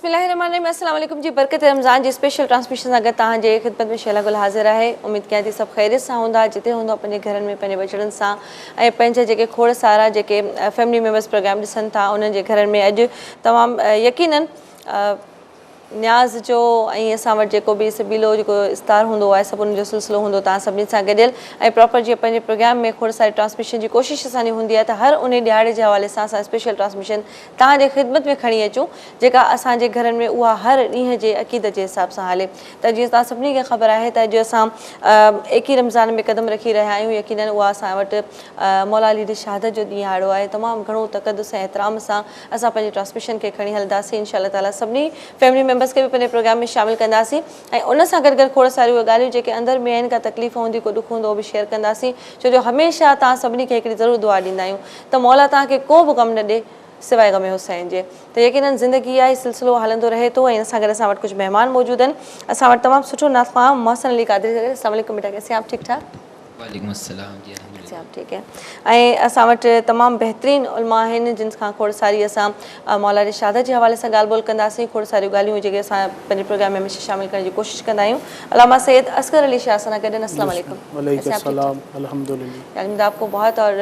बिस्मिल्लाहिर्रहमानिर्रहीम। अस्सलाम वालेकुम जी। बरकत रमज़ान जी स्पेशल ट्रांसमिशन अगर तव्हांजे ख़िदमत में शैला गुल हाज़िर है। उम्मीद कयां थी सभु ख़ैरियत सां हूंदा, जिते हूंदा पंहिंजे घरनि में पंहिंजे बचड़नि सां ऐं पंहिंजे जेके खोड़ सारा जेके फैमिली मेम्बर्स प्रोग्राम ॾिसनि था उन्हनि जे घरनि में अॼु तमामु यकीनन न्याज़ जो ऐं असां वटि जेको बि सबीलो जेको इस्तार हूंदो आहे सभु उन जो सिलसिलो हूंदो तव्हां सभिनी सां गॾियल ऐं प्रॉपर जीअं पंहिंजे प्रोग्राम में खोड़ सारी ट्रांसमिशन जी कोशिशि असांजी हूंदी आहे त हर उन ॾियारे जे हवाले सां असां स्पेशल ट्रांसमिशन तव्हांजे ख़िदमत में खणी अचूं जेका असांजे घरनि में उहा हर ॾींहं जे अक़ीदत जे हिसाब सां हले। त जीअं तव्हां सभिनी खे ख़बर आहे त अॼु असां एकी रमज़ान में क़दम रखी रहिया आहियूं। यकीनन उहा असां वटि मौला अली जी शहादत जो ॾींहुं आड़ो आहे। तमामु घणो तक़दुस ऐं एहतराम सां असां पंहिंजी ट्रांसमिशन खे खणी हलंदासीं इंशा अल्लाह ताला। सभिनी फैमिली मेम्बर्स खे बि पंहिंजे प्रोग्राम में शामिलु कंदासीं ऐं उन सां गॾु गॾु खोड़ सारियूं ॻाल्हियूं जेके अंदरि में आहिनि, का तकलीफ़ हूंदी, को ॾुख हूंदो, उहो बि शेयर कंदासीं। छो जो हमेशह तव्हां सभिनी खे हिकिड़ी ज़रूरु दुआ ॾींदा आहियूं त मौला तव्हांखे को बि कमु न ॾिए सिवाय ग़म हुसैन जे। त यकीनन ज़िंदगी आहे, सिलसिलो हलंदो रहे थो ऐं असां गॾु असां वटि कुझु महिमान मौजूदु आहिनि। असां वटि तमामु सुठो नाफ़ाम मोहसिन अली क़ादरी। अस्सलाम वालेकुम बेटा, कैसे आप? ठीक ठाक? वालेकुम अस्सलाम जी, जी आप ठीक है। ऐं असां वटि तमामु बहितरीनु उलमा आहिनि जिन खां खोड़ सारी असां मौला जी शहादत जे हवाले सां ॻाल्हि ॿोल कंदासीं। खोड़ सारियूं ॻाल्हियूं जेके असां पंहिंजे प्रोग्राम में हमेशह शामिलु करण जी कोशिशि कंदा आहियूं। अल्लामा सैयद असगर अली शाह सां गॾु। अस्सलाम वालेकुम। अल्हम्दुलिल्लाह आपको बहुत। और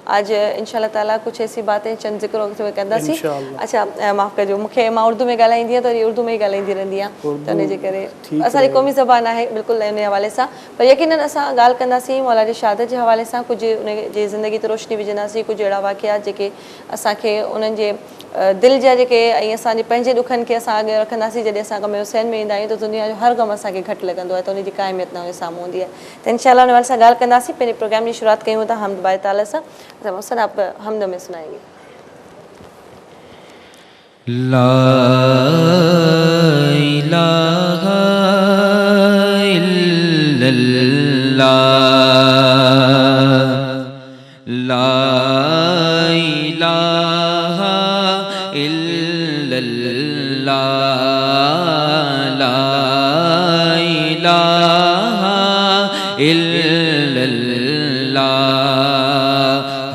आज इंशाअल्लाह ताला कुछ ऐसी बातें चंद ज़िक्र कंदासीं। अच्छा माफ़ कजो, मूंखे मां उर्दू में ॻाल्हाईंदी आहियां त वरी उर्दू में ई ॻाल्हाईंदी रहंदी आहियां, त उनजे करे असांजी क़ौमी ज़बान आहे बिल्कुलु इन हवाले सां। पर यकीनन असां ॻाल्हि कंदासीं मौला जी शहादत जे हवाले सां, कुझु उन जे ज़िंदगी ते रोशनी विझंदासीं, कुझु अहिड़ा वाक़िया जेके असांखे उन्हनि जे दिलि जा जेके ऐं असांजे पंहिंजे ॾुखनि खे असां अॻे रखंदासीं। जॾहिं असां ग़म हुसैन में ईंदा आहियूं त दुनिया जो हर ग़म असांखे घटि लॻंदो आहे, त उनजी का अहमियत न हुजे साम्हूं हूंदी आहे। त इंशाअल्लाह उन सां ॻाल्हि कंदासीं। पंहिंजे प्रोग्राम जी शुरूआत कयूं था हमद बारी ताला सां। मोहसिन आप हमद में सुनाएंगे। ला इलाहा इल्लल्लाह, ला इलाहा इल्लल्लाह, ला इलाहा इल्लल्लाह,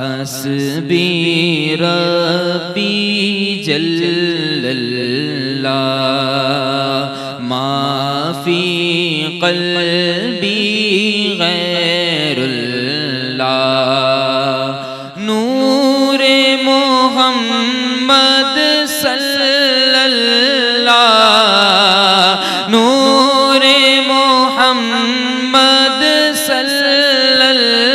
हस्बी रब्बी जल्लल्लाह, माफी क़ल्बी गैरुल्लाह, नूरे मोहम्मद सल्लल्लाह, नूरे मोहम्मद सल्लल्लाह,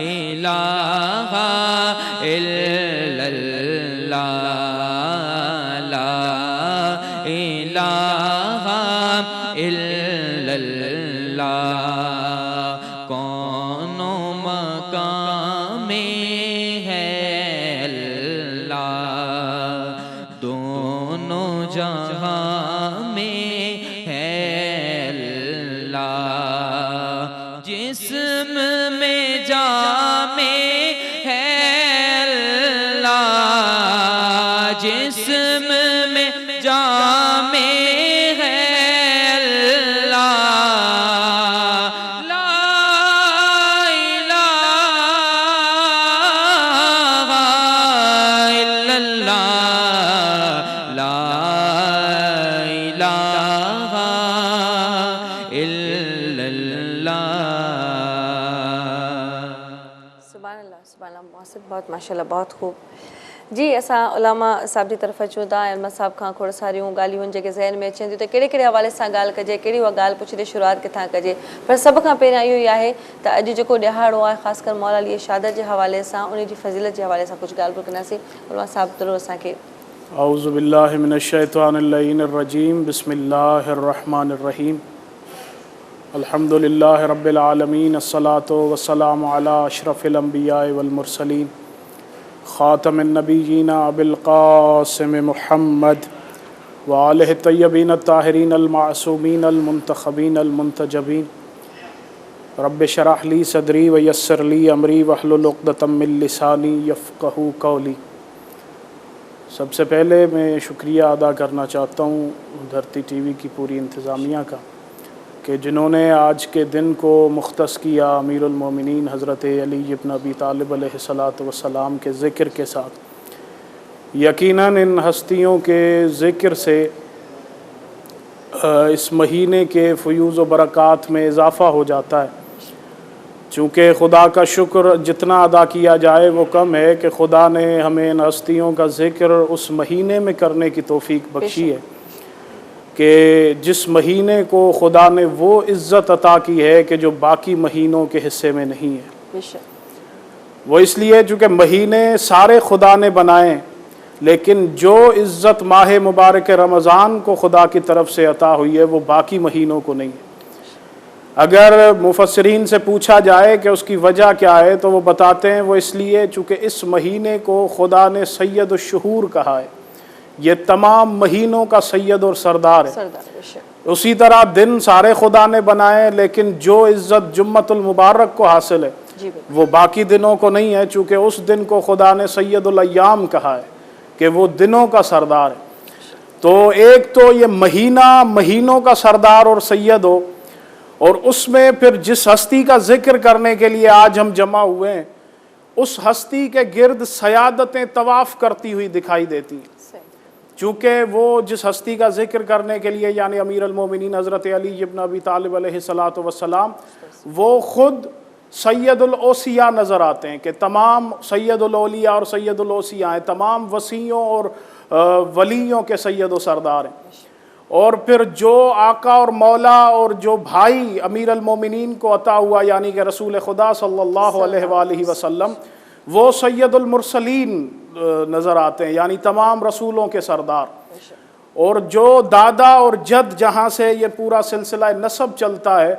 इलाहा इल्लल्लाह ला इलाहा इल्लल्लाह कौनो मकाम में है अल्लाह दोनों जहां में है अल्लाह जिस्म में जामे है अल्लाह जिस्म में जामे है अल्लाह ला इलाहा इल्लल्लाह ला इलाहा इल्लल्लाह। सुभान अल्लाह मौसिफ़ बहुत माशाल्लाह बहुत खूब जी। असां उलामा साहब जी तरफ़ अचूं था अहमद साहब खां खोड़ सारियूं ॻाल्हियूं जेके ज़हन में अचनि थियूं त कहिड़े कहिड़े हवाले सां ॻाल्हि कजे कहिड़ी उहा ॻाल्हि पुछी शुरूआत किथां कजे पर सभ खां पहिरियां इहो ई आहे त अॼु जेको ॾिहाड़ो आहे ख़ासि कर मौला अली शहादत जे हवाले सां उन जी फ़ज़ीलत जे हवाले सां कुझु ॻाल्हि कंदासीं। उलमा साहब ज़रूरु असांखे औज़ु बिल्लाहि मिनश्शैतानिर रजीम बिस्मिल्लाहिर रहमानिर रहीम अल्हम्दुलिल्लाहि रब्बिल आलमीन अस्सलातु वस्सलामु अला अशरफिल अंबिया वल मुरसलीन ख़ातमिन नबिय्यीन अबिल क़ासिम मुहम्मद व आलिहि तय्यबीन अत्ताहिरीन अल मासूमीन अल मुंतखबीन अल मुंतजबीन रब्बि शरह ली सदरी व यस्सिर ली अमरी वहलुल उक़दतम मिन लिसानी यफ़क़हू क़ौली। सबसे पहले मैं शुक्रिया अदा करना चाहता हूँ धरती टीवी की पूरी इंतज़ामिया का कि जिन्होंने आज के दिन को मुख्तस किया अमीरुल मोमिनीन हज़रत अली इब्न अबी तालिब अलैहिस्सलातु वस्सलाम के ज़िक्र के साथ। यकीनन इन हस्तियों के ज़िक्र से इस महीने के फ़यूज़ व बरक़ात में इजाफ़ा हो जाता है। चूँकि खुदा का शुक्र जितना अदा किया जाए वो कम है कि खुदा ने हमें इन हस्तियों का ज़िक्र उस महीने में करने की तौफ़ीक बख्शी है कि जिस महीने को खुदा ने वो इज़्ज़त अता की है कि जो बाकी महीनों के हिस्से में नहीं है। वो इसलिए चूँकि महीने सारे खुदा ने बनाए लेकिन जो इज़्ज़त माह मुबारक रमज़ान को खुदा की तरफ से अता हुई है वो बाकी महीनों को नहीं है। अगर मुफस्सिरीन से पूछा जाए कि उसकी वजह क्या है तो वो बताते हैं वो इसलिए चूँकि इस महीने को खुदा ने सैयद शुहूर कहा है, ये तमाम महीनों का सैयद और सरदार है। उसी तरह दिन सारे खुदा ने बनाए लेकिन जो इज़्ज़त जुम्मतुल मुबारक को हासिल है वो बाकी दिनों को नहीं है चूँकि उस दिन को खुदा ने सैयदुल अय्याम कहा है कि वो दिनों का सरदार है। तो एक तो ये महीना महीनों का सरदार और सैयद हो और उसमें फिर जिस हस्ती का जिक्र करने के लिए आज हम जमा हुए हैं उस हस्ती के गिर्द सयादतें तवाफ़ करती हुई दिखाई देती हैं। चूँकि वो जिस हस्ती का जिक्र करने के लिए यानी अमीरुल मोमिनीन हज़रत अली इब्न अबी तालिब अलैहिस्सलातु वस्सलाम वो ख़ुद सैयदुल औसिया नज़र आते हैं कि तमाम सैयदुल औलिया और सैयदुल औसिया हैं, तमाम वसीयों और वलियों के सैयद व सरदार हैं। और फिर जो आका और मौला और जो भाई अमीरुल मोमिनीन को अता हुआ यानी कि रसूल खुदा सल्लल्लाहु अलैहि वसल्लम वो सैयदुल मुरसलीन नज़र आते हैं यानी तमाम रसूलों के सरदार। और जो दादा और जद जहाँ से ये पूरा सिलसिला नसब चलता है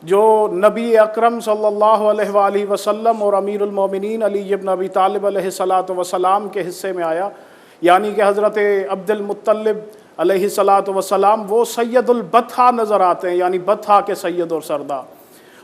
जो नबी अकरम सल्लल्लाहु अलैहि वसल्लम और अमीरुल मोमिनीन अली इब्न अबी तालिब अलैहिस्सलातु वस्सलाम के हिस्से में आया यानी कि हज़रत अब्दुल मुत्तलिब अलैहिस्सलातु वस्सलाम वो सैयदुल बतहा नज़र आते हैं यानी बतहा के सैयद और सरदार।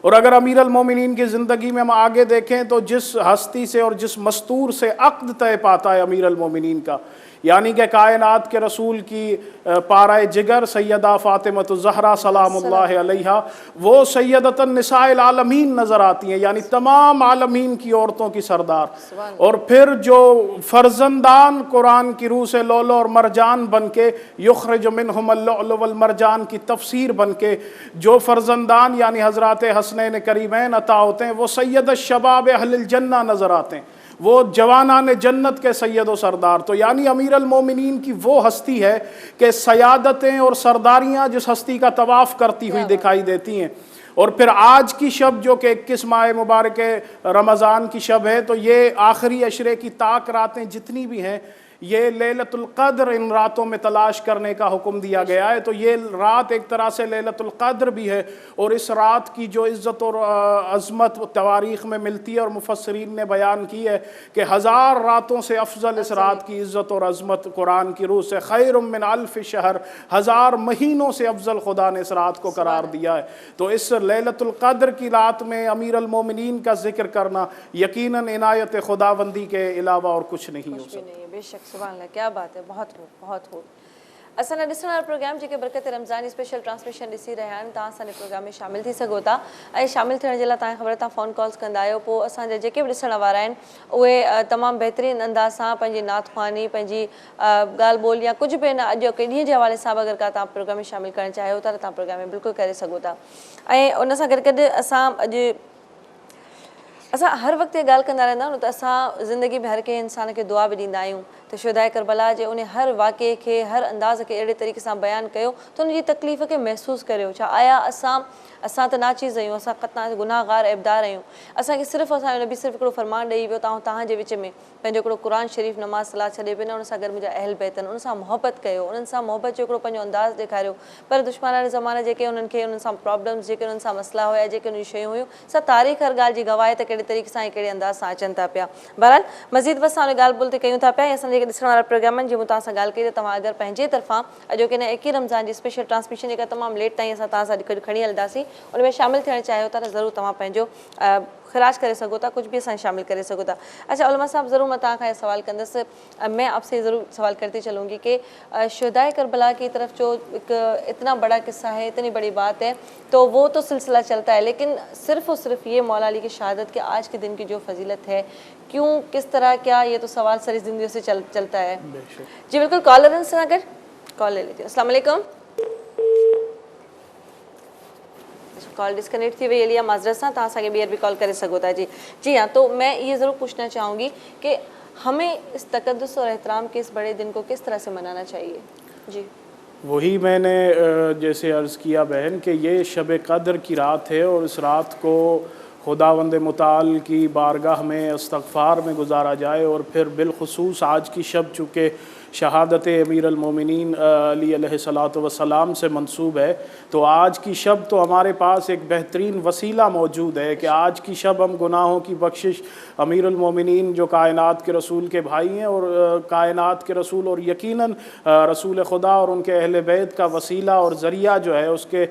और अगर अमीरुल मोमिनीन की ज़िंदगी में हम आगे देखें तो जिस हस्ती से और जिस मस्तूर से अक़्द तय पाता है अमीरुल मोमिनीन का यानी कि कायनात के रसूल की पाराए जिगर सैयदा फ़ातिमतु ज़हरा सलामुल्लाहि अलैहा वो सैयदतन निसाइल आलमीन नज़र आती हैं यानी तमाम आलमीन की औरतों की सरदार। और फिर जो फ़र्जंदान कुरान की रूह से लौलो और मरजान बन के युख़्रिजु मिनहुमुल लुअ्लु वल मरजान की तफसीर बन के जो फ़र्जंदान यानी हज़रात हसनैन करीमैन अता होते हैं वो सैयद शबाब अहलिल जन्ना नज़र आते हैं, वो जवानान जन्नत के सैयद व सरदार। तो यानी अमीरुल मोमिनीन की वो हस्ती है कि सयादतें और सरदारियाँ जिस हस्ती का तवाफ़ करती हुई दिखाई देती हैं और फिर आज की शब जो कि 21 माह मुबारक रमज़ान की शब है, तो ये आखिरी अशरे की ताक रातें जितनी भी हैं, ये लैलतुल क़द्र इन रातों में तलाश करने का हुक्म दिया गया है। तो ये रात एक तरह से लैलतुल क़द्र भी है, और इस रात की जो इज़्ज़त और अज़मत तवारीख़ में मिलती है, और मुफस्सिरीन ने बयान की है कि 1000 रातों से अफजल इस रात की इज़्ज़त और अज़मत कुरान की रूह से खैरुम मिन अल्फ़ शहर, 1000 महीनों से अफजल खुदा ने इस रात को करार दिया है। तो इस लैलतुल क़द्र की रात में अमीर अल मोमिनीन का जिक्र करना यकीनन इनायत खुदाबंदी के अलावा और कुछ नहीं हो सकता। बेशक सुभान अल्लाह, क्या बात है, बहुत खूब, बहुत खूब। असां ॾिसण वारा प्रोग्राम जेके बरकत रमज़ान जी स्पेशल ट्रांसमिशन ॾिसी रहिया आहिनि, तव्हां असांजे प्रोग्राम में शामिल थी सघो था। ऐं शामिल थियण जे लाइ तव्हांखे ख़बर, तव्हां फ़ोन कॉल्स कंदा आहियो, पोइ असांजा जेके बि ॾिसण वारा आहिनि उहे तमामु बहितरीनु अंदाज़ सां पंहिंजी नात ख़्वानी, पंहिंजी ॻाल्हि ॿोल या कुझु बि हिन अॼु के ॾींहं जे हवाले सां अगरि का तव्हां प्रोग्राम में शामिल करणु चाहियो था, त तव्हां प्रोग्राम में बिल्कुलु करे सघो था। ऐं उन सां गॾु गॾु असां हर वक़्तु इहा ॻाल्हि कंदा रहंदा आहियूं, त असां ज़िंदगी में हर कंहिं इंसान खे दुआ बि ॾींदा आहियूं त शुहदाए करबला जे उन हर वाक़े खे, हर अंदाज़ खे अहिड़े तरीक़े सां बयानु कयो त उनजी तकलीफ़ खे महसूसु करियो। छा आया असां त नाचीज़ आहियूं, असां ख़तना गुनाहगार ऐबदार आहियूं, असांखे सिर्फ़ु असांजो नबी सिर्फ़ु हिकिड़ो फ़रमान ॾेई वियो, तव्हांजे विच में पंहिंजो हिकिड़ो क़ुरान शरीफ़ नमाज़ सलाह छॾे पियो न, उन सां गॾु मुंहिंजा अहल बैत आहिनि, उन सां मुहबत कयो, उन्हनि सां मुहबत जो हिकिड़ो पंहिंजो अंदाज़ ॾेखारियो। पर दुश्मनाणे ज़माने जेके उन्हनि खे उन्हनि सां प्रॉब्लम्स, जेके उन्हनि सां मसला हुया, जेके उन्हनि शयूं हुयूं, असां तारीख़ हर ॻाल्हि जी गवाह त कहिड़े तरीक़े सां ऐं कहिड़े अंदाज़ सां अचनि था पिया। बहरहाल मज़ीद बसि हाणे ॻाल्हि ॿोल ते कयूं था पिया, ऐं असां जेके ॾिसण वारा प्रोग्राम आहिनि, जीअं मूं तव्हां सां ॻाल्हि कई त तव्हां अगरि पंहिंजे तरफ़ां अॼोके हिन 21 रमज़ान जी स्पेशल ट्रांसमिशन जेका तमामु लेट ताईं असां तव्हां सां गॾु खणी हलंदासीं, उन में शामिल थियणु चाहियो था त ज़रूरु तव्हां पंहिंजो ख़िराज करे सघो था, कुछ भी असां शामिल करे सघो था। अच्छा उलमा साहब, ज़रूर मैं तव्हां खां सवाल कंदसि, मैं आपसे ज़रूर सवाल करती चलूँगी कि शुहदाए करबला की तरफ जो एक इतना बड़ा किस्सा है, इतनी बड़ी बात है, तो वो तो सिलसिला चलता है, लेकिन सिर्फ़ और सिर्फ ये मौला अली की शहादत के आज के दिन की जो फजीलत है, क्यों, किस तरह, क्या, ये तो सवाल सारी ज़िंदगी से चलता है। जी बिल्कुल, कॉलर से अगर कॉल ले लेती हूँ। अस्सलाम वालेकुम। कॉल डिस्कनेक्ट थी वही लिया माजरत सां, तव्हां असांखे ॿीहर बि कॉल करे सघो था। जी हाँ, तो मैं ये ज़रूर पूछना चाहूँगी कि हमें इस तकद्दुस और एहतराम के इस बड़े दिन को किस तरह से मनाना चाहिए। जी वही मैंने जैसे अर्ज़ किया बहन कि ये शब कद्र की रात है, और इस रात को खुदावंद मुताल की बारगाह में इस्तग़फ़ार में गुजारा जाए, और फिर बिलखुसूस आज की शब चूँकि शहादत अमीर अल मोमिनीन अली अलैहिस्सलातु वस्सलाम से मंसूब है, तो आज की शब तो हमारे पास एक बेहतरीन वसीला मौजूद है कि आज की शब हम गुनाहों की बख्शिश, अमीर अल मोमिनीन जो कायनात के रसूल के भाई हैं और कायनात के रसूल और यकीनन रसूल खुदा और उनके अहले बैत का वसीला और ज़रिया जो है, उसके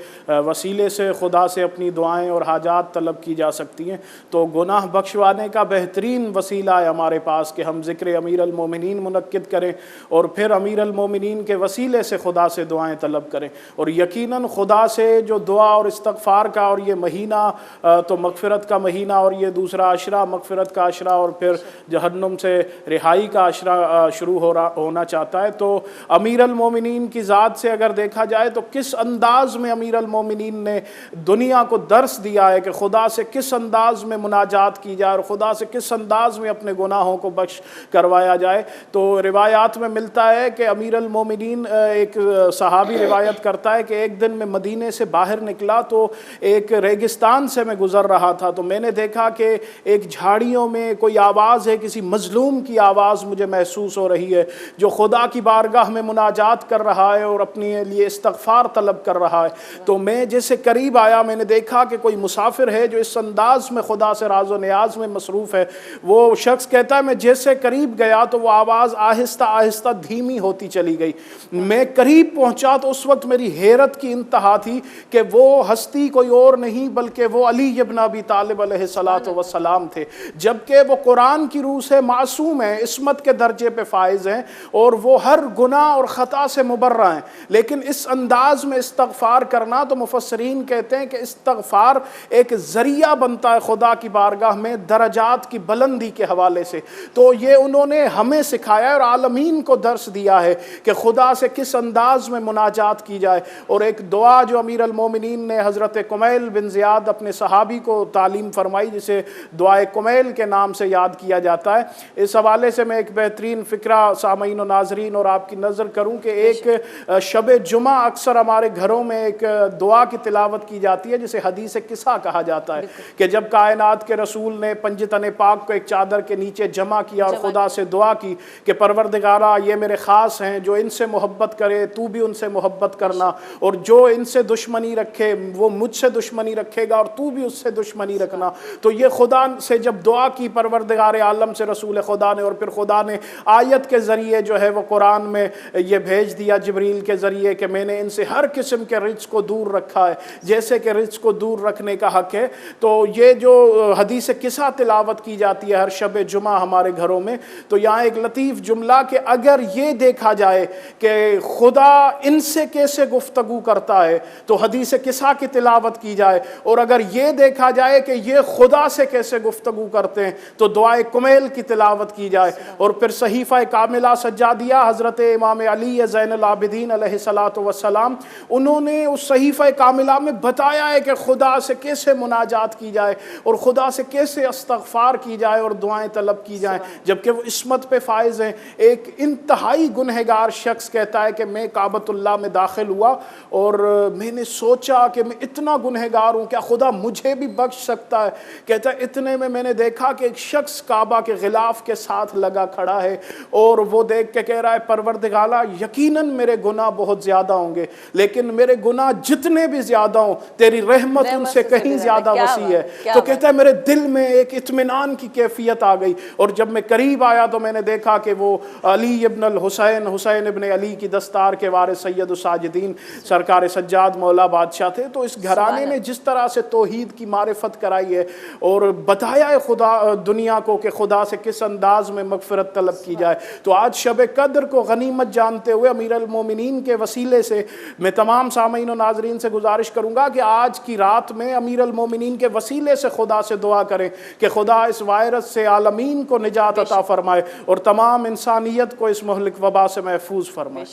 वसीले से खुदा से अपनी दुआएँ और हाजात तलब की जा सकती हैं। तो गुनाह बख्शवाने का बेहतरीन वसीला है हमारे पास कि हम ज़िक्र अमीर अल मोमिनीन मुनक्किद करें, और फिर अमीर अल मोमिनीन के वसीले से खुदा से दुआएं तलब करें। और यकीनन खुदा से जो दुआ और इस्तग़फ़ार का, और ये महीना तो मग़फ़िरत का महीना, और ये दूसरा अशरा मग़फ़िरत का अशरा, और फिर जहन्नुम से रिहाई का अशरा शुरू होना चाहता है। तो अमीर अल मोमिनीन की ज़ात से अगर देखा जाए तो किस अंदाज़ में अमीर अल मोमिनीन ने दुनिया को दर्स दिया है कि खुदा से किस अंदाज़ में मुनाजात की जाए, और खुदा से किस अंदाज़ में अपने गुनाहों को बख्श करवाया जाए। तो रिवायात में मिलता है कि अमीर अल मोमिनीन, एक सहाबी रिवायत करता है कि एक दिन मैं मदीने से बाहर निकला तो एक रेगिस्तान से मैं गुज़र रहा था, तो मैंने देखा कि एक झाड़ियों में कोई आवाज़ है, किसी मज़लूम की आवाज़ मुझे महसूस हो रही है, जो खुदा की बारगाह में मुनाजात कर रहा है और अपने लिए इस्तग़फ़ार तलब कर रहा है। तो मैं जैसे करीब आया, मैंने देखा कि कोई मुसाफिर है जो इस अंदाज़ में खुदा से राज़ व नियाज़ में मसरूफ़ है। वो शख्स कहता है मैं जैसे करीब गया तो वो आवाज़ आहिस्ता आहिस्ता धीमी होती चली गई। मैं करीब पहुंचा तो उस वक्त मेरी हैरत की इंतहा थी कि वो हस्ती कोई और नहीं बल्कि वो अली इब्न अबी तालिब अलैहिस्सलातु वस्सलाम थे, जबकि वो कुरान की रूह से मासूम हैं, इस्मत के दर्जे पे फाइज हैं, और वो हर गुनाह और ख़ता से मुबर्रा हैं। लेकिन इस अंदाज में इस्तग़फ़ार करना, तो मुफस्सिरीन कहते हैं कि इस्तग़फ़ार एक ज़रिया बनता है खुदा की बारगाह में दरजात की बुलंदी के हवाले से। तो ये उन्होंने हमें सिखाया और आलमीन को दर्स दिया है कि खुदा से किस अंदाज में मुनाजात की जाए। और एक दुआ जो अमीर अल मोमिनीन ने हज़रत कुमैल बिन ज़ियाद अपने सहाबी को तालीम फरमाई, जिसे दुआए कुमैल के नाम से याद किया जाता है। इस हवाले से मैं एक बेहतरीन फ़िक्रा सामीन और नाजरीन और आपकी नज़र करूँ कि एक शब जुमा अक्सर हमारे घरों में एक दुआ की तिलावत की जाती है जिसे हदीस किस्सा कहा जाता है कि जब कायनात के रसूल ने पंजतन पाक को एक चादर के नीचे जमा किया और खुदा से दुआ की कि परवरदिगारा ये मेरे ख़ास हैं, जो इनसे मोहब्बत करे तू भी उनसे मोहब्बत करना, और जो इनसे दुश्मनी रखे वो मुझसे दुश्मनी रखेगा और तू भी उससे दुश्मनी रखना। तो ये खुदा से जब दुआ की परवरदिगार आलम से रसूल खुदा ने, और फिर खुदा ने आयत के ज़रिए जो है वो कुरान में ये भेज दिया जिब्रील के ज़रिए कि मैंने इनसे हर किस्म के रिज्क को दूर रखा है जैसे कि रिज्क को दूर रखने का हक है। तो ये जो हदीस किस्सा तिलावत की जाती है हर शब जुमा हमारे घरों में, तो यहाँ एक लतीफ़ जुमला कि अगर ये देखा जाए कि खुदा इनसे कैसे गुफ्तगू करता है तो हदीस किस्सा की तिलावत की जाए, और अगर ये देखा जाए कि ये खुदा से कैसे गुफ्तगू करते हैं तो दुआए कुमैल की तिलावत की जाए। और फिर सहीफ़ा कामिला सज्जादिया हज़रत इमाम अली ज़ैनुल आबिदीन अलैहिस्सलातु वस्सलाम, उन्होंने उस सहीफ़ा कामिला में बताया है कि खुदा से कैसे मुनाजात की जाए और खुदा से कैसे इस्तग़फ़ार की जाए और दुआएं तलब की जाएं, जबकि वो इस्मत पे फाइज हैं। एक इंतहाई गुनहगार शख्स कहता है कि मैं काबतुल्लाह में दाखिल हुआ और मैंने सोचा कि मैं इतना गुनहगार हूँ, क्या खुदा मुझे भी बख्श सकता है। कहता है इतने में मैंने देखा कि एक शख्स काबा के गिलाफ के साथ लगा खड़ा है और वो देख के कह रहा है परवरदिगारा यकीनन मेरे गुनाह बहुत ज़्यादा होंगे, लेकिन मेरे गुनाह जितने भी ज़्यादा हों तेरी रहमत उनसे कहीं ज़्यादा वसी है। तो कहता है मेरे दिल में एक इत्मीनान की कैफियत आ गई, और जब मैं करीब आया तो मैंने देखा कि वो अली इब्न अल हुसैन, हुसैन इब्न अली की दस्तार के वारिस सैयद साजिदीन सरकार सज्जाद मौला बादशाह थे। तो इस घराने ने जिस तरह से तौहीद की मारिफत कराई है और बताया है खुदा दुनिया को कि खुदा से किस अंदाज में मगफिरत तलब की जाए, तो आज शब कद्र को गनीमत जानते हुए अमीर अल मोमिनीन के वसीले से मैं तमाम सामीन और नाजरीन से गुजारिश करूँगा कि आज की रात में अमीर अल मोमिनीन के वसीले से खुदा से दुआ करें कि खुदा इस वायरस से आलमीन को निजात अता फरमाए और तमाम इंसानियत को इस मुहलिक वबा से महफूज फरमाए।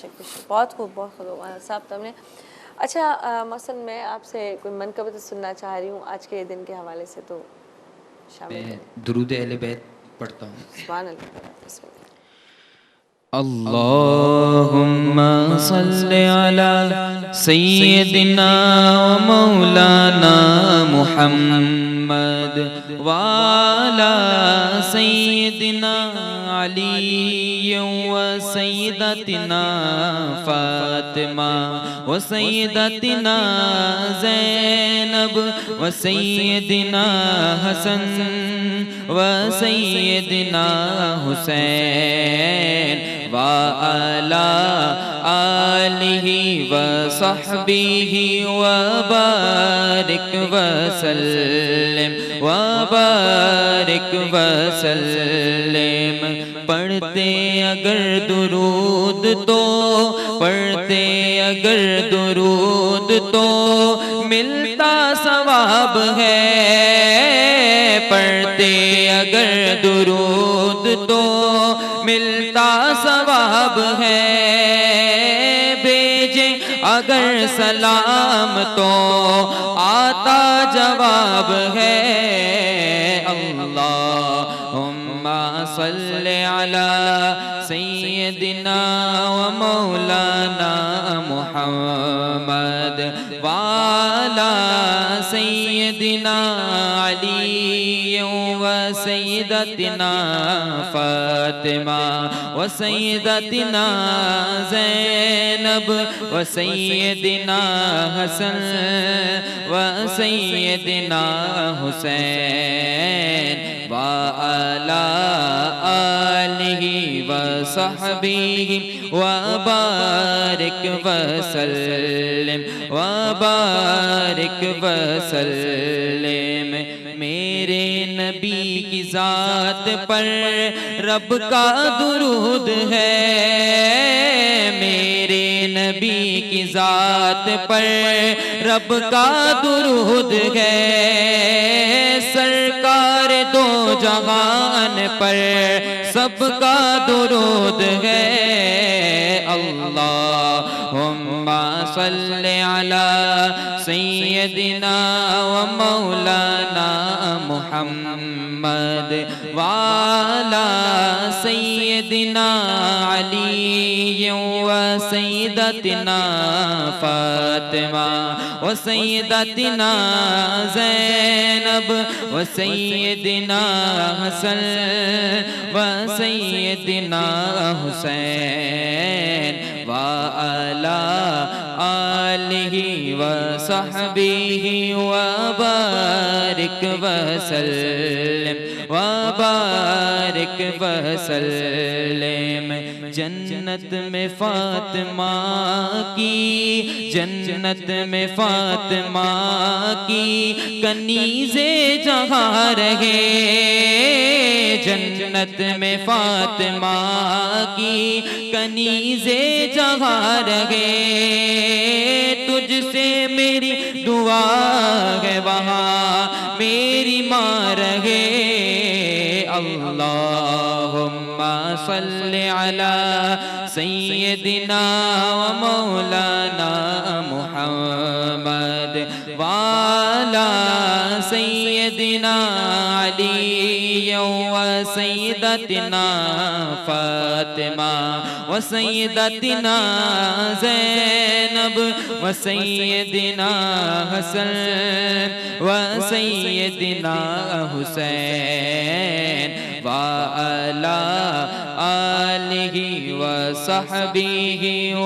बहुत खूब साहब तुमने। अच्छा मसलन मैं आपसे कोई मनकबत सुनना चाह रही हूँ आज के दिन के हवाले से, तो मैं दुरूद अहले बैत पढ़ता हूँ। सुभान अल्लाह। अल्लाहुम्मा सल्लि अला सय्यदिना व मौलाना मुहम्मद व अला सय्यदिना अली व सय्यदतिना फातिमा व सय्यदतिना ज़ैनब व सय्यदिना हसन व सय्यदिना हुसैन व अला आलिहि व सहबिहि व बारिक व सल्लिम व बारिक व सल्लिम। पढ़ते अगर दुरूद तो पढ़ते अगर दुरूद तो मिलता सवाब है, पढ़ते अगर दुरूद तो मिलता सवाब है, भेजे अगर सलाम तो आता जवाब है। अल्लाहुम्मा सल्लि अला सय्यदिना व मौलाना मुहम्मद व अला सय्यदिना अली व सय्यदतिना फातिमा व सय्यदतिना ज़ैनब व सय्यदिना हसन व सय्यदिना हुसैन व अला आलिहि व सहबिहि व बारिक व सल्लिम व बारिक व सल्लिम। मेरे नबी की ज़ात पर रब का दुरूद है, मेरे नबी की ज़ात पर रब का दुरूद है। सरकार दो जहान पर सबका दुरूद है। अल्लाहुम्मा सल्ली अला सय्यदिना व मौलाना मुहम्मद व अला सय्यदिना अली व सय्यदतिना फातिमा व सय्यदतिना ज़ैनब व सय्यदिना हसन व सय्यदिना हुसैन व अला आलिहि व सहबिहि व बारिक व सल्लिम व बारिक व सल्लिम। जन्नत में फातिमा की, जन्नत में फातिमा की कनीज़े जहाँ रहे। जन्नत में फातिमा की कनीज़े जहाँ रहे। तुझसे मेरी दुआ है वहाँ मेरी माँ रहे। अल्लाहुम्मा सल्ली अला सय्यदिना व मौलाना मुहम्मद व अला सय्यदिना अली व सय्यदतिना फातिमा व सय्यदतिना ज़ैनब व सय्यदिना हसन व सय्यदिना हुसैन व अला आलिहि व सहबिहि व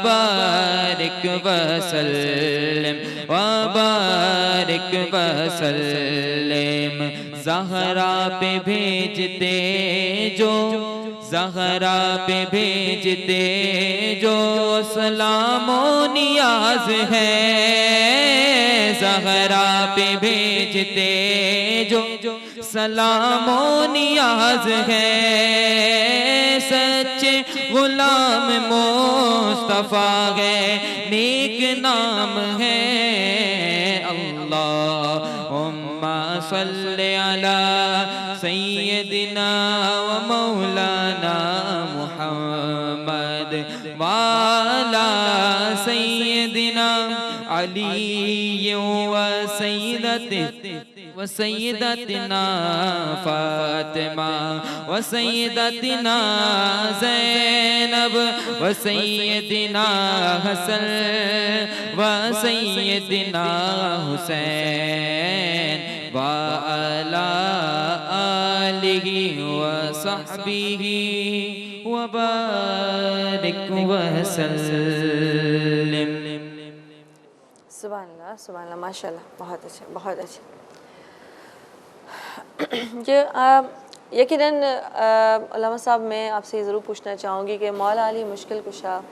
बारिक व सल्लिम व बारिक व सल्लिम। ज़हरा पे भेजते जो, ज़हरा पे भेजते जो सलामो नियाज है। ज़हरा पे भेजते जो सलामो नियाज है। सच्चे गुलाम मुस्तफ़ा है, नेक नाम है। अल्लाहुम्मा सल्ली अला सय्यदिना व मौलाना मुहम्मद व अला सय्यदिना अली व सय्यदतिना फातिमा व सय्यदतिना ज़ैनब व सय्यदिना हसन व सय्यदिना हुसैन व अला आलिहि व सहबिहि व बारिक व सल्लिम। सुभान अल्लाह माशाल्लाह, बहुत अच्छा बहुत अच्छा। जो यकीनन उलमा साहब, मैं आपसे ज़रूर पूछना चाहूँगी कि मौला अली मुश्किल कुशा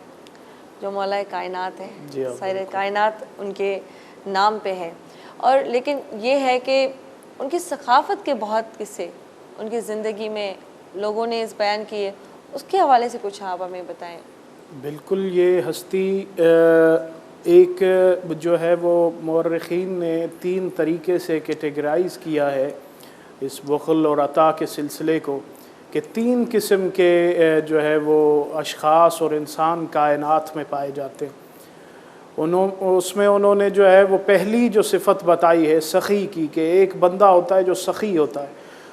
जो मौला कायनात है, सारे कायनात उनके नाम पे है, और लेकिन ये है कि उनकी सखाफ़त के बहुत किस्से उनकी ज़िंदगी में लोगों ने इस बयान किए, उसके हवाले से कुछ आप हमें बताएं। बिल्कुल, ये हस्ती एक जो है वो मौर्रिखीन ने 3 तरीके से कैटेगराइज़ किया है इस बुख़्ल और अता के सिलसिले को, कि 3 किस्म के जो है वो अशख़ास और इंसान कायनात में पाए जाते हैं। उसमें उन्होंने जो है वो पहली जो सिफ़त बताई है सख़ी की, कि एक बंदा होता है जो सख़ी होता है,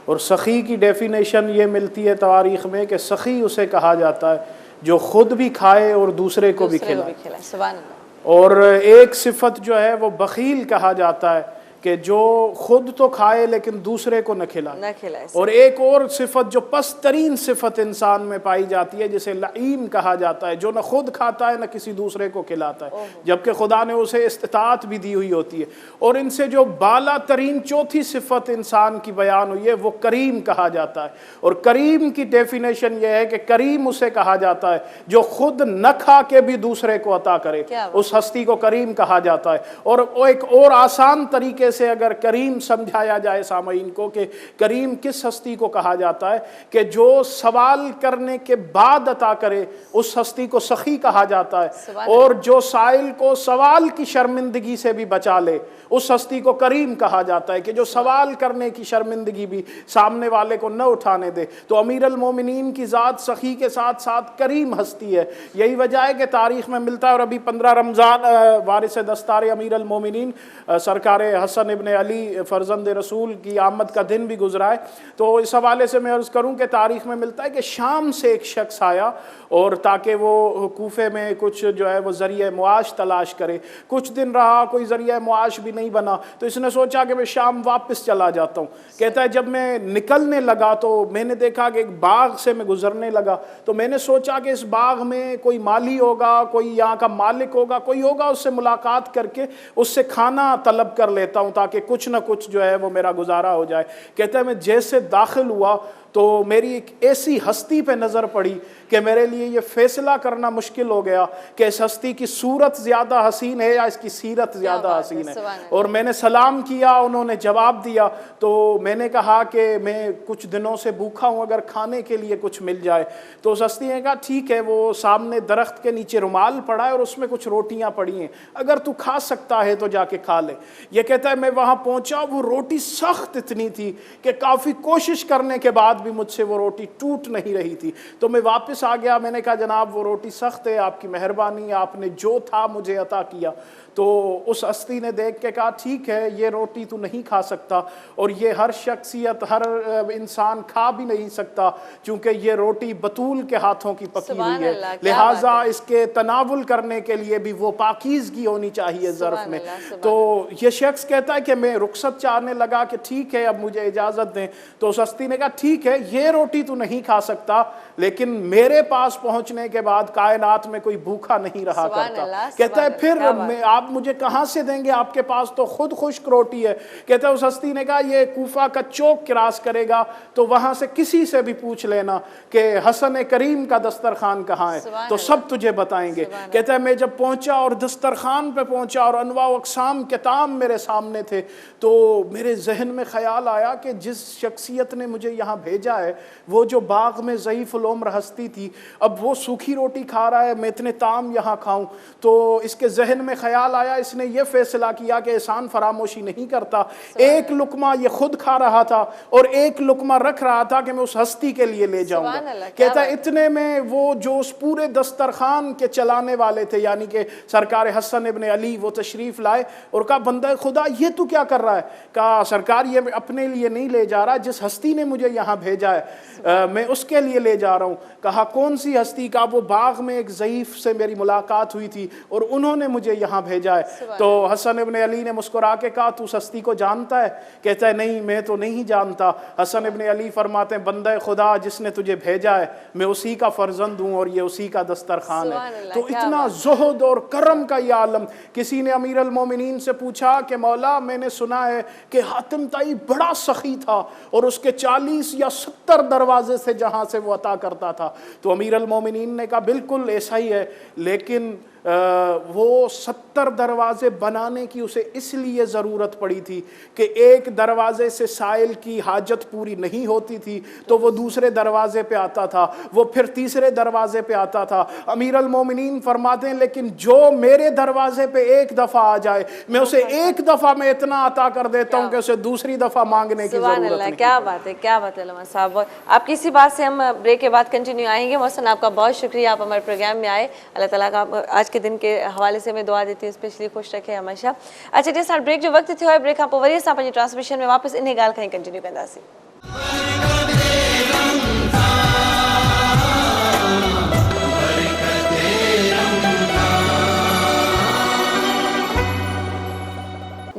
और सख़ी की डेफिनेशन ये मिलती है तारीख़ में कि सख़ी उसे कहा जाता है जो ख़ुद भी खाए और दूसरे को भी खिलाए। सुभान अल्लाह। और एक सिफत जो है वो बखील कहा जाता है कि जो खुद तो खाए लेकिन दूसरे को न खिलाए। और एक और सिफत जो पस्तरीन सिफत इंसान में पाई जाती है जिसे लईम कहा जाता है, जो न खुद खाता है न किसी दूसरे को खिलाता है, जबकि खुदा ने उसे इस्तिताअत भी दी हुई होती है। और इनसे जो बाला तरीन चौथी सिफत इंसान की बयान हुई है वो करीम कहा जाता है। और करीम की डेफिनेशन यह है कि करीम उसे कहा जाता है जो खुद न खा के भी दूसरे को अता करे, उस हस्ती को करीम कहा जाता है। और एक और आसान तरीके तरीके से अगर करीम समझाया जाए सामईन को कि करीम किस हस्ती को कहा जाता है, कि जो सवाल करने के बाद अता करे उस हस्ती को सखी कहा जाता है, और जो साइल को सवाल की शर्मिंदगी से भी बचा ले उस हस्ती को करीम कहा जाता है, कि जो सवाल करने की शर्मिंदगी भी सामने वाले को न उठाने दे। तो अमीर अल मोमिनीन की ज़ात सखी के साथ साथ करीम हस्ती है। यही वजह है कि तारीख़ में मिलता है, और अभी 15 रमज़ान वारिस दस्तार अमीर अल मोमिनीन सरकार हसन इब्न अली फ़र्जंद रसूल की आमद का दिन भी गुजरा है। तो इस हवाले से मैं अर्ज़ करूँ कि तारीख़ में मिलता है कि शाम से एक शख्स आया, और ताकि वो कूफे में कुछ जो है वो ज़रिए मुआश तलाश करे। कुछ दिन रहा, कोई ज़रिए मुआश भी नहीं बना, तो इसने सोचा कि मैं शाम वापस चला जाता हूँ। कहता है जब मैं निकलने लगा तो मैंने देखा कि एक बाग से मैं गुजरने लगा, तो मैंने सोचा कि इस बाग में कोई माली होगा, कोई यहाँ का मालिक होगा, कोई होगा, उससे मुलाकात करके उससे खाना तलब कर लेता हूँ ताकि कुछ ना कुछ जो है वो मेरा गुजारा हो जाए। कहता है मैं जैसे दाखिल हुआ तो मेरी एक ऐसी हस्ती पे नज़र पड़ी कि मेरे लिए ये फ़ैसला करना मुश्किल हो गया कि इस हस्ती की सूरत ज़्यादा हसीन है या इसकी सीरत ज़्यादा हसीन है। और मैंने सलाम किया, उन्होंने जवाब दिया, तो मैंने कहा कि मैं कुछ दिनों से भूखा हूँ, अगर खाने के लिए कुछ मिल जाए। तो उस हस्ती ने कहा ठीक है, वो सामने दरख्त के नीचे रुमाल पड़ा है और उसमें कुछ रोटियाँ पड़ी हैं, अगर तू खा सकता है तो जाके खा ले। ये कहता है मैं वहाँ पहुँचा, वो रोटी सख्त इतनी थी कि काफ़ी कोशिश करने के बाद भी मुझसे वो रोटी टूट नहीं रही थी। तो मैं वापस आ गया, मैंने कहा जनाब वो रोटी सख्त है, आपकी मेहरबानी, आपने जो था मुझे अता किया। तो उस हस्ती ने देख के कहा ठीक है, ये रोटी तू नहीं खा सकता, और ये हर शख्सियत, हर इंसान खा भी नहीं सकता, क्योंकि ये रोटी बतूल के हाथों की पकी हुई है, लिहाजा इसके तनावुल करने के लिए भी वो पाकीज़गी होनी चाहिए ज़र्फ़ में। तो ये शख्स कहता है कि मैं रुखसत चाहने लगा कि ठीक है अब मुझे इजाज़त दें। तो उस हस्ती ने कहा ठीक है, ये रोटी तू नहीं खा सकता, लेकिन मेरे पास पहुंचने के बाद कायनात में कोई भूखा नहीं रहा करता। कहता है फिर आप मुझे कहां से देंगे, आपके पास तो खुद खुश्क रोटी है। कहता है उस हस्ती ने कहा ये कूफा का चौक क्रॉस करेगा तो वहां से किसी से भी पूछ लेना कि हसन करीम का दस्तरखान कहाँ है, तो सब तुझे बताएंगे। कहता है मैं जब पहुंचा और दस्तरखान पे पहुंचा और अनवा अक़साम के ताम मेरे सामने थे, तो मेरे जहन में ख्याल आया कि जिस शख्सियत ने मुझे यहाँ भेजा है, वो जो बाग में ज़ईफ़ुल उम्र हस्ती थी, अब वो सूखी रोटी खा रहा है, मैं इतने ताम यहाँ खाऊं। तो इसके जहन में ख्याल आया, इसने ये फैसला किया कि एहसान फरामोशी नहीं करता। एक लुकमा ये खुद खा रहा था और एक लुकमा रख रहा था कि मैं उस हस्ती के लिए ले जाऊंगा। कहता है इतने में वो जो उस पूरे दस्तरखान के चलाने वाले थे, यानी कि सरकार हसन इब्न अली, वो तशरीफ़ लाए और कहा बंदा खुदा ये तू क्या कर रहा है। कहा सरकार ये अपने लिए नहीं ले जा रहा, जिस हस्ती ने मुझे यहाँ भेजा है मैं उसके लिए ले जा रहा हूँ। कहा कौन सी हस्ती? का वो बाग में एक ज़ईफ़ से मेरी मुलाकात हुई थी और उन्होंने मुझे यहाँ भेजा है। तो हसन इब्न अली ने मुस्कुरा के कहा तू उस हस्ती को जानता है? कहता है नहीं, मैं तो नहीं जानता। हसन इब्न अली फरमाते हैं बंदा खुदा जिसने तुझे भेजा है मैं उसी का फर्जंद हूँ और ये उसी का दस्तरखान है। तो इतना ज़ुहद और करम का ये आलम। किसी ने अमीर अल मोमिनीन से पूछा कि मौला मैंने सुना है कि हातिम ताई बड़ा सखी था और उसके 40 या 70 दरवाजे से जहाँ से वो अता करता था। तो अमीर अल मोमिनीन ने कहा बिल्कुल ऐसा ही है, लेकिन वो 70 दरवाजे बनाने की उसे इसलिए ज़रूरत पड़ी थी कि एक दरवाजे से साइल की हाजत पूरी नहीं होती थी तो वो दूसरे दरवाजे पे आता था, वो फिर तीसरे दरवाजे पे आता था। अमीर अल मोमिनीन फरमाते हैं लेकिन जो मेरे दरवाजे पे एक दफ़ा आ जाए मैं उसे एक दफ़ा में इतना अता कर देता हूँ कि उसे दूसरी दफ़ा मांगने की ज़रूरत नहीं। क्या बात है, क्या बात है लमा साहब। आप किसी बात से हम ब्रेक के बाद कंटिन्यू आएंगे। मोहसन आपका बहुत शुक्रिया, आप हमारे प्रोग्राम में आए। अल्लाह ताला का आज के दिन के हवाले से मैं दुआ देती हूँ स्पेशली खुश रखे हमेशा। अच्छा जी साथ ब्रेक जो वक्त थियो है, ब्रेक खां पोइ वरी असां पंहिंजी ट्रांसमिशन में वापस इन ॻाल्हि खां ई कंटिन्यू कंदासीं।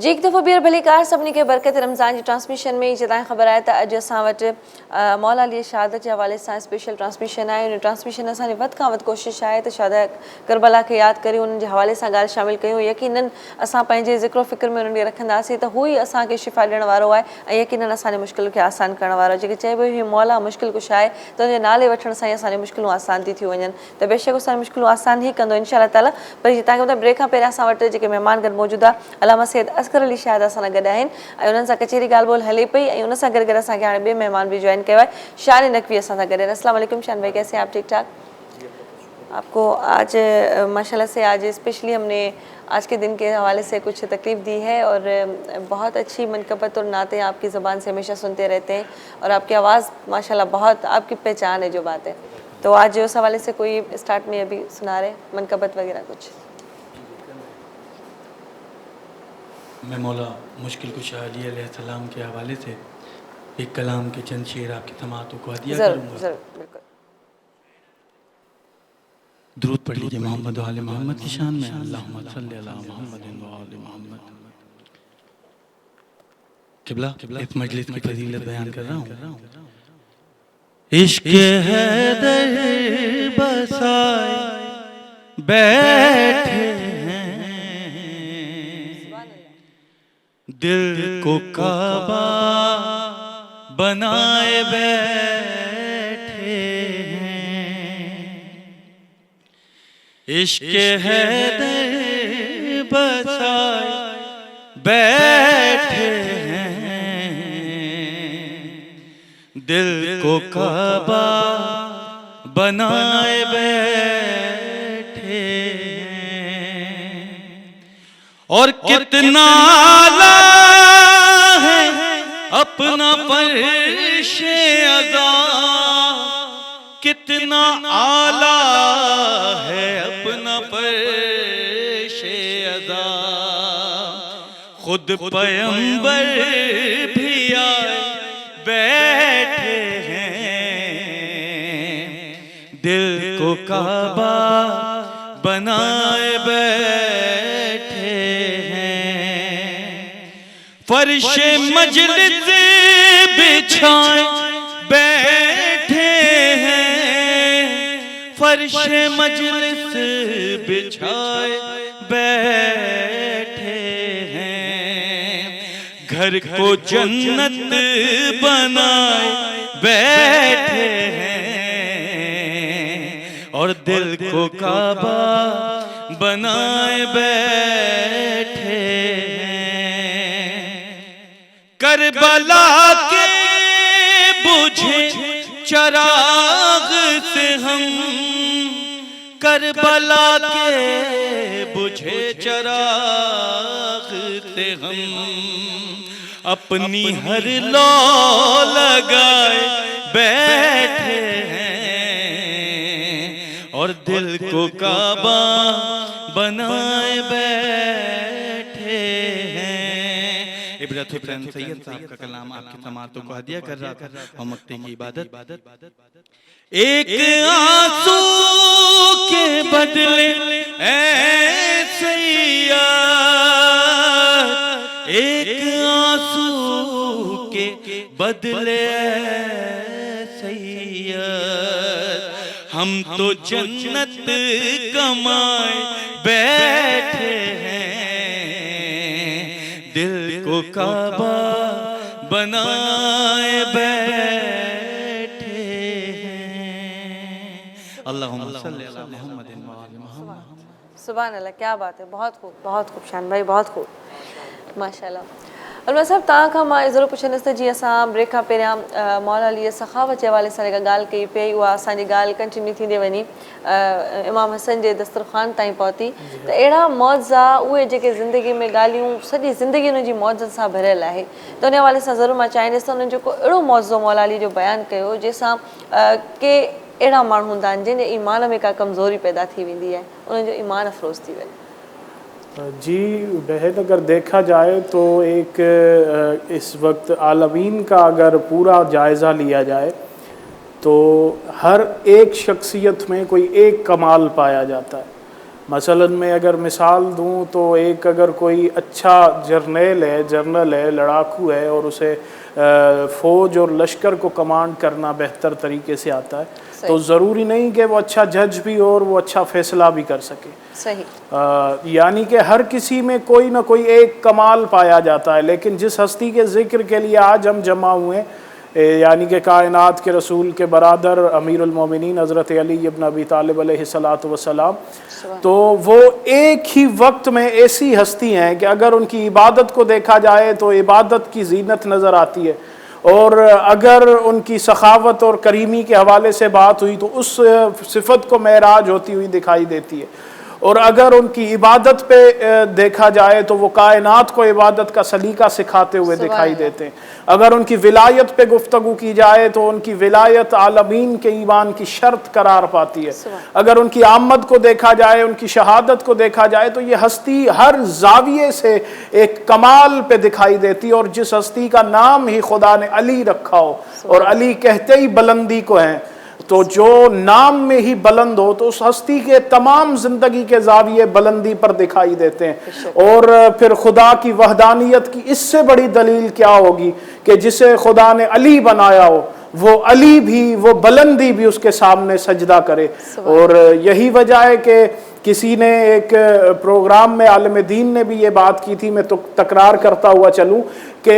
जी एक दफ़ो ॿीहर भलीकार सभिनी खे बरकत रमज़ान जी ट्रांसमिशन में जितां ख़बर आहे त अॼु असां वटि मौला अली शहादत जे हवाले सां स्पेशल ट्रांसमिशन आहे। उन ट्रांसमिशन असांजी वधि खां वधि कोशिशि आहे त शहादा करबला खे यादि करे उन्हनि जे हवाले सां ॻाल्हि शामिलु कयूं। यकीनन असां पंहिंजे ज़िक्र फ़िक्र में उन्हनि खे रखंदासीं त हू ई असांखे शिफ़ा ॾियण वारो आहे ऐं यकीनन असांजे मुश्किल खे आसान करण वारो आहे। जेके चइबो हुई मौला मुश्किल कुछ आहे त उनजे नाले वठण सां ई असांजी मुश्किलूं आसान थी वञनि, त बेशक असांजी मुश्किलूं आसान ई कंदो इंशाअल्लाह ताला। पर तव्हांखे ॿुधायां ब्रेक खां पहिरियों असां वटि जेके महिमानगण मौजूदु आहे अलामा सैयद असगर अली शायदि असां सां गॾु आहिनि ऐं उन्हनि सां कचहरी ॻाल्हि ॿोल हले पई ऐं उन सां गॾु गॾु असांखे हाणे ॿिए महिमान बि जॉइन कयो आहे। शान नकवी असां सां गॾु आहिनि। अस्सलाम वालेकुम शान भाई, कैसे हैं आप? ठीक ठाक। आपको आज माशाल्लाह से आज स्पेशली हमने आज के दिन के हवाले से कुछ तकलीफ दी है और बहुत अच्छी मनकबत और नाते आपकी ज़बान से हमेशा सुनते रहते हैं और आपकी आवाज़ माशाल्लाह बहुत आपकी पहचान है जो बात है। तो आज उस हवाले से कोई स्टार्ट में अभी सुना रहे मनकबत वगैरह कुछ? मैं मौला मुश्किल कुशा अली अलैहिस्सलाम के हवाले से एक कलाम के चंद शेर आपकी तमातों को हदिया करूँगा। ज़रूर बिल्कुल। दुरूद पढ़ लीजिए मोहम्मद व आले मोहम्मद की शान में। अल्लाहुम्मा सल्ली अला मोहम्मद व आले मोहम्मद। किबला इस मजलिस की फजीलत बयान कर रहा हूँ। इश्क हैदर बसाए बैठे दिल को काबा बनाए बैठे हैं। इश्क हैदर बसाए बैठे हैं दिल को काबा बनाए बैठे हैं। और कितना आला है अपना फर्शे अज़ा, कितना आला है अपना फर्शे अज़ा। खुद पैगंबर भी आए बैठे हैं दिल को काबा बनाए बैठे हैं। फर्शे मजलिस बिछाए बैठे हैं, फर्शे मजलिस बिछाए बैठे हैं। घर को जन्नत बनाए बैठे हैं और दिल को काबा बनाए बैठे हैं। करबला के बुझे चराग से हम, करबला के बुझे चराग से हम अपनी हर लौ लगाए बैठे हैं और दिल को काबा बनाए बैठे हैं। इब्रात हुसैन सैयद साहब का कलाम आपकी समातों को हदिया कर रहा था और मक्ते की इबादत। एक आंसू के बदले ऐ सैयद, एक आंसू के बदले सैयद हम तो जन्नत कमाए बैठे हैं दिल को काबा बनाए बैठे हैं। अल्लाहुम्मा सल्ली अला मुहम्मदिन व आले मुहम्मद। सुभान अल्लाह, क्या बात है, बहुत खूब शान भाई, बहुत खूब माशाल्लाह। अलमा साहब तव्हां खां मां ज़रूरु पुछंदसि त जीअं असां ब्रेक खां पहिरियां मौला अली सखावत जे हवाले सां जेका ॻाल्हि कई पई उहा असांजी ॻाल्हि कंटिन्यू थींदे वञी इमाम हसन जे दस्तरख़्वान ताईं पहुती। त अहिड़ा मौज़ा उहे जेके ज़िंदगी में ॻाल्हियूं सॼी ज़िंदगी उन जी मौज़नि सां भरियल आहे, त उन हवाले सां ज़रूरु मां चाहींदसि त उन्हनि जेको अहिड़ो मौज़ो मौला अली जो बयानु कयो जंहिंसां के अहिड़ा माण्हू हूंदा आहिनि जिन जे ईमान में का कमज़ोरी पैदा थी वेंदी आहे, उन्हनि जो ईमान अफ़रोज़ थी वञे। जी बेहद अगर देखा जाए तो एक इस वक्त आलमीन का अगर पूरा जायज़ा लिया जाए तो हर एक शख्सियत में कोई एक कमाल पाया जाता है। मसलन मैं अगर मिसाल दूं तो एक अगर कोई अच्छा जर्नल है, लड़ाकू है और उसे फ़ौज और लश्कर को कमांड करना बेहतर तरीके से आता है, तो ज़रूरी नहीं कि वो अच्छा जज भी हो और वो अच्छा फ़ैसला भी कर सके। सही। यानी कि हर किसी में कोई ना कोई एक कमाल पाया जाता है। लेकिन जिस हस्ती के ज़िक्र के लिए आज हम जमा हुए यानी कि कायनात के रसूल के बरादर अमीरुल मोमिनीन हज़रत अली इब्न अबी तालिब अलैहिस्सलातु वस्सलाम, तो वो एक ही वक्त में ऐसी हस्ती हैं कि अगर उनकी इबादत को देखा जाए तो इबादत की जीनत नज़र आती है, और अगर उनकी सखावत और करीमी के हवाले से बात हुई तो उस सिफत को मेराज होती हुई दिखाई देती है, और अगर उनकी इबादत पे देखा जाए तो वो कायनात को इबादत का सलीका सिखाते हुए दिखाई देते हैं। अगर उनकी विलायत पे गुफ्तगू की जाए तो उनकी विलायत आलमीन के ईमान की शर्त करार पाती है। अगर उनकी आमद को देखा जाए, उनकी शहादत को देखा जाए तो ये हस्ती हर जाविये से एक कमाल पे दिखाई देती है, और जिस हस्ती का नाम ही खुदा ने अली रखा हो, और अली कहते ही बुलंदी को हैं, तो जो नाम में ही बुलंद हो तो उस हस्ती के तमाम जिंदगी के जाविये बुलंदी पर दिखाई देते हैं। और फिर खुदा की वहदानियत की इससे बड़ी दलील क्या होगी कि जिसे खुदा ने अली बनाया हो वो अली भी, वो बुलंदी भी उसके सामने सजदा करे। और यही वजह है कि किसी ने एक प्रोग्राम में आलिम दीन ने भी ये बात की थी, मैं तो तकरार करता हुआ चलूं, कि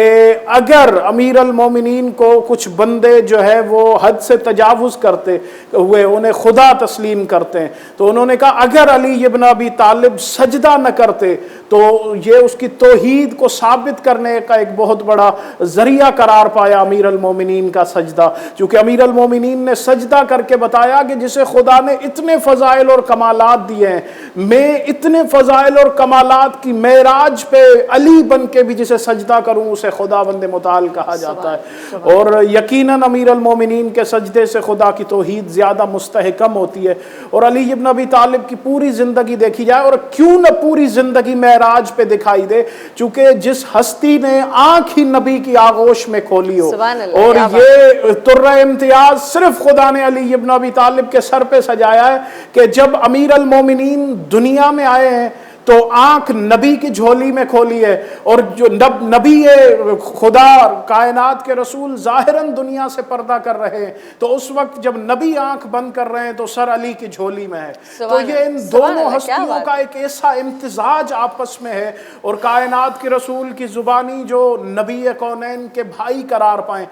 अगर अमीर अल मोमिनीन को कुछ बंदे जो है वो हद से तजावुज़ करते हुए उन्हें खुदा तस्लीम करते हैं, तो उन्होंने कहा अगर अली इब्न अबी तालिब सजदा न करते तो ये उसकी तौहीद को साबित करने का एक बहुत बड़ा जरिया करार पाया अमीर अल मोमिनीन का सजदा। क्योंकि अमीर अल मोमिनीन ने सजदा करके बताया कि जिसे खुदा ने इतने फ़ज़ाइल और कमालात दिए हैं, मैं इतने फ़ज़ाइल और कमालात की मेराज पे अली बन के भी जिसे सजदा करूं उसे खुदावंद मुताल कहा जाता है। और यकीनन अमीर अल मोमिनीन के सजदे से खुदा की तौहीद ज़्यादा मुस्तहकम होती है। और अली इब्न अबी तालिब की पूरी ज़िंदगी देखी जाए, और क्यों न पूरी ज़िंदगी मेराज पे दिखाई दे, चूँकि जिस हस्ती ने आँख ही नबी की आगोश में खोली हो, और ये तुर्रा इम्तियाज सिर्फ खुदा ने अली इब्न अबी तालिब के सर पे सजाया है कि जब अमीर अल मोमिनीन दुनिया में आए हैं तो आंख नबी की झोली में खोली है, और जो नबी है खुदा कायनात के रसूल जाहिरन दुनिया से पर्दा कर रहे हैं, तो उस वक्त जब नबी आंख बंद कर रहे हैं तो सर अली की झोली में है। तो ये इन दोनों हस्तियों का एक ऐसा इम्तिजाज आपस में है, और कायनात के रसूल की जुबानी जो नबी कौनैन के भाई करार पाएं।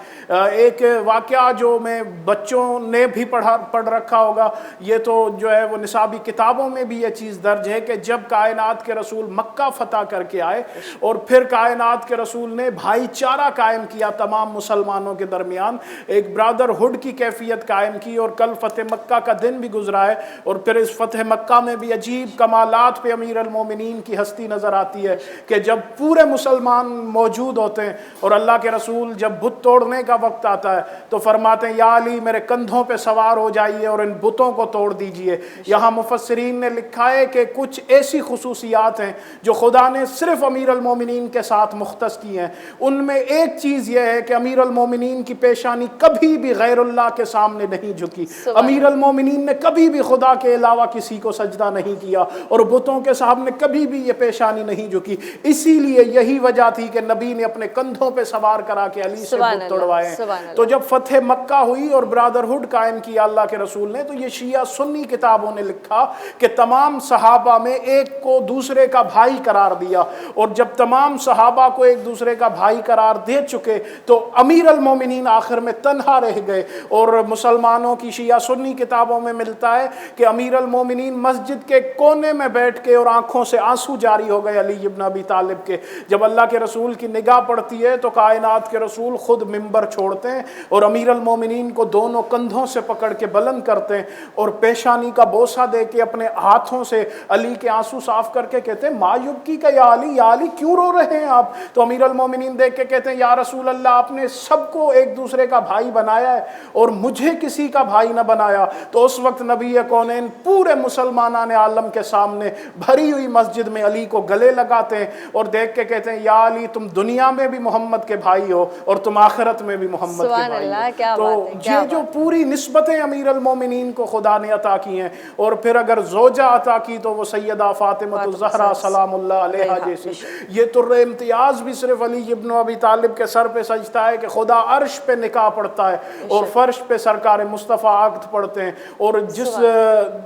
एक वाक़या जो में बच्चों ने भी पढ़ रखा होगा, ये तो जो है वो निसाबी किताबों में भी ये चीज़ दर्ज है कि जब कायनात के रसूल मक्का फतह करके आए और फिर कायनात के रसूल ने भाईचारा कायम किया तमाम मुसलमानों के दरमियान, एक ब्रदरहुड की कैफियत कायम की। और कल फतेह मक्का का दिन भी गुजरा है, और फिर इस फतेह मक्का में भी अजीब कमालात पे अमीर अल मोमिनीन की हस्ती नजर आती है कि जब पूरे मुसलमान मौजूद होते हैं और अल्लाह के रसूल जब बुत तोड़ने का वक्त आता है तो फरमाते हैं या अली मेरे कंधों पे सवार हो जाइए और इन बुतों को तोड़ दीजिए। यहाँ मुफस्सिरीन ने लिखा है कि कुछ ऐसी खुसूसियात हैं जो खुदा ने सिर्फ अमीर अल मोमिनीन के साथ मुख्तस की हैं। उनमें एक चीज़ यह है कि अमीर अल मोमिनीन की पेशानी कभी भी गैरुल्लाह के सामने नहीं झुकी। अमीर अल मोमिनीन ने कभी भी खुदा के अलावा किसी को सजदा नहीं किया और बुतों के सामने कभी भी ये पेशानी नहीं झुकी। इसीलिए यही वजह थी कि नबी ने अपने कंधों पे सवार करा के अली से बुत तोड़वाए। तो जब फतेह मक्का हुई और ब्रदरहुड कायम किया अल्लाह के रसूल ने, तो ये शिया सुन्नी किताबों ने लिखा कि तमाम सहाबा में एक को दूसरे का भाई करार दिया, और जब तमाम सहाबा को एक दूसरे का भाई करार दे चुके तो अमीर अल मोमिनीन आखिर में तन्हा रह गए। और मुसलमानों की शिया सुन्नी किताबों में मिलता है कि अमीर अल मोमिनीन मस्जिद के कोने में बैठ के और आंखों से आंसू जारी हो गए अली इब्न अबी तालिब के। जब अल्लाह के रसूल की निगाह पड़ती है तो कायनात के रसूल खुद मिंबर छोड़ते हैं और अमीर अल मोमिनीन को दोनों कंधों से पकड़ के बुलंद करते हैं और पेशानी का बोसा दे के अपने हाथों से अली के आंसू साफ करके कहते हैं मायूबकी का या अली क्यों रो रहे हैं आप? तो अमीर अल मोमिनीन देख के कहते हैं या रसूल अल्लाह, आपने सबको एक दूसरे का भाई बनाया है और मुझे किसी का भाई न बनाया। तो उस वक्त नबी कौनैन पूरे मुसलमान आलम के सामने भरी हुई मस्जिद में अली को गले लगाते हैं और देख के कहते हैं या अली, तुम दुनिया में भी मोहम्मद के भाई हो और तुम आखिरत में भी मोहम्मद के भाई हो। तो ये जो पूरी निस्बतें अमीर अल मोमिनीन को खुदा ने अता की हैं, और फिर अगर जोजा अता की तो वो सैयदा फातिमा फातिमा ज़हरा सलामुल्लाह अलैहा जैसी। ये तुर्रे इम्तियाज़ भी सिर्फ अली इब्न अबी तालिब के सर पे सजता है कि खुदा अर्श पे निकाह पढ़ता है और फर्श पे सरकार मुस्तफ़ा अक़्द पढ़ते हैं। और जिस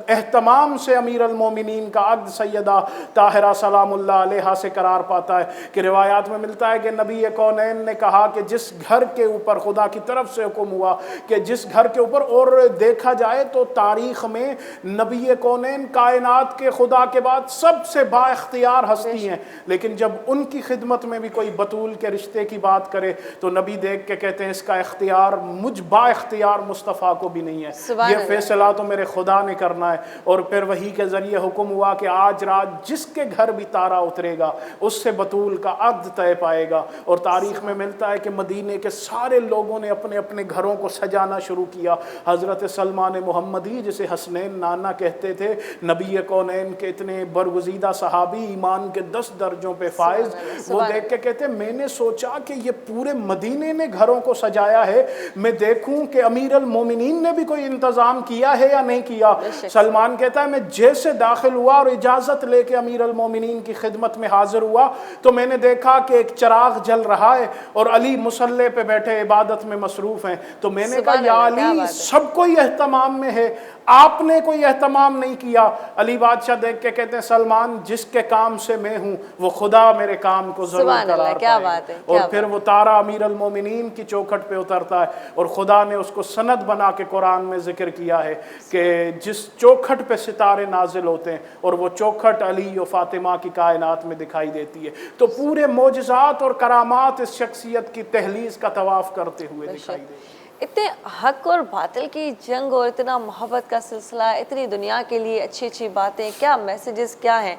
एहतमाम से अमीर अल मोमिनीन का अक़्द सैयदा ताहिरा सलामुल्लाह अलैहा से करार पाता है कि रिवायात में मिलता है कि नबी कौनैन ने कहा कि जिस घर के ऊपर खुदा की तरफ से हुक्म हुआ कि जिस घर के ऊपर, और देखा जाए तो तारीख़ में नबी कौनैन कायनात के खुदा के बाद सबसे बाइख्तियार हस्ती हैं, लेकिन जब उनकी खिदमत में भी कोई बतूल के रिश्ते की बात करे तो नबी देख के कहते हैं इसका इख्तियार मुझ बाइख्तियार मुस्तफ़ा को भी नहीं है, ये फैसला तो मेरे खुदा ने करना है। और फिर वही के ज़रिए हुक्म हुआ कि आज रात जिसके घर भी तारा उतरेगा उससे बतूल का अक़्द तय पाएगा। और तारीख़ में मिलता है कि मदीने के सारे लोगों ने अपने अपने घरों को सजाना शुरू किया। हज़रत सलमान मोहम्मदी, जिसे हसनैन नाना कहते थे, नबी कौनैन के इतने बरगुज़ीदा सहाबी, ईमान के 10 दर्जों पे फाइज, वो देख के कहते मैंने सोचा कि ये पूरे मदीने ने घरों को सजाया है, मैं देखूं कि अमीर अल मोमिनीन ने भी कोई इंतज़ाम किया है या नहीं किया। सलमान कहता है मैं जैसे दाखिल हुआ और इजाज़त लेके अमीर अल मोमिनीन की खिदमत में हाजिर हुआ तो मैंने देखा कि एक चिराग जल रहा है और अली मुसल्ले पे बैठे इबादत में मसरूफ़ हैं। तो मैंने कहा या अली, सबको ही एहतमाम में है, आपने कोई एहतमाम नहीं किया। अली बादशाह देख के कहते हैं सलमान, जिसके काम से मैं हूँ वो खुदा मेरे काम को जरूर करार पाएगा। और फिर वो तारा अमीर अल मोमिनीन की चौखट पे उतरता है और खुदा ने उसको सनद बना के कुरान में जिक्र किया है कि जिस चौखट पे सितारे नाजिल होते हैं और वो चौखट अली और फातिमा की कायनात में दिखाई देती है। तो पूरे मोजज़ात और करामात इस शख्सियत की तहलीज़ का तवाफ़ करते हुए दिखाई देती है। इतने हक और बातिल की जंग और इतना मोहब्बत का सिलसिला, इतनी दुनिया के लिए अच्छी अच्छी बातें, क्या मैसेजेस क्या हैं,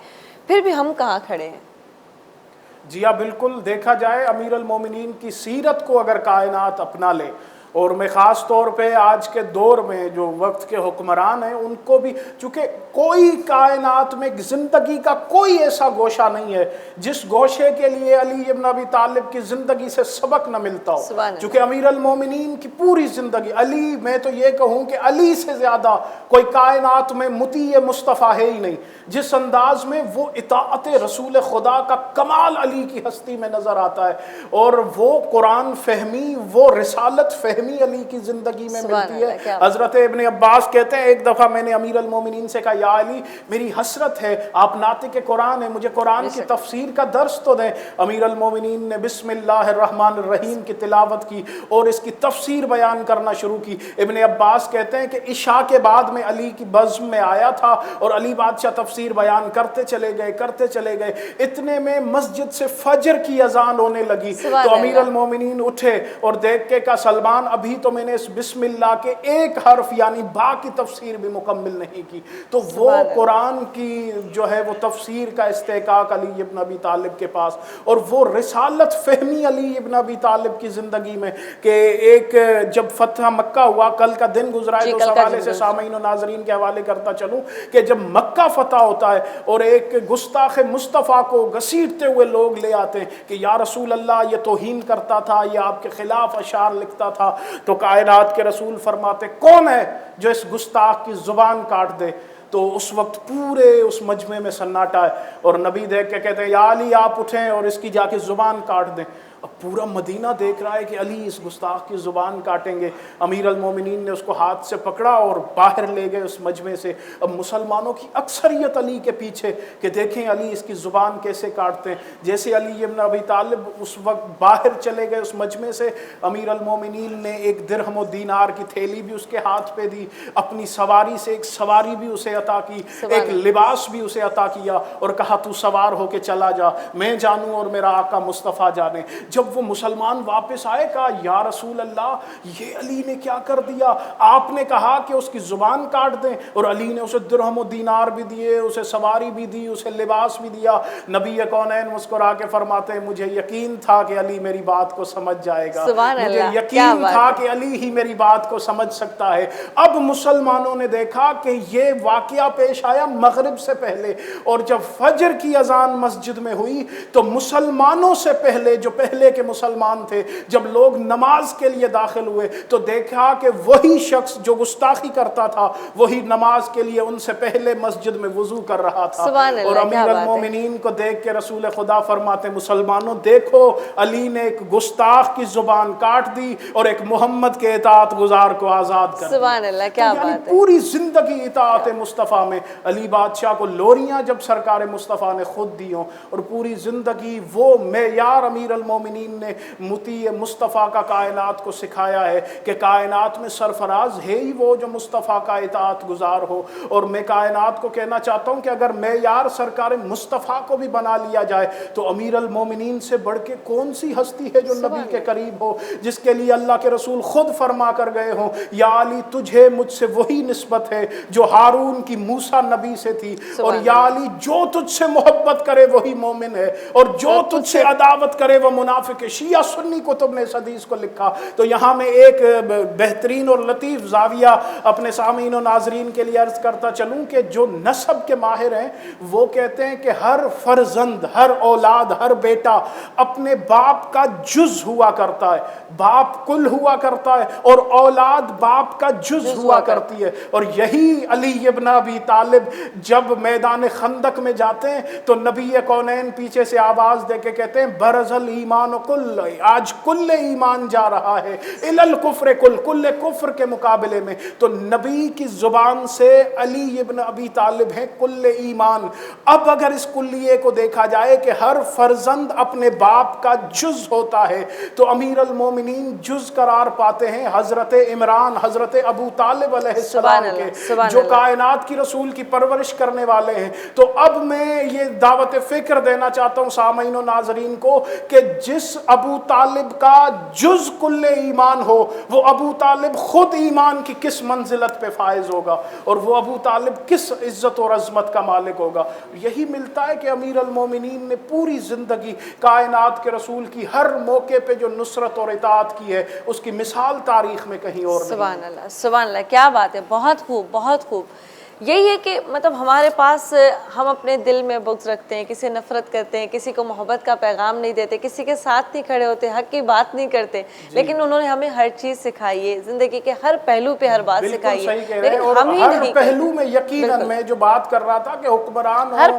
फिर भी हम कहाँ खड़े हैं? जी हाँ, बिल्कुल। देखा जाए अमीर अल मोमिनीन की सीरत को अगर कायनात अपना ले, और मैं ख़ास तौर पे आज के दौर में जो वक्त के हुक्मरान हैं उनको भी, चूँकि कोई कायनात में ज़िंदगी का कोई ऐसा गोशा नहीं है जिस गोशे के लिए अली इब्न अबी तालिब की ज़िंदगी से सबक न मिलता हो। चूँकि अमीर अल मोमिनीन की पूरी ज़िंदगी, अली, मैं तो ये कहूँ कि अली से ज़्यादा कोई कायनात में मुती मुस्तफ़ा है ही नहीं। जिस अंदाज में वो इताअत रसूल खुदा का कमाल अली की हस्ती में नज़र आता है और वो कुरान फहमी, वो रिसालत फहमी अली की ज़िंदगी में मिलती है। हज़रत इब्न अब्बास कहते हैं एक दफ़ा मैंने अमीर अल मोमिनीन से कहा या अली, मेरी हसरत है, आप नातिक़ कुरान है, मुझे कुरान की तफसीर का दर्स तो दें। अमीर अल मोमिनीन ने बिस्मिल्लाहिर्रहमानिर्रहीम की तिलावत की और इसकी तफसीर बयान करना शुरू की। इब्न अब्बास कहते हैं कि इशा के बाद में अली की बज़्म में आया था और अली बादशाह तफसीर बयान करते चले गए। इतने में मस्जिद से फजर की अजान होने लगी तो अमीर अल मोमिनीन उठे और देख के कहा सलमान, अभी तो मैंने इस बिस्मिल्लाह के एक हर्फ यानी बा की तफसीर भी मुकम्मिल नहीं की। तो वो कुरान की जो है वो तफसीर का इस्तेकाक अली इब्न अबी तालिब के पास, और वो रिसालत फहमी अली इब्न अबी तालिब की ज़िंदगी में कि एक जब फतह मक्का हुआ, कल का दिन गुजरा है तो उस हवाले से सामीन और नाजरीन के हवाले करता चलूँ कि जब मक्का फतह होता है और एक गुस्ताख मुस्तफ़ा को घसीटते हुए लोग ले आते हैं कि या रसूल अल्लाह, ये तौहीन करता था, ये आपके खिलाफ अशार लिखता था, तो कायनात के रसूल फरमाते कौन है जो इस गुस्ताख की ज़ुबान काट दे। तो उस वक्त पूरे उस मजमे में सन्नाटा है और नबी देख के कहते हैं या अली, आप उठें और इसकी जाके ज़ुबान काट दें। अब पूरा मदीना देख रहा है कि अली इस गुस्ताख की ज़ुबान काटेंगे। अमीर अल मोमिनीन ने उसको हाथ से पकड़ा और बाहर ले गए उस मजमे से। अब मुसलमानों की अक्सरियत अली के पीछे कि देखें अली इसकी ज़ुबान कैसे काटते हैं। जैसे अली इब्न अबी तालिब उस वक्त बाहर चले गए उस मजमे से, अमीर अल मोमिनीन ने एक दिरहम और दीनार की थैली भी उसके हाथ पे दी, अपनी सवारी से एक सवारी भी उसे अता की, एक लिबास भी उसे अता किया और कहा तू सवार होके चला जा, मैं जानूँ और मेरा आका मुस्तफ़ा जाने। जब वो मुसलमान वापस आए कहा या रसूल अल्लाह, ये अली ने क्या कर दिया, आपने कहा कि उसकी ज़ुबान काट दें और अली ने उसे दिरहम और दीनार भी दिए, उसे सवारी भी दी, उसे लिबास भी दिया। नबी कौनैन मुस्कुरा के फरमाते हैं मुझे यकीन था कि अली मेरी बात को समझ जाएगा, मुझे यकीन था कि अली ही मेरी बात को समझ सकता है। अब मुसलमानों ने देखा कि ये वाक़या पेश आया मगरिब से पहले, और जब फजर की अजान मस्जिद में हुई तो मुसलमानों से पहले जो पहले पहले के मुसलमान थे, जब लोग नमाज के लिए दाखिल हुए तो देखा कि वही शख्स जो गुस्ताखी करता था वही नमाज के लिए उनसे पहले मस्जिद में वुजू कर रहा था। और अमीर अल मोमिनीन को देख के रसूल खुदा फरमाते, मुसलमानों देखो, अली ने एक गुस्ताख की जुबान काट दी और एक मोहम्मद के इताअत गुजार को आज़ाद कर दिया। क्या तो बात है। पूरी जिंदगी इताअत मुस्तफ़ा में। अली बादशाह को लोरियां जब सरकार मुस्तफ़ा ने खुद दी हों और पूरी जिंदगी वो मेयार अमीर अल मोमिनीन ने मुती मुस्तफ़ा का कायनात को सिखाया है कि कायनात में सरफराज है ही वो जो मुस्तफ़ा का इताअत गुजार हो। और मैं कायनात को कहना चाहता हूँ कि अगर मेयार सरकार मुस्तफ़ा को भी बना लिया जाए तो अमीर अल मोमिनीन से बढ़ के कौन सी हस्ती है जो नबी के करीब हो, जिसके लिए अल्लाह के रसूल खुद फरमा कर गए हों, या अली तुझे मुझसे वही निस्बत है जो हारून की मूसा नबी से थी, और या अली जो तुझसे मोहब्बत करे वही मोमिन है और जो तुझसे अदावत करे वह मुनाफिक है। शिया सुन्नी कुतुब ने इस हदीस को लिखा। तो यहाँ मैं एक बेहतरीन और लतीफ़ जाविया अपने सामीन और नाजरीन के लिए अर्ज करता चलूँ कि जो नस्ब के माहिर हैं वो कहते हैं कि हर फर्जंद, हर औलाद, हर बेटा अपने बाप का जुज हुआ करता है। बाप कुल हुआ करता है और औलाद बाप का जुज हुआ करती है। और यही अली इब्न अबी तालिब जब मैदान खंदक में जाते हैं तो नबी कौनैन पीछे से आवाज देके कहते हैं, बरज़ल ईमान कुल, आज कुल ईमान जा रहा है इलल कुफ्र कुल, कुल कुफ्र के मुकाबले में। तो नबी की जुबान से अली इब्न अबी तालिब है कुल ईमान। अब अगर इस कुल्लिये को देखा जाए कि हर फर्जंद अपने बाप का जुज होता है तो अमीर अल मोमिनीन जुज करार पाते हैं हजरत इमरान, हजरत अबू तालिब अलैहिस्सलाम के, जो कायनात की रसूल की परवरिश करने वाले हैं। तो अब मैं ये दावत फिक्र देना चाहता हूँ सामीन और नाजरीन को कि जिस अबू तालिब का जुज कुल्ले ईमान हो वो अबू तालिब खुद ईमान की किस मंजिलत पे फायज होगा और वो अबू तालिब किस इज्जत और अजमत का मालिक होगा। यही मिलता है कि अमीर अल मोमिनीन ने पूरी जिंदगी कायनात के रसूल की हर मौके पे जो नुसरत और इताअत की है उसकी मिसाल तारीख में कहीं और नहीं। सुभान अल्लाह, सुभान अल्लाह, क्या बात है। बहुत खूब, बहुत खूब। यही है कि मतलब हमारे पास हम अपने दिल में बुग़्ज़ रखते हैं, किसी नफ़रत करते हैं, किसी को मोहब्बत का पैगाम नहीं देते, किसी के साथ नहीं खड़े होते, हक़ की बात नहीं करते, लेकिन उन्होंने हमें हर चीज़ सिखाई है, ज़िंदगी के हर पहलू पे हर बात सिखाई है। लेकिन हम ही हर पहलू में यकीनन मैं जो बात कर रहा था कि हुक्मरान हर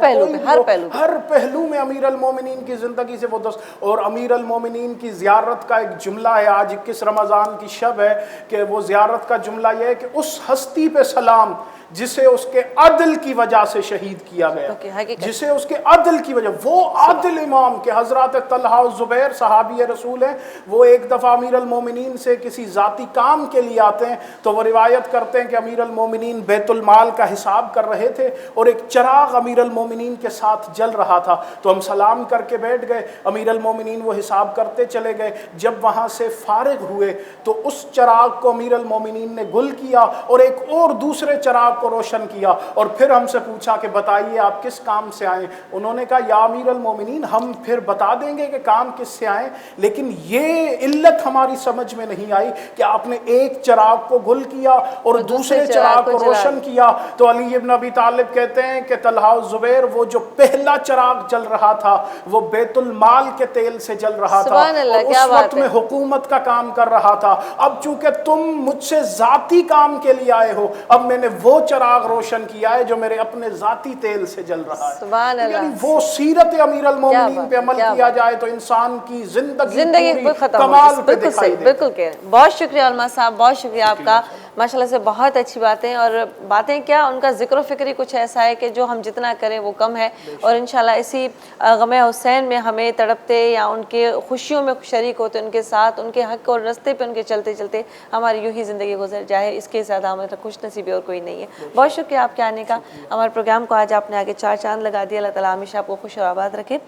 पहलू में अमीर अल मोमिनीन की ज़िंदगी से वो दोस्त। और अमीर अल मोमिनीन की ज़ियारत का एक जुमला है, आज 21 रमज़ान की शब है, कि वो ज़ियारत का जुमला ये है कि उस हस्ती पे सलाम जिसे उसके अदल की वजह से शहीद किया गया, जिसे उसके अदल की वजह, वो आदिल इमाम के हजरत तलहा ज़ुबैर सहाबी रसूल हैं। वो एक दफ़ा अमीर अल मोमिनीन से किसी ज़ाती काम के लिए आते हैं तो वो रिवायत करते हैं कि अमीर अल मोमिनीन बैतुल माल का हिसाब कर रहे थे और एक चराग अमीर अल मोमिनीन के साथ जल रहा था। तो हम सलाम करके बैठ गए, अमीर अल मोमिनीन वो हिसाब करते चले गए। जब वहाँ से फारिग हुए तो उस चराग को अमीर अल मोमिनीन ने गुल किया और एक और दूसरे चराग को रोशन किया और फिर हमसे पूछा कि बताइए आप किस काम से आए। उन्होंने कहा, या अमीर अल मोमिनीन, हम फिर बता देंगे कि काम किससे आए, लेकिन ये इल्लत हमारी समझ में नहीं आई कि आपने एक चराग को गुल किया और दूसरे चराग को रोशन किया। तो अली इब्न अबी तालिब कहते हैं कि तलहा ज़ुबैर, वो जो पहला चराग जल रहा था वो बैतुल माल के तेल से जल रहा था और उस वक्त में हुकूमत का काम कर रहा था। अब चूंकि तुम मुझसे जाती काम के लिए आए हो, अब मैंने वो चराग रोशन किया है जो मेरे अपने जाती तेल से जल रहा है। यानी वो सीरत अमीर अल मोमिनीन पे अमल किया जाए तो इंसान की जिंदगी कमाल पे दिखाई दे। बिल्कुल कह, बहुत शुक्रिया उलमा साहब, बहुत शुक्रिया आपका। माशाल्लाह से बहुत अच्छी बातें, और बातें क्या, उनका जिक्र फिक्र कुछ ऐसा है कि जो हम जितना करें वो कम है। और इंशाल्लाह इसी गमे हुसैन में हमें तड़पते या उनके खुशियों में शरीक होते, उनके साथ उनके हक और रास्ते पे उनके चलते चलते हमारी यूँ ही ज़िंदगी गुजर जाए, इसके ज़्यादा हमें खुश नसीबी और कोई नहीं है। बहुत शुक्रिया आपके आने का। हमारे प्रोग्राम को आज आपने आगे 4 चांद लगा दिया। अल्लाह ताला हमेशा आपको खुश और आबाद रखे।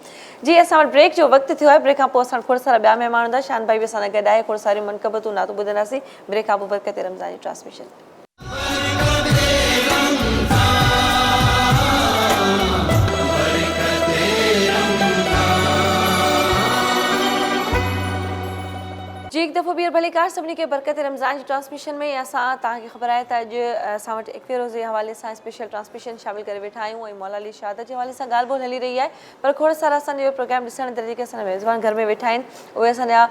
जी, असां ब्रेक जो वक्त थियो है, ब्रेक खां पोइ असां खोड़ सारा ॿिया महिमान हूंदा, शान भाई बि असां सां गॾु आहे, खोड़ सारी मनक़बतूं नातूं ॿुधंदासीं। ब्रेक खां पोइ बरकत रमज़ान जी ट्रांसमिशन। जी, एक दफ़ो खूबी और भलीकार सभिनी खे बरकत रमज़ान जी ट्रांसमिशन में असां तव्हांखे ख़बर आहे त अॼु असां वटि इकवे रोज़े जे हवाले सां स्पेशल ट्रांसमिशन शामिल करे वेठा आहियूं ऐं मौला अली शहादत जे हवाले सां ॻाल्हि ॿोल हली रही आहे। पर खोड़ सारा असांजो इहो प्रोग्राम ॾिसण जे जेके असांजा मेज़बान घर में वेठा आहिनि उहे असांजा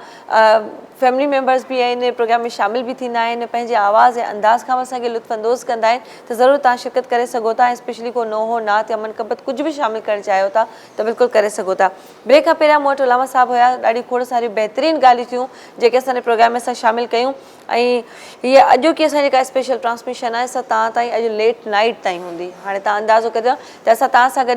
फैमिली मेंबर्स बि आहिनि, प्रोग्राम में शामिल बि थींदा आहिनि, पंहिंजे आवाज़ ऐं अंदाज़ खां असांखे लुत्फ़अंदोज़ कंदा आहिनि। त ज़रूरु तव्हां शिरकत करे सघो था ऐं स्पेशली को नोहो नात या मनक़बत कुझु बि शामिल करणु चाहियो था त बिल्कुलु करे सघो था। ब्रेक खां पहिरियां मूं वटि उलामा साहब हुया, ॾाढी खोड़ सारियूं बहितरीनु ॻाल्हियूं थियूं जेके असांजे प्रोग्राम में असां शामिल कयूं ऐं हीअ अॼोकी असांजी जेका स्पेशल ट्रांसमिशन आहे असां तव्हां ताईं अॼु लेट नाइट ताईं हूंदी। हाणे तव्हां अंदाज़ो कजो त असां तव्हां सां गॾु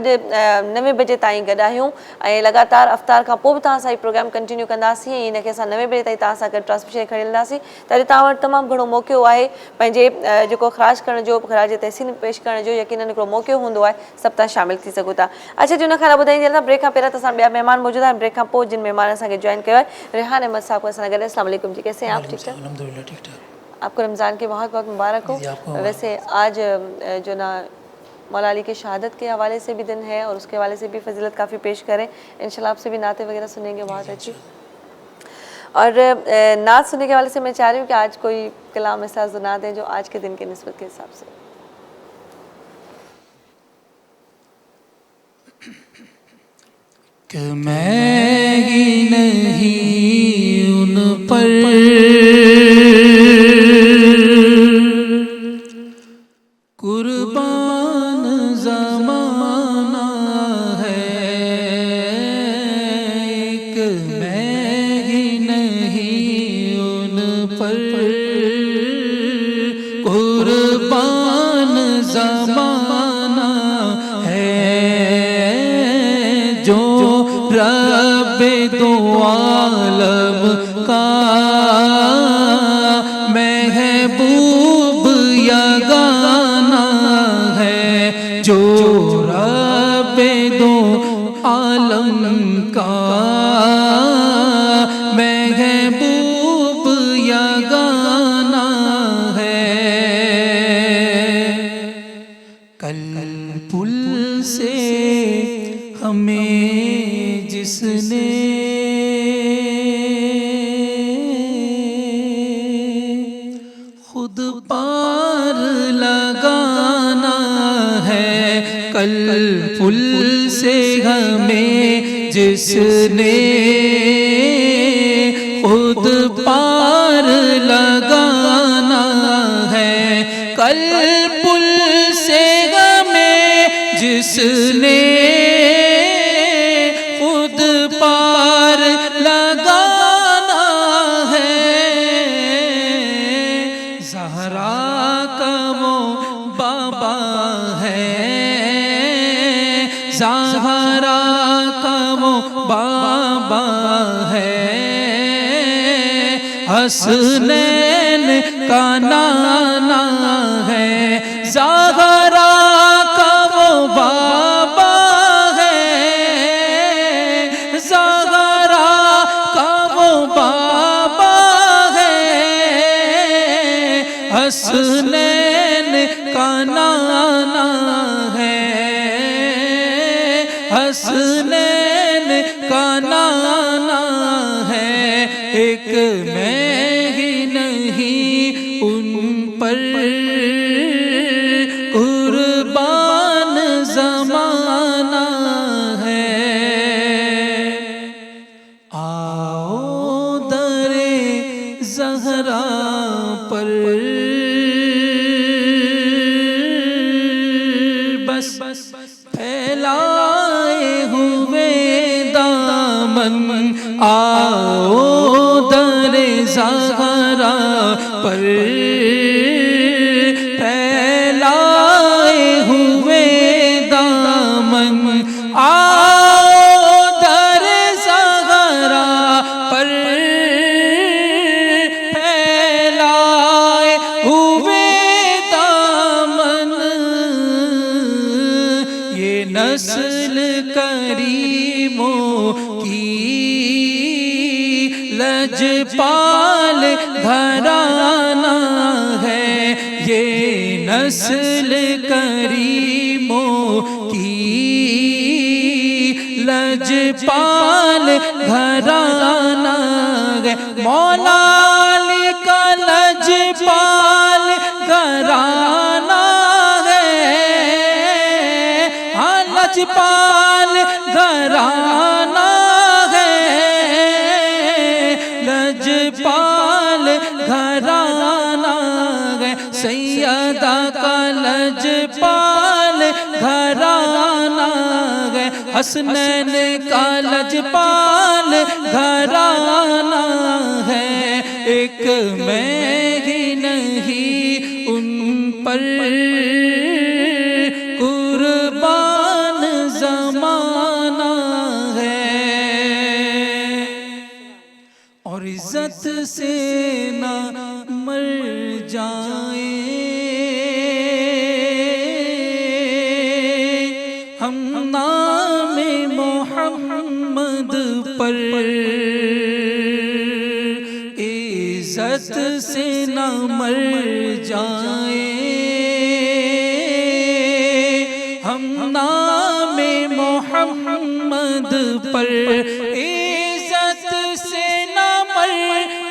9 बजे ताईं गॾु आहियूं ऐं लगातार अफ़्तार खां पोइ बि तव्हां सां हीउ प्रोग्राम कंटिन्यू कंदासीं ऐं हिनखे असां 9 बजे ताईं तव्हां सां गॾु ट्रांसमिशन खणी हलंदासीं। त अॼु तव्हां वटि तमामु घणो मौक़ो आहे पंहिंजे जेको ख़राज करण जो, ख़राज तहसीन पेश करण जो यकीनन हिकिड़ो मौक़ो हूंदो आहे, सभु तव्हां शामिल थी सघो था। अच्छा जी, हुन खां ॿुधाईंदी हलंदा ब्रेक खां पहिरियां त असां ॿिया महिमान मौजूदु आहिनि। ब्रेक खां पोइ जिन महिमान असांखे जॉइन कयो आहे रेहान अहमद साहब को असां गॾु। अस्सलाम वालेकुम जी, कैसे हैं आप? ठीक ठाक, अल्हम्दुलिल्लाह ठीक ठाक। आपको रमज़ान की बहुत बहुत मुबारक हो। वैसे आज जो ना मौला अली की शहादत के हवाले से भी दिन है और उसके हवाले से भी फजीलत काफ़ी पेश करें इंशाल्लाह। आपसे भी नाते वगैरह सुनेंगे बहुत अच्छी। और नात सुनने के हवाले से मैं चाह रही हूँ कि आज कोई कलाम ऐसा सुना दें जो आज के दिन के निस्बत के हिसाब से। कि मैं ही नहीं उन पर कुर्बान ज़माना है, कि मैं ही नहीं उन पर कुर्बान ज़माना है, जो रब्बे दो आलम का महबूब यगाना है, जो रब्बे दो आलम का महबूब यगाना है। कल पुल से हमें जिसने खुद पार लगाना है, कल पुल से हमें जिसने खुद पार लगाना है, कल पुल से हमें जिसने खुद पार लगाना है, ज़हरा का वो बाबा है, ज़हरा का वो बाबा है, हसनैन का नाना है, ज़हरा का वो बाबा है, ज़हरा का वो बाबा है, हसनैन का नाना है, हसनैन का नाना है। एक मैं ही नहीं उन पर कुर्बान ज़माना है। आओ दरे ज़हरा पर बस फैलाए हुए दामन, आओ दरे ज़हरा पर फैलाए हुए दामन, आओ दरे ज़हरा पर फैलाए हुए दामन, ये नस्ल करीमों की लजपाल घराना है, ये नस्ल करीमों की लजपाल घराना है, मौला अली का लजपाल घराना है, हाँ लजपाल घराना है, लजपाल घराना है, सैयदा का लजपाल घराना है, हसनैन का लजपाल घराना है, एक मैं ही नहीं उन पर कुर्बान ज़माना है, और इज्जत से ना मर जाए हम नाम मोहम्मद पर, इज्जत से ना मर जाए हम नाम मोहम्मद पर, इज्जत से ना मर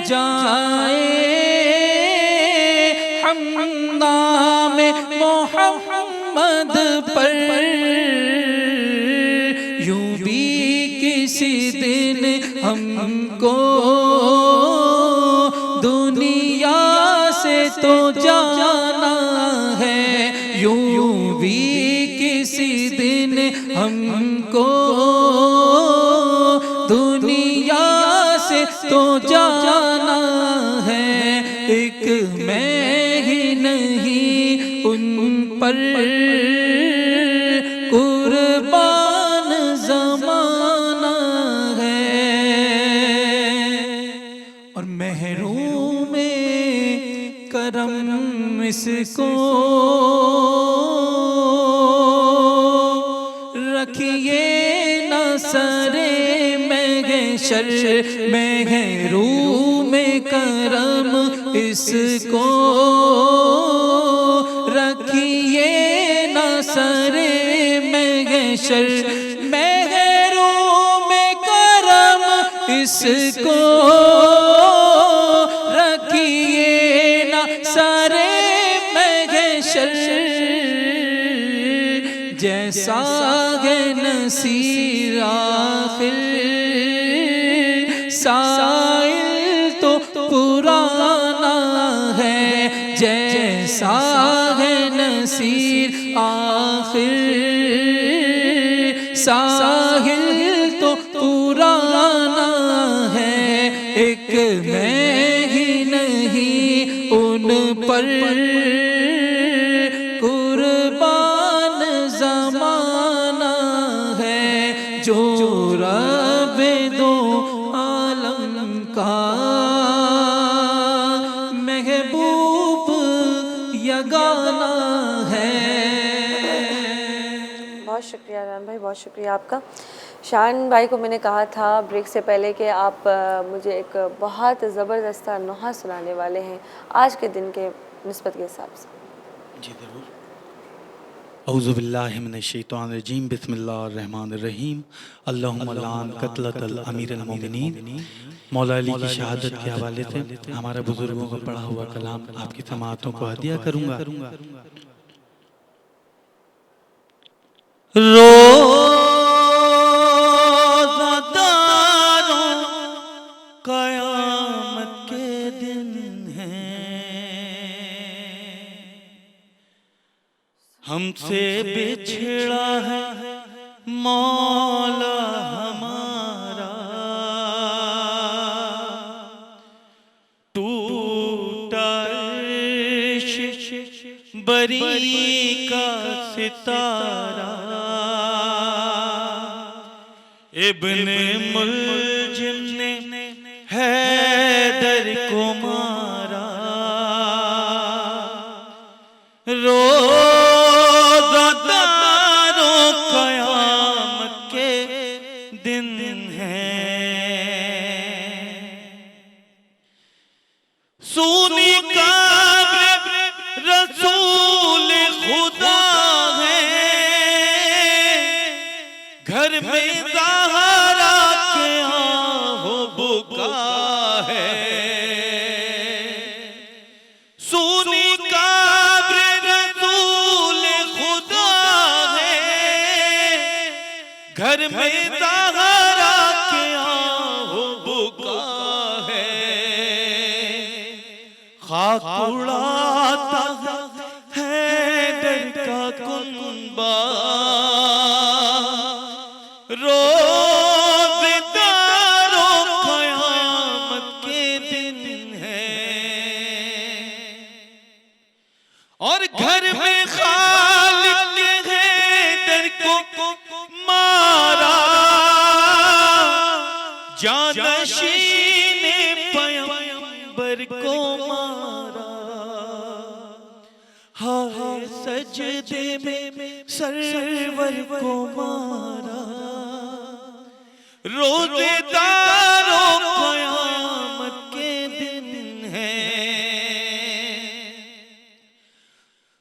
जाए हम नाम मोहम्मद पर, यूं भी किसी दिन हमको दुनिया से तो जाना है, यूं भी किसी दिन हमको दुनिया से तो जाना है, एक मैं ही नहीं उन पर कुर्बान ज़माना है, और महरूम करम इसको रखिए न सरे महशर, महरूम करम इसको रखिए न सरे महशर, महरूम करम इसको रखिए न सरे महशर, जैसा है नसीर आखिर साइल तो पुराना है, जैसा है नसीर आखिर साहिल तो पुराना है, एक मैं ही नहीं उन पर कुर्बान ज़माना है, जो रब दो आलम का महबूब यगाना है। बहुत शुक्रिया रान भाई, बहुत शुक्रिया आपका। शान भाई को मैंने कहा था ब्रेक से पहले कि आप मुझे एक बहुत ज़बरदस्त नुहा सुनाने वाले हैं आज के दिन के निस्बत के हिसाब से। जी ज़रूर। औज़ु बिल्लाहि मिनश शैतानिर रजीम, बिस्मिल्लाहिर रहमानिर रहीम। अल्लाहुम्मा लान क़त्लतल अमीरुल मोमिनीन। मौला अली की शहादत के हवाले से हमारा बुजुर्गों का पढ़ा हुआ कलाम आपकी समाअतों को हदिया करूँगा। रोज़ादारों क़यामत के दिन हमसे बिछड़ा है मौला हमारा, टूटा अर्श बरी का सितारा, इब्ने मुल्जिम ने हैदर को मारा। रोज़ादारों क़यामत के दिन हैं, सूनी कब्र रसूल खुदा है, घर में घर में ज़हरा के आहो बुका है, खाक उड़ाता है दर का कुनबा, रोज़ेदारों क़यामत के दिन है। और घर में खालिक के हैदर को मारा, जानशीने पैगंबर को मारा, हाय सजदे में सरवर को मारा, रोज़ेदारों क़यामत के दिन है।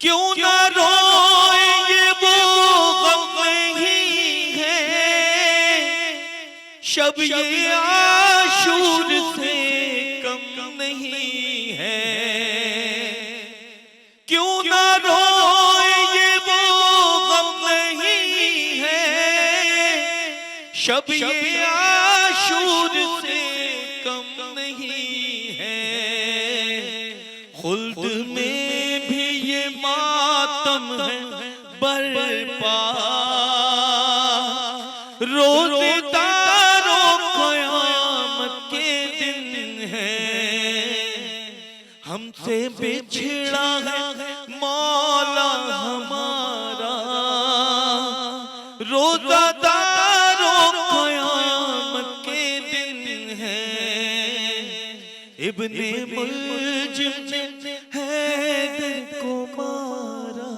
क्यों ना रोए ये वो गम नहीं है, शब ये आशूर से कम नहीं है। क्यों ना रोए ये वो गम नहीं है, शब ये आशूर से कम नहीं है। खुल्द में भी ये मातम है बरपा, रोज़ेदारों क़यामत के दिन है। हमसे बिछड़ा है मौला हमारा, रोज़ेदारों क़यामत के दिन है। इब्ने मुल्जिम ने हैदर को मारा।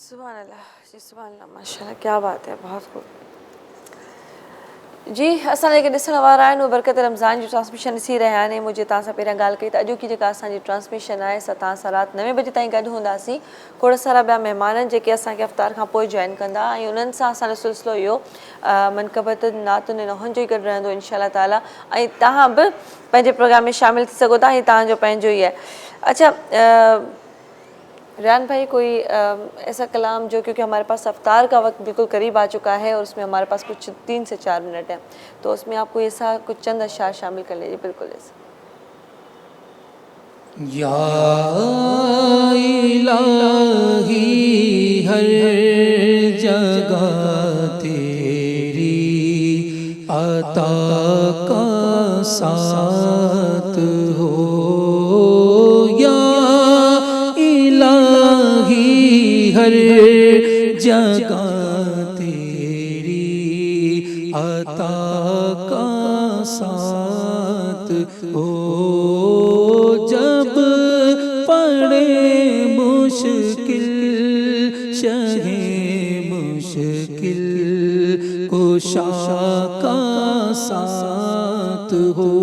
सुभान अल्लाह जी, सुभान अल्लाह, माशाल्लाह, क्या बात है, बहुत खूब जी। असां जेके ॾिसण वारा आहिनि उहे बरकत रमज़ान जी ट्रांसमिशन ॾिसी रहिया आहिनि। मुंहिंजे तव्हां सां पहिरियां ॻाल्हि कई त अॼोकी जेका असांजी ट्रांसमिशन आहे असां तव्हां सां राति 9 बजे ताईं गॾु हूंदासीं। खोड़ सारा ॿिया महिमान जेके असांखे अफ़्तार खां पोइ जॉइन कंदा ऐं उन्हनि सां असांजो सिलसिलो इहो मनक़बत नातुनि नहुनि जो ई गॾु रहंदो इंशाअल्लाह ताला। ऐं तव्हां बि पंहिंजे प्रोग्राम में शामिल थी सघो था, ऐं तव्हांजो पंहिंजो ई आहे। अच्छा रियान भाई, कोई ऐसा कलाम जो, क्योंकि हमारे पास अफ्तार का वक्त बिल्कुल करीब आ चुका है और उसमें हमारे पास कुछ 3 से 4 मिनट है, तो उसमें आपको ऐसा कुछ चंद अशार शामिल कर लीजिए। बिल्कुल ऐसा। या इलाही हर जगह तेरी अता का साथ हो, हर जगह तेरी अता का साथ हो। जब पड़े मुश्किल शहे मुश्किल कुशा का साथ हो।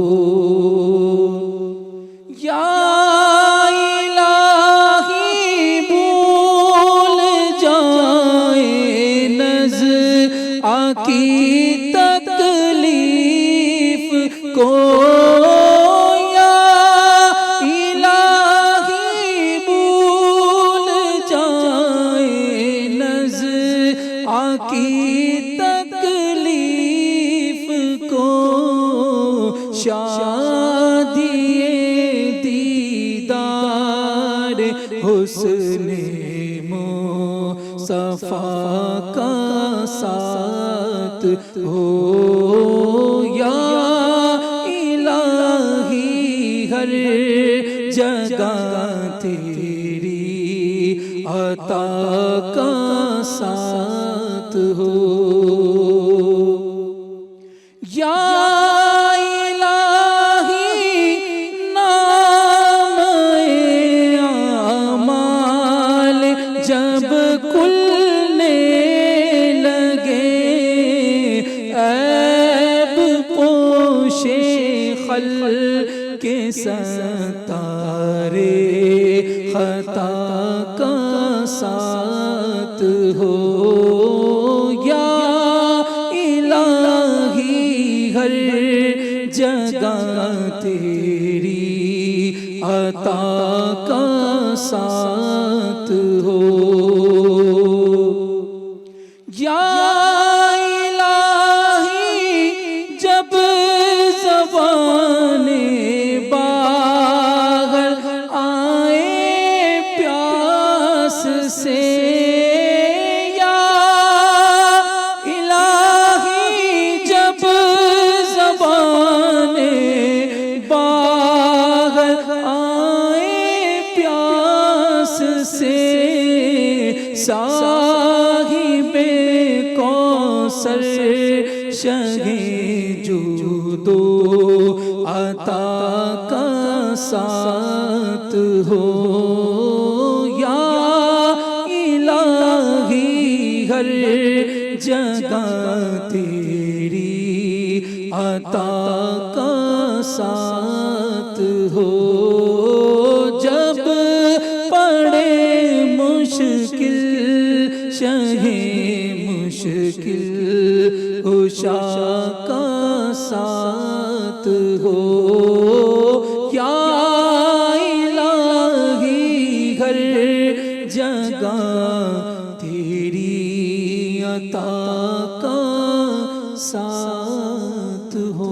की तकलीफ को या इलाही भूल जाए नज़्र आकी तकलीफ को, शादिए दीदार हुस्ने मुस्तफा का साथ हो। या इलाही हर जगह तेरी अता का साथ हो। या इलाही नाम आमाल जब कुल के सतारे खता का साथ हो। या इलाही हर जगह तेरी अता का साथ हो। या इलाही जब ज़बाने बाहर आए प्यास से, या इलाही जब ज़बाने बाहर आए प्यास से, साहिबे कौसर शहे जूदो अता का साथ हो। या इलाही हर जगह तेरी अता का साथ हो। जब पड़े मुश्किल शहे मुश्किल उषा का साथ हो। या इलाही हर जगह तेरी अता का साथ हो।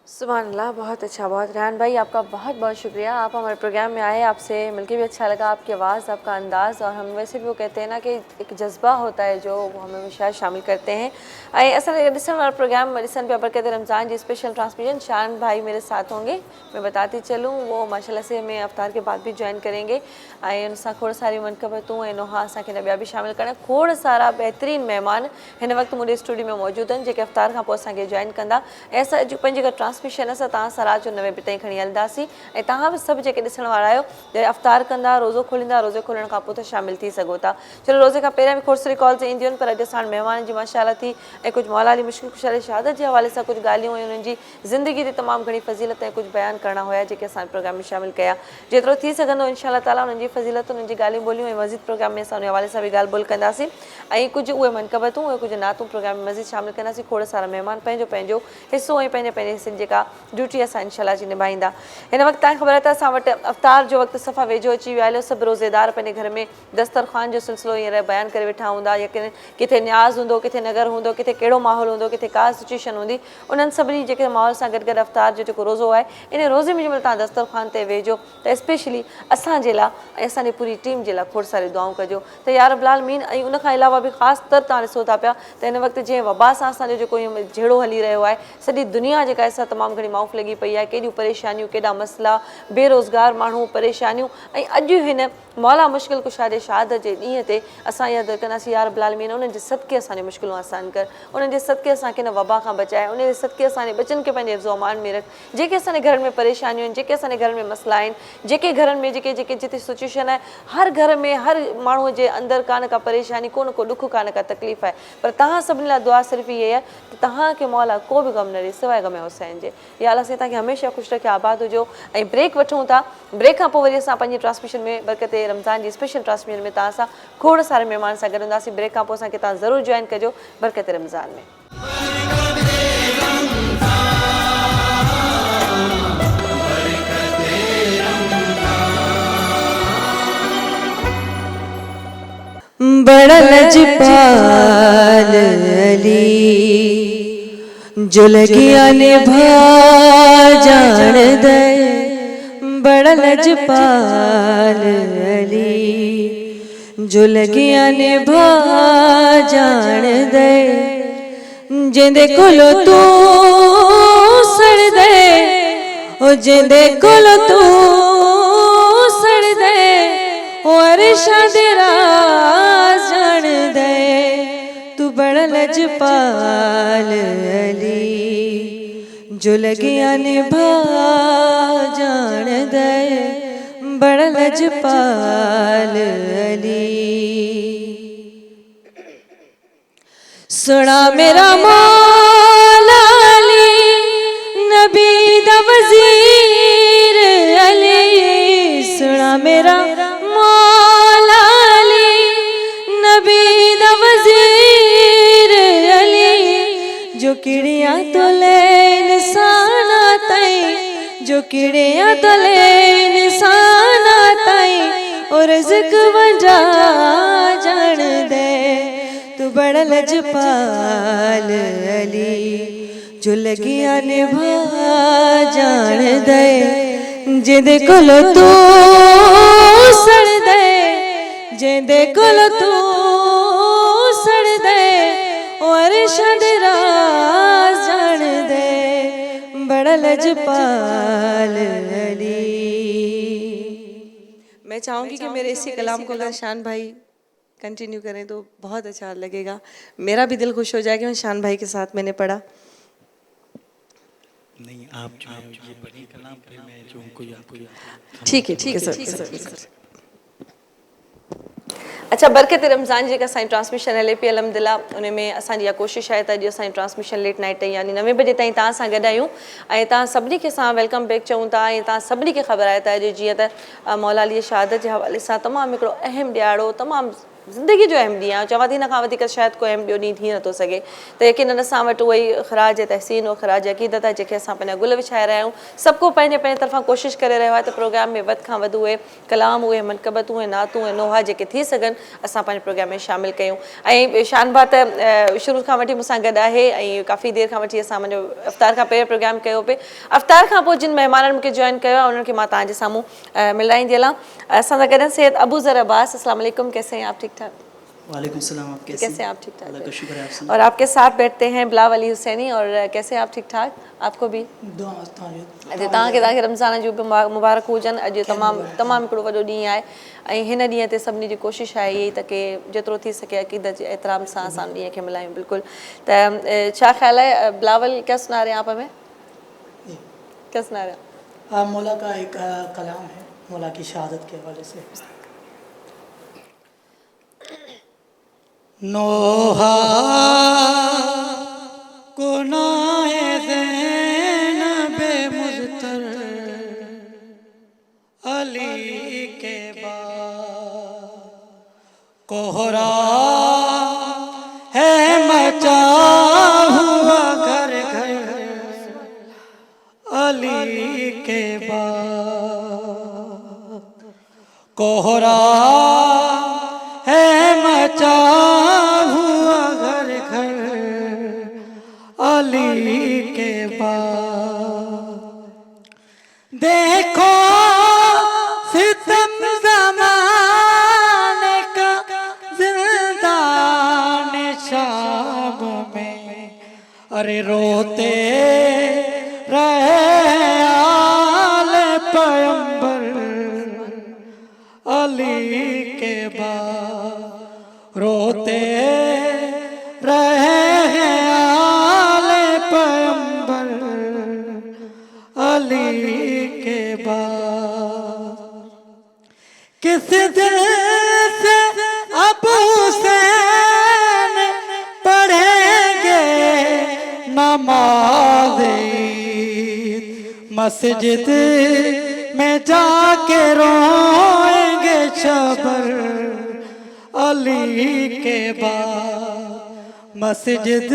सुभान अल्लाह, बहुत अच्छा, बहुत। रेहान भाई आपका बहुत बहुत शुक्रिया, आप हमारे प्रोग्राम में आए, आपसे मिलके भी अच्छा लगा, आपकी आवाज़, आपका अंदाज़, और हम वैसे भी वो कहते हैं ना कि एक जज्बा होता है जो वो हमें शायद शामिल करते हैं। असल रिसन वाला प्रोग्राम रिसन पे बरकत रमज़ान जी स्पेशल ट्रांसमिशन शान भाई मेरे साथ होंगे। मैं बताती चलूँ वो माशाल्लाह से हमें अफ्तार के बाद भी ज्वाइन करेंगे। उन सां खोड़ सारी मनकबतूं ऐं नोहा असांखे ॿिया बि शामिल करणु खोड़ सारा बहितरीन महिमान हिन वक़्तु मुंहिंजे स्टूडियो में मौजूदु आहिनि जेके अफ्तार खां पोइ असांखे ज्वाइन कंदा। ऐं असां अॼु पंहिंजे जेका ट्रांसमिशन असां तव्हां सां राति जो 9 बजे ताईं खणी हलंदासीं ऐं तव्हां बि सभु जेके ॾिसण वारा आहियो जॾहिं अफ्तार कंदा, रोज़ो खोलींदा, रोज़े खोलण खां पोइ त शामिल थी सघो था। चलो रोज़े खां पहिरियां बि खोड़ सारी कॉल्स ईंदियूं आहिनि, पर अॼु असां महिमान जी माशाअल्लाह थी ऐं कुझु मौला अली मुश्किल कुशारे शहादत जे हवाले सां कुझु ॻाल्हियूं ऐं उन्हनि जी ज़िंदगी ते तमामु घणी फज़ीलत ऐं कुझु बयानु करणा हुया जेके असां प्रोग्राम में शामिल कया। जेतिरो थी सघंदो इंशाअल्लाह ताला उन्हनि जी फज़ीलत, उन्हनि जी ॻाल्हियूं ॿोलियूं ऐं मज़ीद प्रोग्राम में असां उन हवाले सां बि ॻाल्हि ॿोल कंदासीं ऐं कुझु उहे मनकबतूं ऐं कुझु नातूं प्रोग्राम में मज़ीद शामिल कंदासीं। खोड़ सारा महिमान पंहिंजो पंहिंजो हिसो ऐं पंहिंजे पंहिंजे हिसे जेका ड्यूटी असां इंशाअल्लाह जी निभाईंदा। हिन वक़्तु तव्हांखे ख़बर आहे त असां वटि अफ्तार जो वक़्तु सफ़ा वेझो अची वियो आहे। सभु रोज़ेदार पंहिंजे घर में दस्तरख़्वान जो सिलसिलो हींअर बयानु करे वेठा हूंदा, या किथे न्याज़ हूंदो, किथे नगर हूंदो, किथे कहिड़ो माहौल हूंदो, किथे का सिचुएशन हूंदी, उन्हनि सभिनी जेके माहौल सां गॾु गॾु अफ्तार जो जेको रोज़ो आहे, इन रोज़े में जंहिंमहिल तव्हां दस्तरख़्वान ते वेझो त स्पेशली असांजे लाइ ऐं असांजी पूरी टीम जे लाइ खोड़ सारी दुआऊं कजो त या रब्बुल आलमीन। ऐं उनखां अलावा बि ख़ासि तर तव्हां ॾिसो था पिया त हिन वक़्तु जीअं वबा सां असांजो जेको इहो जहिड़ो हली रहियो आहे, सॼी दुनिया जेका आहे तमामु घणी माउफ़ लॻी पई आहे, केॾियूं परेशानियूं, केॾा मसइला, बेरोज़गार माण्हू, परेशानियूं, ऐं अॼु हिन मौला मुश्किल कुशा जे शहादत जे ॾींहं ते असां इहा दुआ कंदासीं या रब्बुल आलमीन उन्हनि जे सदके असांजी मुश्किलूं आसान कर, उन्हनि जे सदके असांखे हिन वबा खां बचाए, उन जे सदके असांजे बचनि खे पंहिंजे हिफ़्ज़ो अमान में रख। जेके असांजे घरनि में परेशानियूं आहिनि, जेके असांजे घरनि में मसइला आहिनि, जेके घरनि में जेके जेके जिते सिचुएशन आहे, हर घर में हर माण्हूअ जे अंदरि का न का परेशानी, को न को ॾुख, का न का तकलीफ़ आहे, पर तव्हां सभिनी लाइ दुआ सिर्फ़ु इहा आहे त तव्हांखे मौला को बि गम न ॾे सवाइ गम हुसैन जे। या अलाह साईं तव्हांखे हमेशह ख़ुशि रखे, आबाद हुजो। ऐं ब्रेक वठूं था, ब्रेक खां पोइ वरी असां पंहिंजी ट्रांसमिशन में बरकत रमज़ान जी स्पेशल ट्रांसमिशन में तव्हां सां खोड़ सारे महिमान सां गॾु हूंदासीं। ब्रेक खां पोइ असांखे तव्हां ज़रूरु जॉइन कजो बरकत रमज़ान में। बड़ा लजपाल अली जो लगिया निभा जान दे, बड़ा लजपाल अली जो लगिया निभा जान दे, जिंदे कोलो तू सड़ दे, ओ जिंदे कोलो तू सड़ दे, ओ अरशा दे राज जान दे, तू बड़ा लजपाल अली जो लगिया निभा जान दे, बड़ा लजपाल अली। सुना मेरा मौला अली नबी दा वज़ीर अली, सुना मेरा मौला अली नबी दा वज़ीर अली, जो किड़ियां तो ले इंसाना तई, जो किड़िया तले इंसान ताई और रिज़्क वंजा जान दे तू बड़ा लजपाल अली जो लगिया निभा जान दे जिंदे कोलो तू सड़ दे जिंदे कोलो तू सड़ दे और राज जान दे बड़ा लजपाल अली। मैं चाहूँगी कि मेरे इसी कलाम को अगर शान भाई कंटिन्यू करें तो बहुत अच्छा लगेगा। मेरा भी दिल खुश हो जाएगा मैं शान भाई के साथ मैंने पढ़ा। नहीं आप जो है ये पढ़ी कलाम फिर मैं जो उनको याद करूँ। ठीक है सर। अच्छा बरकत रमज़ान जेका असांजी ट्रांसमिशन हले पई अलहमदिल्ला उन में असांजी इहा कोशिशि आहे त अॼु असांजी ट्रांसमिशन लेट नाइट यानी 9 बजे ताईं तव्हां सां गॾु आहियूं ऐं तव्हां सभिनी खे असां वेलकम बैक चऊं था ऐं तव्हां सभिनी खे ख़बर आहे त अॼु जीअं त मौला अली शहादत जे हवाले सां तमामु हिकिड़ो अहम ॾियारो तमामु ज़िंदगी जो अहम ॾींहुं आहे चवां थी हिन खां वधीक शायदि कोई अहम ॿियो ॾींहुं थी नथो सघे त यकीनन असां वटि उहा ई ख़राज तहसीन और ख़राज अक़ीदत आहे जेके असां पंहिंजा गुल विछाए रहिया आहियूं। सभु को पंहिंजे पंहिंजे तरफ़ां कोशिशि करे रहियो आहे त प्रोग्राम में वधि खां वधि उहे कलाम उहे मनक़बतूं ऐं नातूं ऐं नोहा जेके थी सघनि असां पंहिंजे प्रोग्राम में शामिलु कयूं। ऐं शानभा त शुरू खां वठी मूंसां गॾु आहे ऐं काफ़ी देरि खां वठी असां मुंहिंजो अफ़्तार खां पहिरियों प्रोग्राम कयो पिए। अफ़्तार खां पोइ जिन महिमाननि मूंखे जॉइन कयो आहे उन्हनि खे मां तव्हांजे साम्हूं मिलाईंदी हलां। असां सां गॾु सैयद अबू ज़र अब्बास। अस्सलाम वालेकुम, कैसे हैं आप? ठीक ठाक? वालेकुम सलाम। आप कैसे हैं आप? ठीक ठाक? अल्लाह का शुक्र है। आप और आपके साथ बैठते हैं बिलावल अली हुसैनी। और कैसे हैं आप? ठीक ठाक? आपको भी अॼु तव्हांखे रमज़ान जूं बि मुबारक हुजनि। अॼु तमामु हिकिड़ो वॾो ॾींहुं आहे ऐं हिन ॾींहं ते सभिनी जी कोशिशि आहे इहा ई त की जेतिरो थी सघे अक़ीदत जे एतिराम सां असां ॾींहं खे मिलायूं। बिल्कुलु त छा ख़्याल आहे बिलावल, क्या सुना रहे हैं आप हमें? क्या सुना रहे हैं? मौला का एक कलाम है मौला की शहादत के हवाले से। नोहा गुनाहे ज़ैनबे मुज़्तर अली के बाद कोहरा है मचा हुआ घर घर अली के बाद कोहरा है मचा हुआ घर घर अली के बाद देखो सितम ज़माने का जिंदान शाम में अरे रोते रहे आले पैगंबर अली के बाद रोते रहे हैं आले पैगंबर अली के बाद किस दिन से अब हुसैन पढ़ेंगे नमाज़ मस्जिद में जाके रोएंगे शबर अली के बाद मस्जिद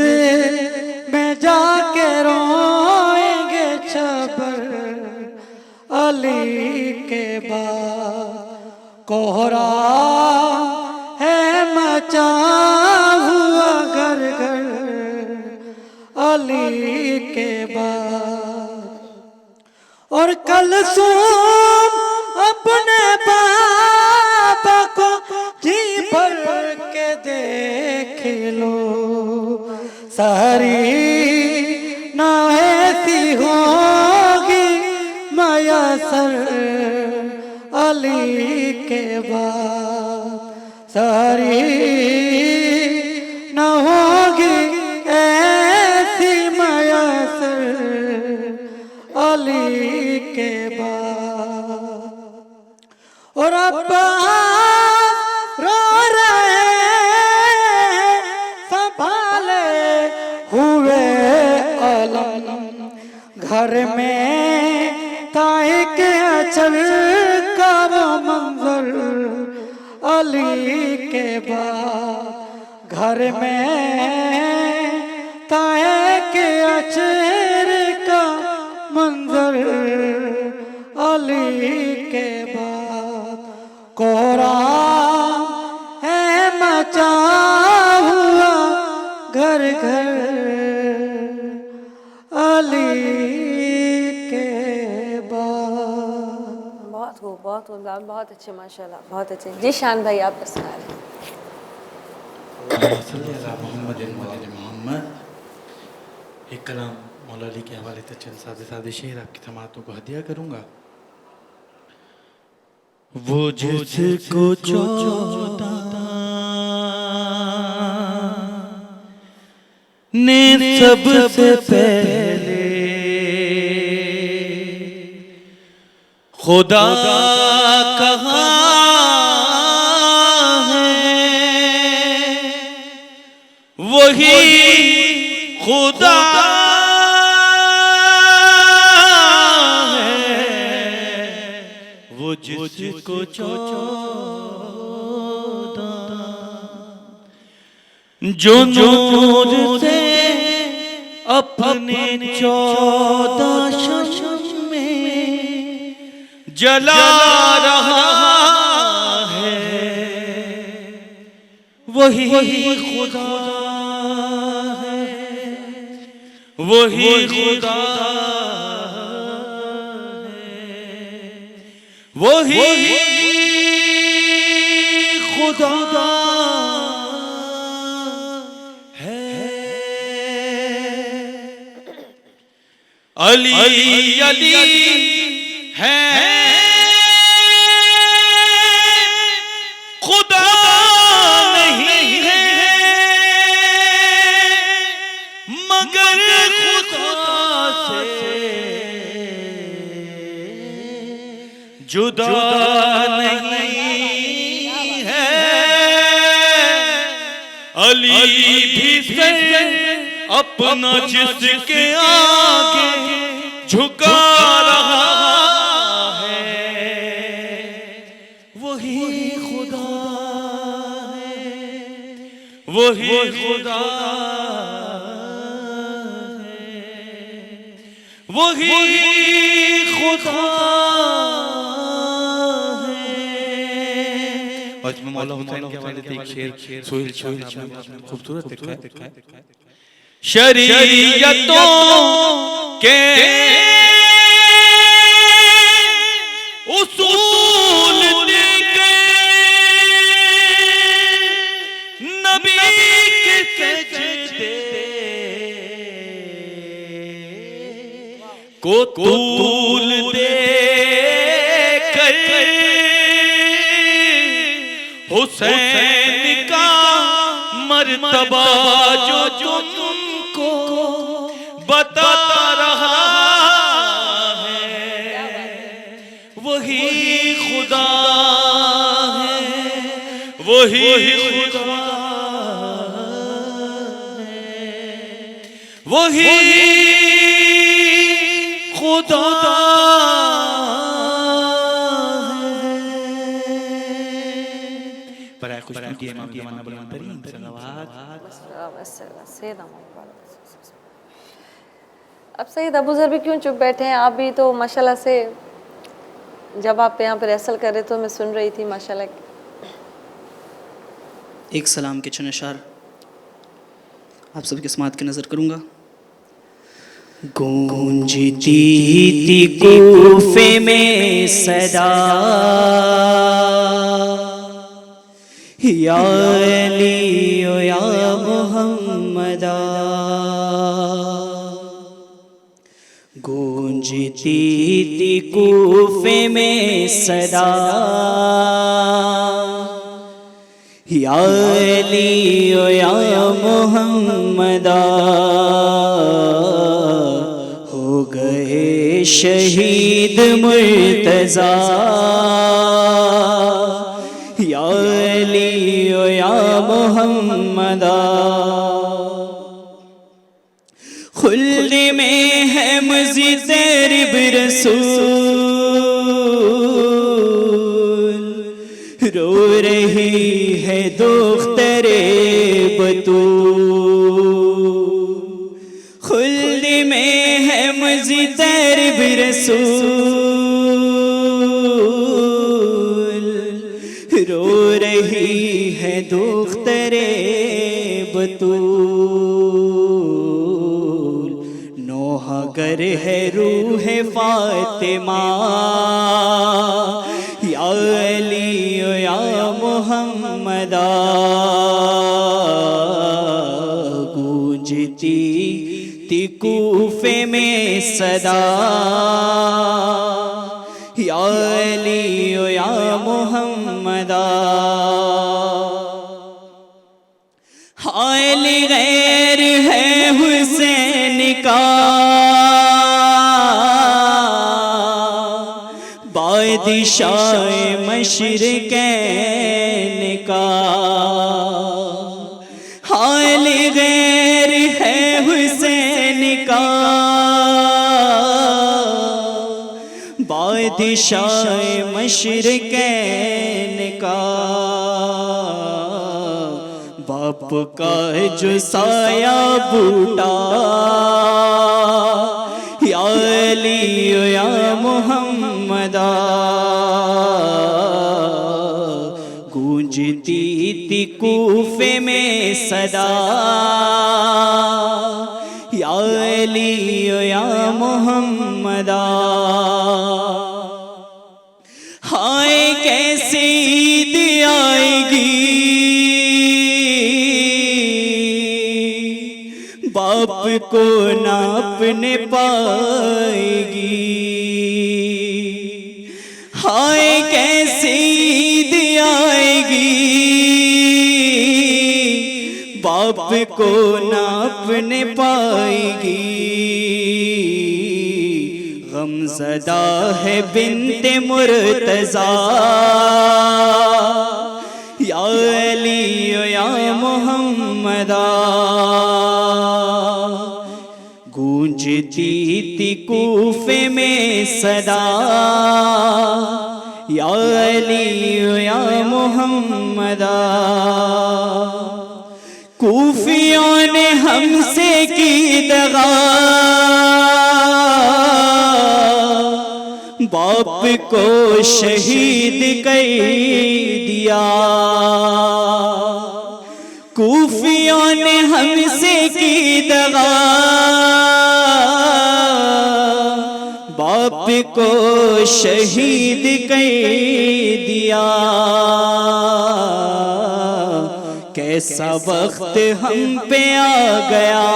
में जाके रोएंगे शबर अली के बाद कोहरा है मचा हुआ घर घर अली के बाद और कल सूम अपने बाबा को जी भर के देख लो सारी ना ऐसी होगी मयसर अली के बाद सारी ना होगी ऐसी मयसर अली के बाद और अब्बास रो रहे संभाले हुए अलम घर में ताए के अचल का वो मंजर अली के बाद घर में ताए के अचल का मंजर अली के बाद कोराम है मचा हुआ घर घर अली के बाद। बहुत खूब, बहुत अच्छे, माशाल्लाह, बहुत अच्छे। जी शान भाई, आप बस सुना रहे हैं। मोहम्मद। एक कलाम मौला अली के हवाले से चंद सादे सादे शेर आपकी समातों को हदिया करूंगा। वो जिसको चौदह ने सबसे पहले खुदा कहा वही खुदा है, वो जिसको चौदह जो नूर से अपने 14 शम में जला रहा है, वही खुदा है, वही खुदा है, वही खुदा है। अली अली है खुदा नहीं है मगर खुदा से जुदा नहीं है। अली भी से अपना जिसके आगे झुका रहा है, वही खुदा है, वही खुदा है, वही खुदा है। और इसमें मौला हुसैन के हवाले से एक शेर सोहेल सोहेल खूबसूरत लिखा है। शरीयतों के उसूल देके नबी के सजदे को तूल दे कर हुसैन का मर्तबा जो तुमको बता रहा है, वही खुदा है, वही खुदा है, वही खुदा है। खुशबू की इमाम ज़माना बुलंद तरीन सलावत। अब सईद अबू ज़र भी क्यों चुप बैठे हैं? आप भी तो माशाल्लाह से, जब आप यहाँ पे रिहर्सल कर रहे तो मैं सुन रही थी माशाल्लाह। एक सलाम के चंद अशार आप सबकी समात की नज़र करूँगा। गूंजती थी कूफे में सदा या अली ओ या मुहम्मदा, गूंजती थी कूफे में सदा या अली ओ या मुहम्मदा, हो गए शहीद मुर्तज़ा या अली ओ या मुहम्मदा। खुल्द में है मज़ीद रिब रसूल, रो रही है दुख्तरे बतूल। खुल्द में है मज़ीद रिब रसूल, रो रही है दुख्तरे बतूल, नौहागर है रूह फातिमा, या अली या मुहम्मदा, गूंजती थी कूफे में सदा, या अली या मुहम्मदा। हाल गैर है हुसैन का, बादशाह मशरिकैन का, हाल गैर है हुसैन का, बादशाह मशरिकैन का, बाप का जो साया बूटा, या अली या मुहम्मदा, गूंजती थी कूफे में सदा, या अली या मुहम्मदा। हाय कैसी ईद आएगी, बाप को ना अपने पाएगी, हाय कैसी ईद आएगी, बाप को ना अपने पाएगी, गमज़दा है बिन्ते मुर्तज़ा, या अली या मुहम्मदा, गूंजती थी कूफे में सदा, या अली या मुहम्मदा। कूफियों ने हमसे की दगा, बाप को शहीद कर दिया, कूफियों ने हमसे की दगा, बाप को शहीद कर दिया, कैसा वक्त हम पे आ गया,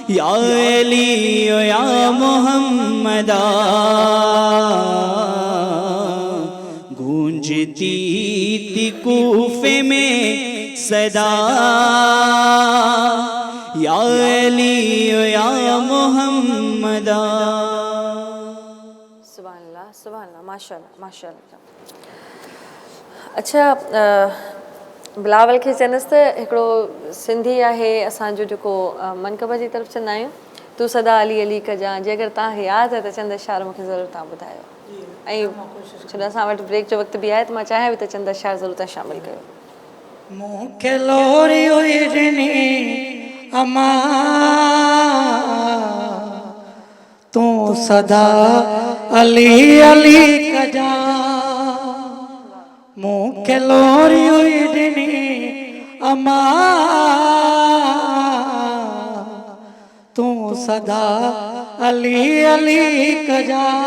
या अली या मुहम्मदा, गूंजती थी कूफे में सदा, या अली या मुहम्मदा। सुभान अल्लाह, सुभान अल्लाह, माशाअल्लाह, माशाअल्लाह। अच्छा, बिलावल खे चवंदसि त हिकिड़ो सिंधी आहे असांजो जेको मनकब जी तरफ़ चवंदा आहियूं, तूं सदा अली अली कजां, जे अगरि तव्हांखे यादि आहे त चंद अशार मूंखे ज़रूरु तव्हां ॿुधायो। ऐं छो असां वटि ब्रेक जो वक़्तु बि आहे त मां चाहियां बि त चंद अशार ज़रूरु तव्हां शामिलु कयो। मूंखे लोरी हुई ॾिनी अमा, तूं सदा अली अली कजां, मूंखे लोरी हुई ॾिनी अमा, तूं सदा अली अली कजां,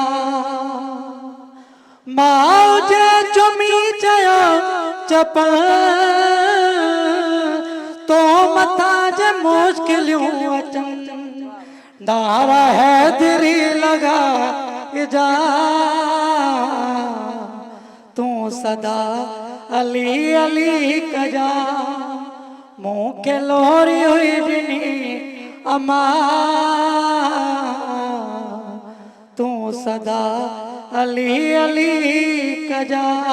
माउ जे चुमी चयो चपल, तो मथा जे मुश्किलियूं अचनि, नारा हैदरी लगा जा, तूं सदा अली अली कजां, मूंखे लोरी हुई ॾिनी अमा, तूं सदा अली अली कजां,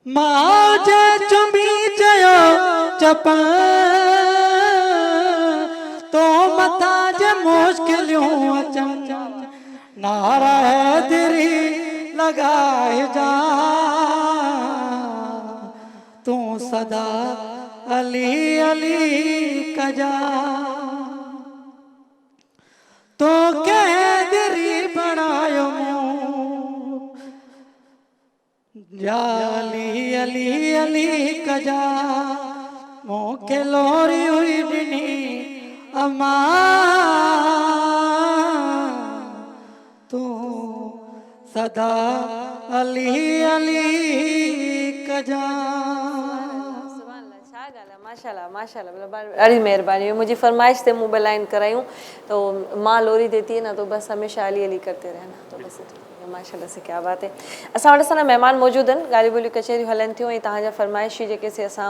माउ जे चुमी चयो चपल, तो मथा जे मुश्किलियूं अचनि, नारा हैदरी लगाए जा, तूं सदा अली अली कजां। या अली अली अली कजा मोके लोरी हुई बिनी अमा तू सदा अली अली कजा। माशाल्लाह माशाल्लाह मतलब ॾाढी महिरबानी। मुंहिंजी फ़रमाइश ते मूं ॿ लाइन करायूं तो माँ लोरी देती है ना तो बस हमेशा अली अली करते रहना तो बस माशाल्लाह से क्या बात है। असां वटि असांजा महिमान मौजूदु आहिनि, ॻाल्हियूं ॿोलियूं कचहरियूं हलनि थियूं ऐं तव्हांजा फ़रमाइशी जेके से असां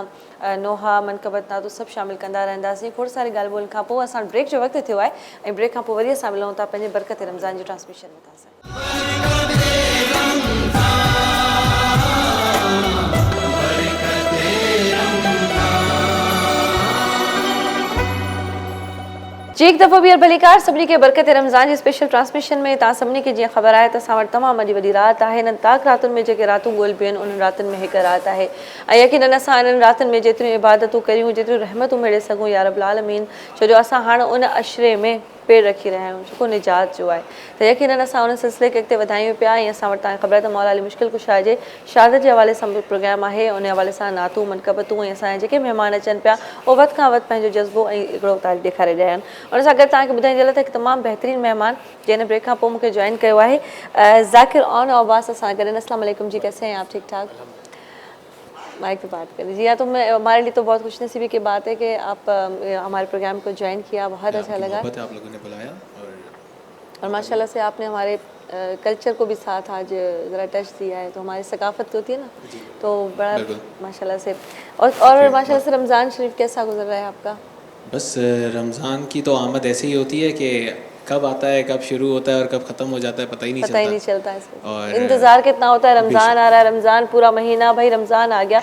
नोहा मनक़बत नातो सभु शामिलु कंदा रहंदासीं। खोड़ सारी ॻाल्हि ॿोलियुनि खां पोइ असां ब्रेक जो वक़्तु थियो आहे ऐं ब्रेक खां पोइ वरी असां मिलूं था पंहिंजे बरकत रमज़ान जी ट्रांसमिशन में था। जी एक दफ़ो ॿीहर भलीकार सभिनी खे बरकत रमज़ान जी स्पेशल ट्रांसमिशन में तव्हां सभिनी खे जीअं ख़बर आहे त असां वटि तमामु अॼु वॾी राति आहे। इन्हनि ताक़ रातुनि में जेके रातूं ॻोल्हिबियूं आहिनि उन्हनि रातुनि में हिकु राति आहे ऐं यकीनन असां इन्हनि रातुनि में जेतिरियूं इबादतूं करियूं जेतिरियूं रहमतूं मेड़े सघूं या रब्बुल आलमीन, छो जो असां हाणे उन अशरे में पेर रखी रहिया आहियूं जेको निजात जो आहे त यकीनन असां उन सिलसिले खे अॻिते वधायूं पिया ऐं असां वटि तव्हांखे ख़बर आहे त मौला अली मुश्किल कुशा जे शहादत जे हवाले सां प्रोग्राम आहे। उन हवाले सां नातूं मनक़बतूं ऐं असांजा जेके महिमान अचनि पिया उहो वधि खां वधि पंहिंजो जज़्बो ऐं हिकिड़ो तारीफ़ ॾेखारे रहिया आहिनि। उन सां गॾु तव्हांखे ॿुधाइण जे लाइ त हिकु तमामु बहितरीनु महिमान जंहिं ब्रेक खां पोइ मूंखे जॉइन कयो आहे ज़ाकिर ऑन अब्बास असां गॾु। अस्सलाम वालेकुम जी, कैसे हैं आप? ठीक ठाक, माइक पे बात करें जी। या तो मैं हमारे लिए तो बहुत खुशनसीबी की बात है कि आप हमारे प्रोग्राम को ज्वाइन किया, बहुत अच्छा लगा आप लोगों ने बुलाया और माशाल्लाह से आपने हमारे कल्चर को भी साथ आज ज़रा टच दिया है। तो हमारी सकाफत होती है ना तो बड़ा माशाल्लाह से और माशाल्लाह से रमज़ान शरीफ कैसा गुजर रहा है आपका? बस रमज़ान की तो आमद ऐसे ही होती है कि कब आता है कब शुरू होता है और कब ख़त्म हो जाता है पता ही नहीं चलता है। और इंतज़ार कितना होता है, रमज़ान आ रहा है, रमज़ान पूरा महीना, भाई रमज़ान आ गया,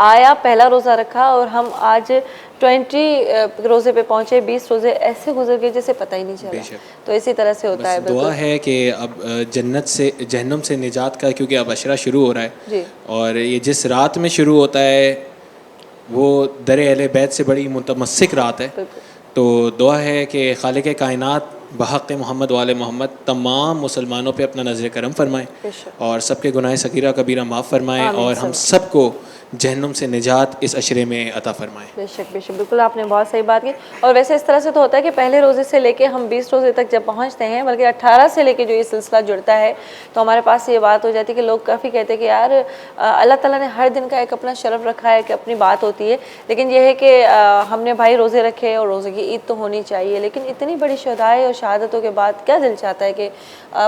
आया पहला रोज़ा रखा और हम आज 20 रोज़े पे पहुँचे, 20 रोज़े ऐसे गुजर गए जैसे पता ही नहीं चला। तो इसी तरह से होता है। दुआ है कि अब जन्नत से जहन्नम से निजात का, क्योंकि अब अशरा शुरू हो रहा है जी। और ये जिस रात में शुरू होता है वो दर अहले बैत से बड़ी मुतमस्सिक रात है। तो दुआ है कि खालिक कायनात बहक़ मोहम्मद वाले मोहम्मद तमाम मुसलमानों पे अपना नज़र करम फरमाए और सबके गुनाह सगीरा कबीरा माफ़ फरमाए और हम सबको जहन्नुम से निजात इस अशरे में अता फरमाए। बेशक बेशक, बिल्कुल आपने बहुत सही बात की। और वैसे इस तरह से तो होता है कि पहले रोज़े से लेके हम 20 रोज़े तक जब पहुंचते हैं, बल्कि 18 से लेके जो ये सिलसिला जुड़ता है तो हमारे पास ये बात हो जाती है कि लोग काफ़ी कहते हैं कि यार अल्लाह ताला ने हर दिन का एक अपना शरफ रखा है कि अपनी बात होती है, लेकिन यह है कि हमने भाई रोज़े रखे और रोज़े की ईद तो होनी चाहिए, लेकिन इतनी बड़ी शहदाई और शहादतों के बाद क्या दिल चाहता है कि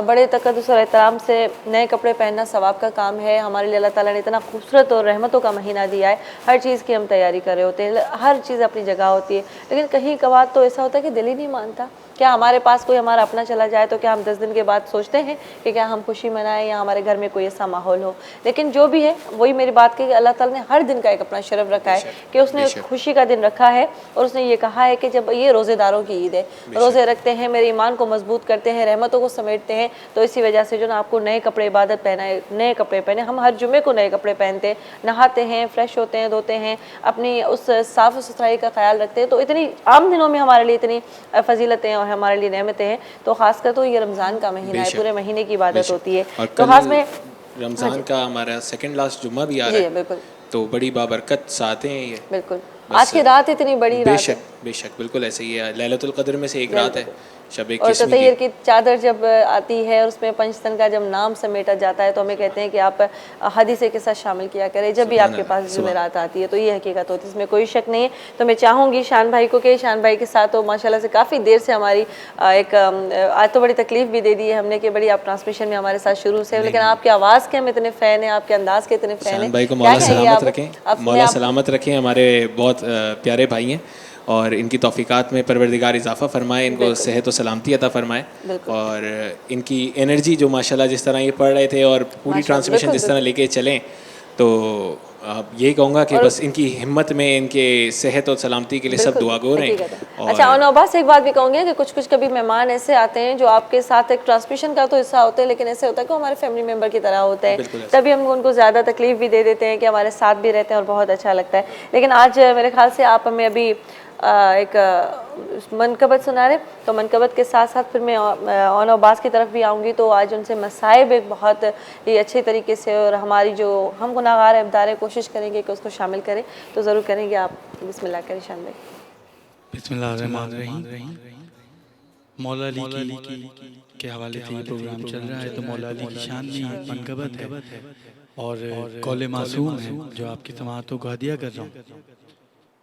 बड़े तकद्दुस और एहतराम से नए कपड़े पहनना सवाब का काम है। हमारे लिए अल्लाह ताला ने इतना खूबसूरत और रहमतों का महीना दिया है, हर चीज़ की हम तैयारी कर रहे होते हैं, हर चीज़ अपनी जगह होती है, लेकिन कहीं कभार तो ऐसा होता है कि दिल ही नहीं मानता। क्या हमारे पास कोई हमारा अपना चला जाए तो क्या हम 10 दिन के बाद सोचते हैं कि क्या हम खुशी मनाएं या हमारे घर में कोई ऐसा माहौल हो? लेकिन जो भी है वही मेरी बात की कि अल्लाह ताला ने हर दिन का एक अपना शरफ रखा है कि उसने खुशी का दिन रखा है और उसने ये कहा है कि जब ये रोज़ेदारों की ईद है, रोज़े रखते हैं, मेरे ईमान को मजबूत करते हैं, रहमतों को समेटते हैं, तो इसी वजह से जो ना आपको नए कपड़े इबादत पहनाए, नए कपड़े पहने। हम हर जुमे को नए कपड़े पहनते हैं, नहाते हैं, फ्रेश होते हैं, धोते हैं, अपनी उस साफ़ सुथराई का ख्याल रखते हैं। तो इतनी आम दिनों में हमारे लिए इतनी फजीलतें और हमारे लिए नेमतें हैं, तो खासकर तो ये रमज़ान का महीना है, पूरे महीने की इबादत होती है। तो खास में रमज़ान का हमारा सेकंड लास्ट जुम्मा भी आ रहा है, बिल्कुल, तो बड़ी बाबरकत साथ हैं ये। बिल्कुल, आज की रात इतनी बड़ी रात है। बेशक बिल्कुल ऐसे ही है, लैलतुल क़द्र में से एक रात है, शब और ततय्यर की चादर जब आती है और उसमें पंचतन का जब नाम समेटा जाता है तो हमें कहते हैं कि आप हदीसे के साथ शामिल किया करें जब भी आपके पास जुमेरात आती है, तो ये हकीकत होती है, इसमें कोई शक नहीं है। तो मैं चाहूँगी शान भाई को कि शान भाई के साथ तो माशाल्लाह से काफ़ी देर से हमारी एक आज तो बड़ी तकलीफ भी दे दी है हमने कि बड़ी आप ट्रांसमिशन में हमारे साथ शुरू से, लेकिन आपकी आवाज़ के हम इतने फ़ैन हैं, आपके अंदाज़ के इतने फ़ैन हैं। भाई को मौला सलामत रखें, मौला सलामत रखें, हमारे बहुत प्यारे भाई हैं और इनकी तौफीकात में परवरदिगार इजाफा फरमाए, इनको सेहत और सलामती अता फरमाए और इनकी एनर्जी जो माशाल्लाह जिस तरह ये पढ़ रहे थे और पूरी ट्रांसमिशन जिस तरह लेके चलें, तो यही कहूँगा कि बस इनकी हिम्मत में, इनके सेहत और सलामती के लिए सब दुआगोर हैं। अच्छा, और नौबास एक बात भी कहूँगी कि कुछ कुछ कभी मेहमान ऐसे आते हैं जो आपके साथ एक ट्रांसमिशन का तो हिस्सा होते हैं, लेकिन ऐसे होता है कि हमारे फैमिली मेम्बर की तरह होते हैं, तभी हम उनको ज़्यादा तकलीफ भी दे देते हैं कि हमारे साथ भी रहते हैं और बहुत अच्छा लगता है। लेकिन आज मेरे ख्याल से आप हमें अभी एक मनकबत सुना रहे, तो मनकबत के साथ साथ फिर मैं ऑन अब्बास की तरफ भी आऊँगी। तो आज उनसे मसाइब एक बहुत ही अच्छे तरीके से, और हमारी जो हम गुनाहगार इब्दार कोशिश करेंगे कि उसको शामिल करें, तो ज़रूर करेंगे। आप बिस्मिल्लाह करें शान भाई। बिस्मिल्लाहिर्रहमानिर्रहीम। मौला अली के हवाले से ये प्रोग्राम चल रहा है, तो मौला अली की शान में एक मनकबत है और कौले मासूम है जो आपकी समाअतों को हदिया कर रहा हूँ।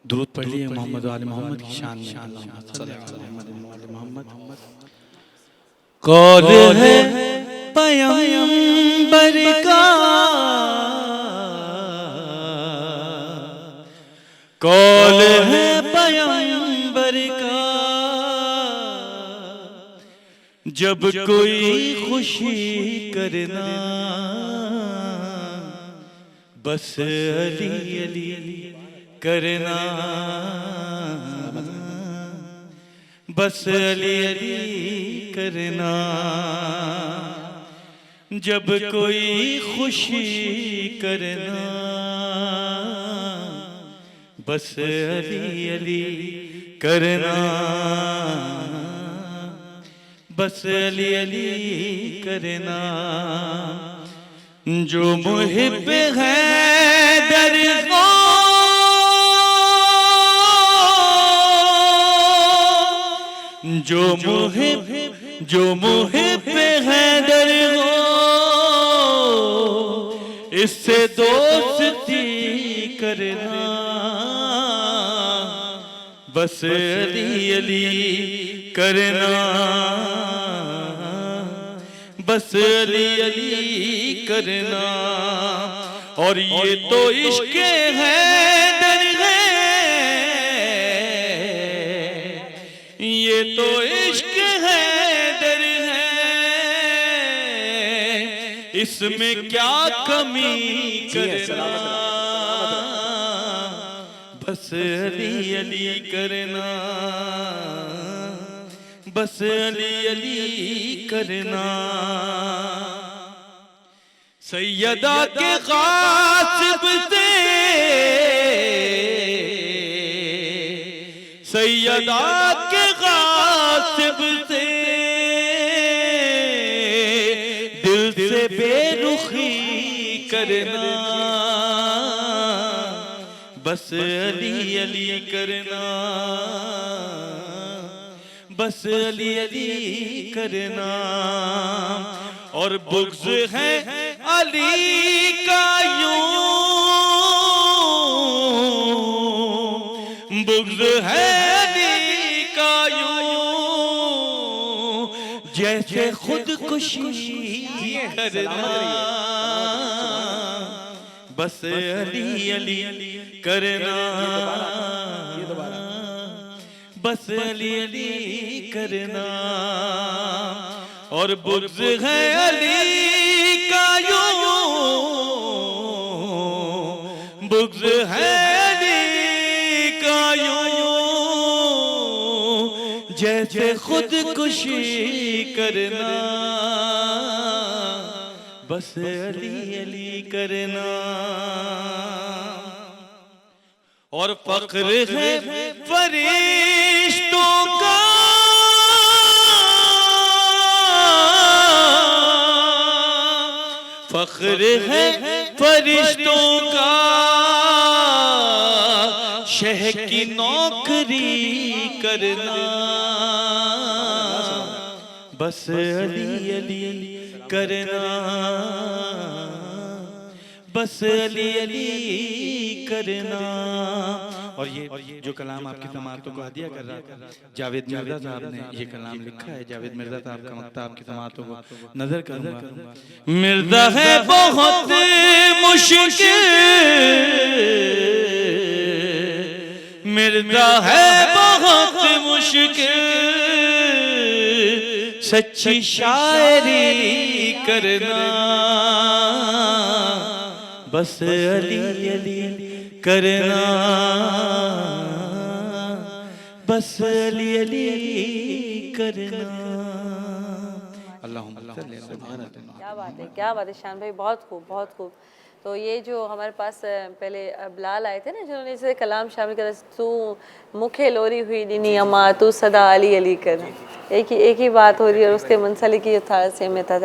दुरूद पढ़िए मोहम्मद वाले मोहम्मद की शान में। कौल है पैगंबर का, कौल है पैगंबर का, जब कोई खुशी करना बस अली अली करना, बस अली अली करना, जब कोई खुशी करना बस अली अली करना, बस अली अली करना। जो मुहिब है दरगो, जो मुहिब है दरगो, इससे दोस्ती करना बस अली अली करना, बस अली अली करना। और ये तो इश्क है दरगह, ये तो इश्क है दरगह, इसमें क्या कमी करना बस अली अली करना, बस अली अली करना। सैयदा के गासिब से, सैयदा के गासिब से दिल से बेरुखी करना बस अली अली करना, बस अली अली करना। और बुग़्ज़ है अली का यूं, बुग़्ज़ है अली का यूं, जैसे खुदकुशी करना बस अली अली करना, बस अली अली करना। और बुग़्ज़ है अली का यूं, बुग़्ज़ है अली का यूं, जैसे खुदकुशी करना बस अली अली करना। और फ़ख्र है फरिश्तों का, फ़ख्र है फरिश्तों का, शह की नौकरी करना बस अली अली करना, बस अली अली करना। और ये जो कलाम आपकी समाअतों को हदिया कर रहा था, जावेद मिर्ज़ा साहब ने ये कलाम लिखा है। जावेद मिर्ज़ा साहब का मक्ता आपकी समाअतों को नजर करूंगा। मिर्ज़ा है बहुत मुश्किल, मिर्ज़ा है बहुत मुश्किल, सच्ची शायरी करना बस अली अली करना, बस अली अली करना। क्या बात है, क्या बात है शान भाई, बहुत खूब, बहुत खूब। तो तो ये जो हमारे पास पहले बिलाल आए थे ना, जिन्होंने इसे कलाम शामिल किया, तू मुखे लोरी हुई दिनी अम्मा तू सदा अली अली कर, एक ही बात हो रही है और उसके मुंसलिक ही था सेम था।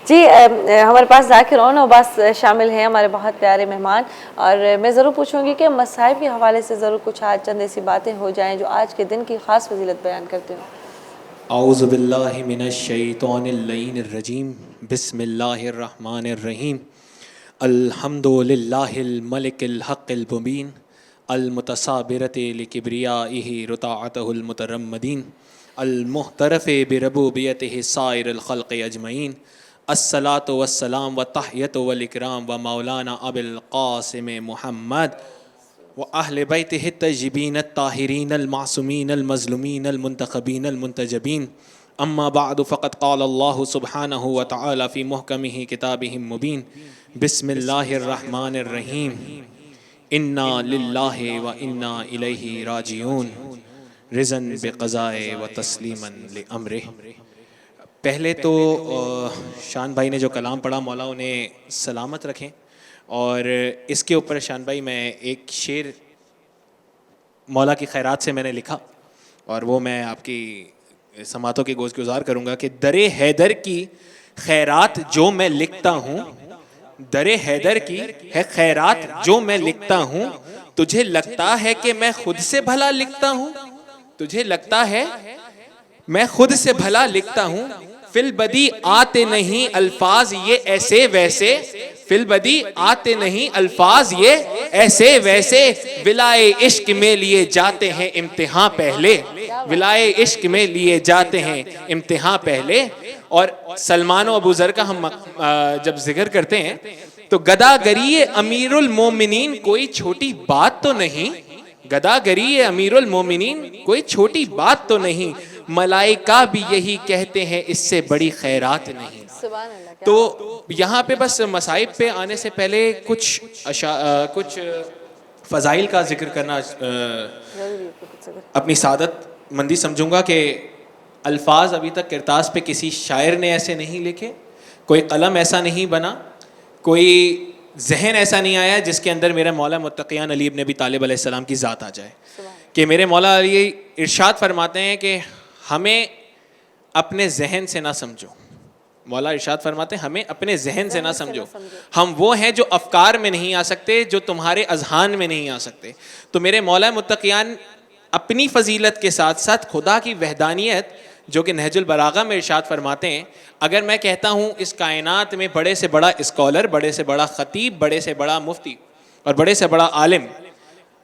जी हमारे पास जाकिर और नौबास शामिल हैं, हमारे बहुत प्यारे मेहमान, और मैं ज़रूर पूछूंगी कि मसाइब के हवाले से ज़रूर कुछ आज चंद ऐसी बातें हो जाएं जो आज के दिन की ख़ास फजीलत बयान करते हो। औज़ु बिल्लाहि मिनश शैतानिर रजीम, बिस्मिल्लाहिर रहमानिर रहीम, अल्हम्दुलिल्लाहिल मलिकिल हक़्क़िल मुबीन, अल मुतसाबिरति लिकिब्रियाइहि रुताअतहुल मुतरम्मदीन, अल मुहतरफ़े बिरबूबियतिहि साइरिल ख़ल्क़ि अजमईन, अस्सलातु वस्सलाम व तहियतु वल इकराम व मौलाना अबिल क़ासिम मुहम्मद व अहले बैतिहि तय्यिबीन ताहिरीन मासूमीन मज़लूमीन मुंतखबीन मुंतजबीन, अम्मा बाद फ़क़द क़ाल अल्लाहु सुब्हानहु व तआला फ़ी मुहकमिहि किताबिहिम मुबीन, बिस्मिल्लाहिर रहमानिर रहीम, इन्ना लिल्लाहि व इन्ना इलैहि राजिऊन, रिज़न बिक़ज़ाए व तस्लीमन लिअम्रिह। पहले तो शान भाई ने जो कलाम पढ़ा, मौला उन्हें सलामत रखें, और इसके ऊपर शान भाई मैं एक शेर मौला की खैरात से मैंने लिखा, और वो मैं आपकी समातों की गोश गुजार करूँगा कि दरे हैदर की खैरात जो मैं लिखता हूँ, दरे हैदर की है खैरात जो मैं लिखता हूँ, तुझे लगता है कि मैं खुद से भला लिखता हूँ, तुझे लगता है मैं खुद से भला लिखता हूँ, फिल बदी आते नहीं अल्फाज ये ऐसे वैसे, फिल बदी आते नहीं अल्फाज ये ऐसे वैसे, विलाए इश्क में लिए जाते हैं इम्तिहान पहले, विलाए इश्क में लिए जाते हैं इम्तिहान पहले। और सलमान अबू ज़र का हम जब जिक्र करते हैं तो गदागरी अमीरुल मोमिनीन कोई छोटी बात तो नहीं, गदागरी अमीरुल मोमिनीन कोई छोटी बात तो नहीं, मलाइका भी यही कहते हैं इससे बड़ी खैरात नहीं। तो यहाँ पे बस मसाइब पे आने से पहले कुछ फ़ज़ाइल का जिक्र करना अपनी सादत मंदी समझूंगा कि अल्फाज अभी तक किरतास पे किसी शायर ने ऐसे नहीं लिखे, कोई कलम ऐसा नहीं बना, कोई जहन ऐसा नहीं आया जिसके अंदर मेरे मौला मुत्तक़ियान अली इब्न अबी तालिब अलैहिस्सलाम की ज़ात आ जाए। कि मेरे मौला अली इरशाद फरमाते हैं कि हमें अपने जहन से ना समझो, मौला इरशाद फरमाते हैं हमें अपने जहन से ना समझो, हम वो हैं जो अफकार में नहीं आ सकते, जो तुम्हारे अजहान में नहीं आ सकते। तो मेरे मौला मुत्तक़ियान अपनी फ़जीलत के साथ साथ खुदा की वहदानियत, जो कि नहजुल बलागा में इरशाद फरमाते हैं, अगर मैं कहता हूँ इस कायनात में बड़े से बड़ा स्कॉलर, बड़े से बड़ा ख़तीब, बड़े से बड़ा मुफ्ती और बड़े से बड़ा आलिम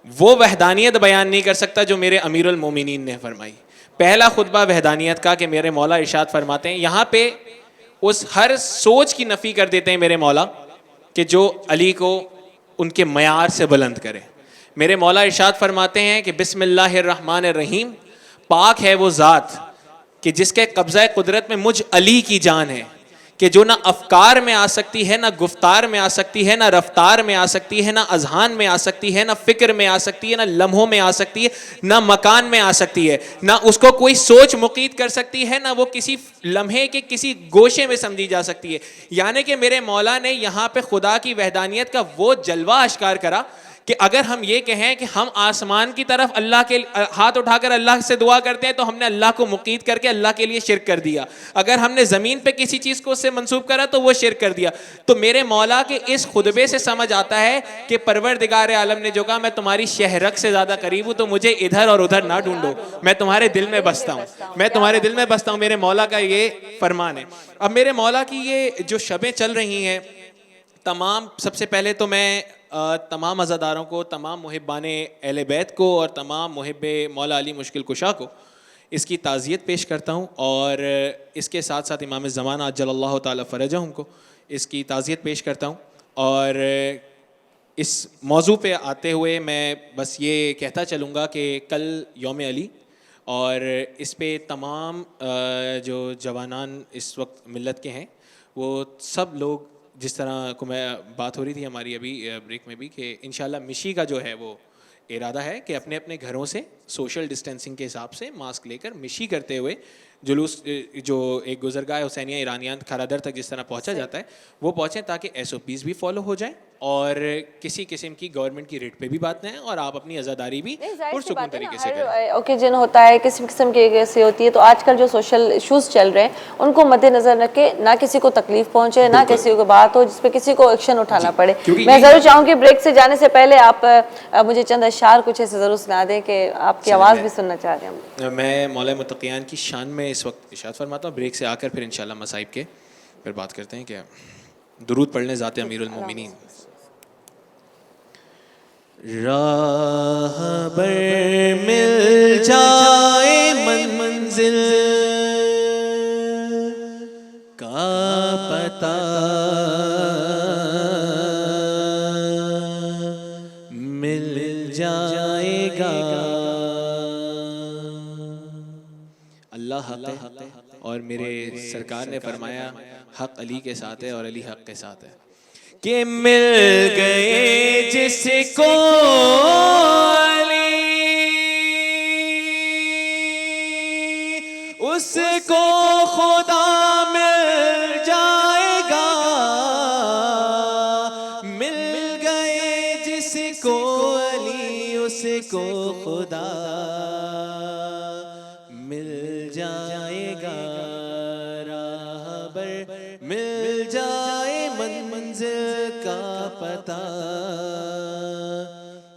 वो वहदानियत बयान नहीं कर सकता जो मेरे अमीरुल मोमिनीन ने फरमाई। पहला खुतबा वहदानियत का कि मेरे मौला इरशाद फरमाते हैं, यहाँ पे उस हर सोच की नफ़ी कर देते हैं मेरे मौला कि जो अली को उनके मयार से बुलंद करे। मेरे मौला इरशाद फरमाते हैं कि बिस्मिल्लाहिर रहमानिर रहीम, पाक है वो ज़ात कि जिसके कब्ज़ा कुदरत में मुझ अली की जान है, कि जो ना अफकार में आ सकती है, ना गुफ्तार में आ सकती है, ना रफ्तार में आ सकती है, ना अजहान में आ सकती है, ना फ़िक्र में आ सकती है, ना लम्हों में आ सकती है, ना मकान में आ सकती है, ना उसको कोई सोच मुक़ीद कर सकती है, ना वो किसी लम्हे के किसी गोशे में समझी जा सकती है। यानी कि मेरे मौला ने यहाँ पे खुदा की वहदानियत का वो जलवा अश्कार करा कि अगर हम ये कहें कि हम आसमान की तरफ अल्लाह के हाथ उठाकर अल्लाह से दुआ करते हैं तो हमने अल्लाह को मुक़ीद करके अल्लाह के लिए शिरक कर दिया, अगर हमने ज़मीन पे किसी चीज़ को उससे मंसूब करा तो वो शिरक कर दिया। तो मेरे मौला के इस खुतबे से समझ आता है कि परवरदिगार आलम ने जो कहा मैं तुम्हारी शहरक से ज़्यादा करीब हूँ, तो मुझे इधर और उधर ना ढूंढो, मैं तुम्हारे दिल में बसता हूँ, मैं तुम्हारे दिल में बसता हूँ। मेरे मौला का ये फरमान है। अब मेरे मौला की ये जो शबें चल रही हैं, तमाम सबसे पहले तो मैं तमाम अज़ादारों को, तमाम मुहिब्बाने अहले बैत को और तमाम मुहिब्बे मौला अली मुश्किल कुशा को इसकी ताज़ियत पेश करता हूँ, और इसके साथ साथ इमाम ज़माना अज्जलल्लाहु ताला फ़रजहुम को इसकी ताज़ियत पेश करता हूँ। और इस मौजू पे आते हुए मैं बस ये कहता चलूँगा कि कल यौम अली, और इस पे तमाम जो जवानान इस वक्त मिल्लत के हैं वो सब लोग, जिस तरह को मैं बात हो रही थी हमारी अभी ब्रेक में भी, कि इंशाल्लाह मिशी का जो है वो इरादा है कि अपने अपने घरों से सोशल डिस्टेंसिंग के हिसाब से मास्क लेकर मिशी करते हुए जुलूस जो एक गुजरगाह हुसैनिया ईरानियान खरादर तक जिस तरह पहुंचा जाता है वो पहुंचें, ताकि SOPs भी फॉलो हो जाएं और किसी किस्म की गवर्नमेंट की रेट पे भी बात नहीं, और आप अपनी आज़ादारी भी पुरसुकून तरीके से करें। ओकेजन होता है, किसी किस्म की ऐसी होती है, तो आजकल जो सोशल इश्यूज चल रहे हैं उनको मद्देनजर रख के ना किसी को तकलीफ पहुंचे, ना किसी को बात हो जिसपे किसी को एक्शन उठाना पड़े। मैं जरूर चाहूँगी ब्रेक से जाने से पहले आप मुझे चंद अशआर कुछ ऐसे जरूर सुना दें कि आपकी आवाज़ भी सुनना चाह रहे हैं। मैं मौला मुत्तक़ियान की शान में इस वक्त इरशाद फरमाता हूँ। ब्रेक से आकर फिर इंशाल्लाह मसाइब के फिर बात करते हैं। क्या दुरूद पढ़ने जाते अमीरुल मोमिनीन। राह पर मिल जाए मंजिल का पता, मिल जाएगा। अल्लाह हक है और मेरे सरकार ने फरमाया हक अली के साथ है और अली हक के साथ है। कि मिल गए जिसको अली, उसको खुदा मिल जाएगा। मिल गए जिसको अली, उसको खुदा मिल जाएगा। राहबर मिल जाए मंजिल का पता,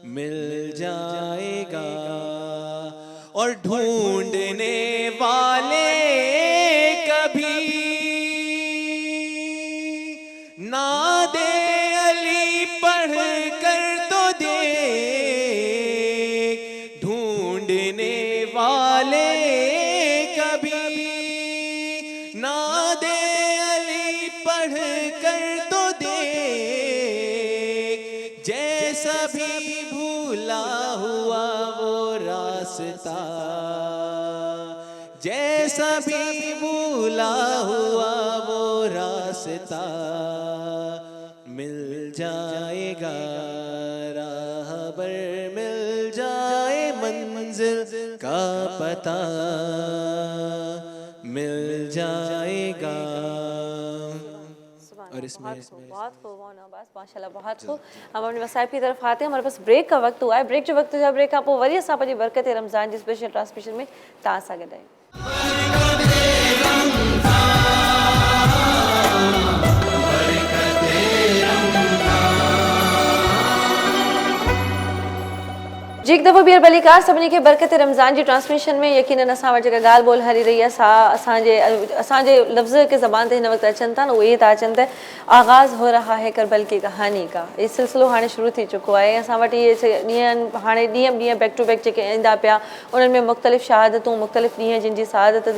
मिल जाएगा। और ढूंढने वाले कभी ना दे अली पढ़ कर तो दे, ढूंढने वाले कभी ना दे अली पढ़ कर तो दे। जैसा भी भूला हुआ वो रास्ता, जैसा भी भूला हुआ वो रास्ता, मिल जाएगा। राहबर मिल जाए मंजिल का पता, मिल जाएगा। और इसमें बहुत खूब माशाल्लाह, बहुत खूब। हम अपने मसाइब की तरफ आते हैं। हमारे पास ब्रेक का वक्त हुआ है। ब्रेक जो वक्त हुआ ब्रेक आप वरी साहब जी बरकत रमज़ान जी स्पेशल ट्रांसमिशन में तव्हां सां गॾु आहियूं। जी एक दफ़ो ॿीहर भलीकार सभिनी खे बरकत रमज़ान जी ट्रांसमिशन में यकीनन असां वटि जेका ॻाल्हि ॿोल हली रही आहे असांजे लफ़्ज़ के ज़बान ते हिन वक़्तु अचनि था न उहे ई था अचनि त आगाज़ हो रहा है करबल की कहानी का। ये सिलसिलो हाणे शुरू थी चुको आहे। असां वटि इहे ॾींहं हाणे ॾींहं बैक टू बैक जेके ईंदा पिया उन्हनि में मुख़्तलिफ़ शहादतूं, मुख़्तलिफ़ ॾींहं जिन जी शहादत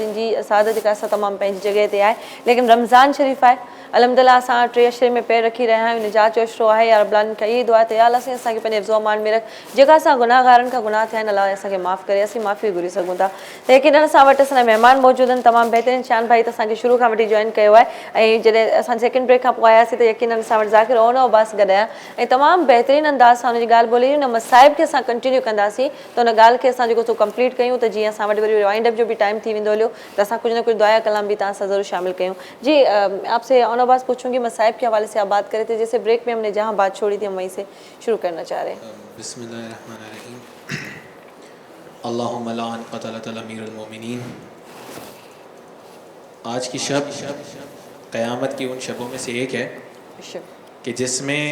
जेका असां तमामु पंहिंजी जॻह ते आहे। लेकिन रमज़ान शरीफ़ आहे, अलहमदिल्ला असां टे अशरे में पैर रखी रहिया आहियूं। निजात जो अशरो आहे। या रब्बान खे इहा दुआ तयाल असीं असांखे पंहिंजे हिफ़्ज़ो अमान में रख। जेका असां गुनाहगारनि खां गुनाह थिया आहिनि अलाह असांखे माफ़ु करे, असीं माफ़ी घुरी सघूं था। त यकीनन असां वटि असांजा महिमान मौजूदु आहिनि तमामु बहितरीन। शान भाई त असांखे शुरू खां वठी जॉइन कयो आहे ऐं जॾहिं असां सेकेंड ब्रेक खां पोइ आयासीं त यकीनन असां वटि ज़ाकिर ओनो अब्बास गॾु आया ऐं तमामु बहितरीन अंदाज़ सां हुनजी ॻाल्हि ॿोली। हुन मसाइब खे असां कंटिन्यू कंदासीं त हुन ॻाल्हि खे असां जेको सो कंप्लीट कयूं त जीअं असां वटि वरी वाइंड अप जो बि टाइम थी वेंदो हलियो त असां कुझु न कुझु दुआ कलाम भी तव्हां सां ज़रूरु शामिल कयूं। जी आपसे ओनो अब्बास पूछूंगी मसाइब के हवाले से आप बात करे थे, जैसे ब्रेक में हमने जहाँ बात छोड़ी थी हम वहीं से शुरू करना चाह रहे हैं। बिस्मिल्लाहिर्रहमानिर्रहीम। अल्लाहुम्मा लान क़तलतल अमीरुल मोमिनीन। आज की शब क़यामत की उन शबों में से एक है कि जिसमें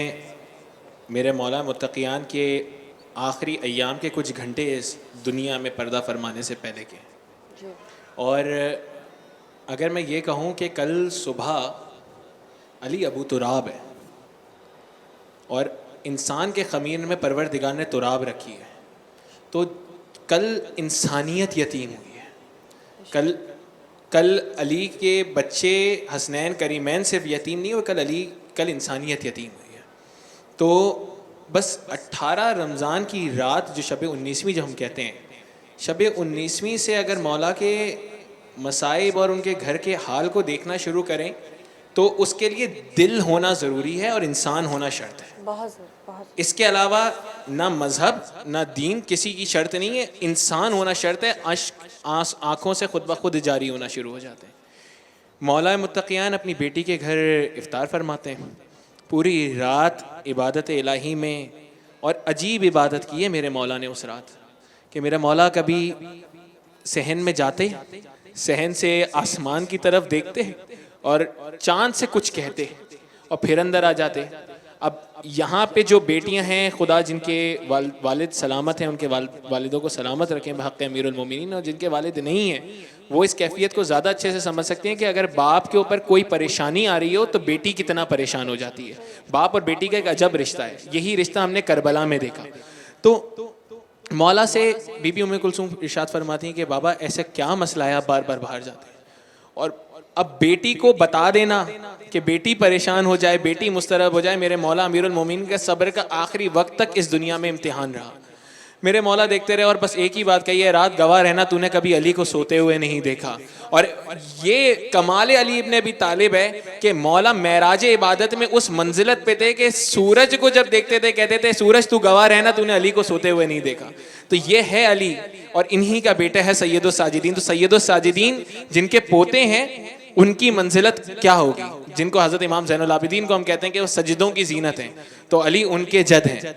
मेरे मौला मुत्तक़ियान के आखिरी अय्याम के कुछ घंटे इस दुनिया में पर्दा फरमाने से पहले के। और अगर मैं ये कहूँ कि कल सुबह अली अबू तुराब है और इंसान के ख़मीर में परवरदिगार ने तुराब रखी है, तो कल इंसानियत यतीम हुई है। कल अली के बच्चे हसनैन करीमैन सिर्फ यतीम नहीं हुए, कल इंसानियत यतीम हुई है। तो बस 18 रमज़ान की रात जो शब 19वीं जो हम कहते हैं, शब 19वीं से अगर मौला के मसाइब और उनके घर के हाल को देखना शुरू करें तो उसके लिए दिल होना ज़रूरी है और इंसान होना शर्त है। बहुत। इसके अलावा ना मज़हब ना दीन किसी की शर्त नहीं है, इंसान होना शर्त है। आँखों से खुद ब खुद जारी होना शुरू हो जाते हैं। मौला मुत्तक़ियान अपनी बेटी के घर इफ्तार फरमाते हैं पूरी रात इबादत इलाही में, और अजीब इबादत की है मेरे मौला ने उस रात कि मेरे मौला कभी सहन में जाते, सहन से आसमान की तरफ देखते और चांद से कुछ कहते और फिर अंदर आ जाते। अब यहाँ पे जो बेटियाँ हैं, खुदा जिनके वालिद सलामत हैं, उनके वालिदों को सलामत रखें बहक़ अमीरुल मोमिनीन, और जिनके वालिद नहीं हैं वो इस कैफियत को ज़्यादा अच्छे से समझ सकते हैं कि अगर बाप के ऊपर कोई परेशानी आ रही हो तो बेटी कितना परेशान हो जाती है। बाप और बेटी का एक अजब रिश्ता है, यही रिश्ता हमने करबला में देखा। तो मौला से बीबी उम्मे कुलसूम इरशाद फरमाती हैं कि बाबा ऐसा क्या मसला है, आप बार बार बाहर जाते हैं, और अब बेटी को बता देना कि बेटी परेशान हो जाए, बेटी मुस्तरब हो जाए। मेरे मौला अमीरुल मोमिनीन का सब्र का आखिरी वक्त तक इस दुनिया में इम्तिहान रहा। मेरे मौला देखते रहे और बस एक ही बात कही है, रात गवाह रहना तूने कभी अली को सोते हुए नहीं देखा। और ये कमाल अली इब्न अबी तालिब है कि मौला मेराज इबादत में उस मंजिलत पे थे कि सूरज को जब देखते थे कहते थे सूरज तू गवाह रहना तूने अली को सोते हुए नहीं देखा। तो ये है अली, और इन्हीं का बेटा है सैयदुस साजिदीन। तो सैयदुस साजिदीन जिनके पोते हैं उनकी मंजिलत क्या होगी, जिनको हज़रत इमाम ज़ैनुल आबिदीन को हम कहते हैं कि वो सजदों की जीनत हैं, तो अली उनके जद हैं।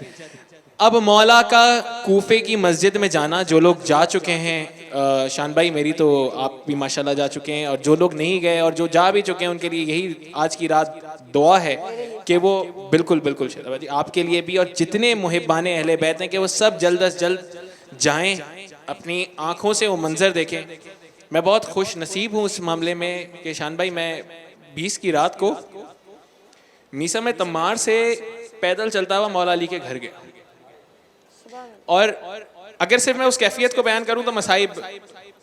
अब मौला का कूफे की मस्जिद में जाना, जो लोग जा चुके हैं, शान भाई मेरी तो आप भी माशाल्लाह जा चुके हैं, और जो लोग नहीं गए और जो जा भी चुके हैं उनके लिए यही आज की रात दुआ है कि वो बिल्कुल बिल्कुल शहबाज जी आपके लिए भी और जितने मुहिब्बाने अहले बैत हैं कि वो सब जल्द अज जल्द जाएं, अपनी आँखों से वो मंजर देखें। मैं बहुत खुश नसीब हूँ इस मामले में कि शान भाई मैं 20 की रात को मीसा में तम्मार से पैदल चलता हुआ मौला अली के घर गया, और अगर सिर्फ मैं उस कैफियत को बयान करूं तो मसाइब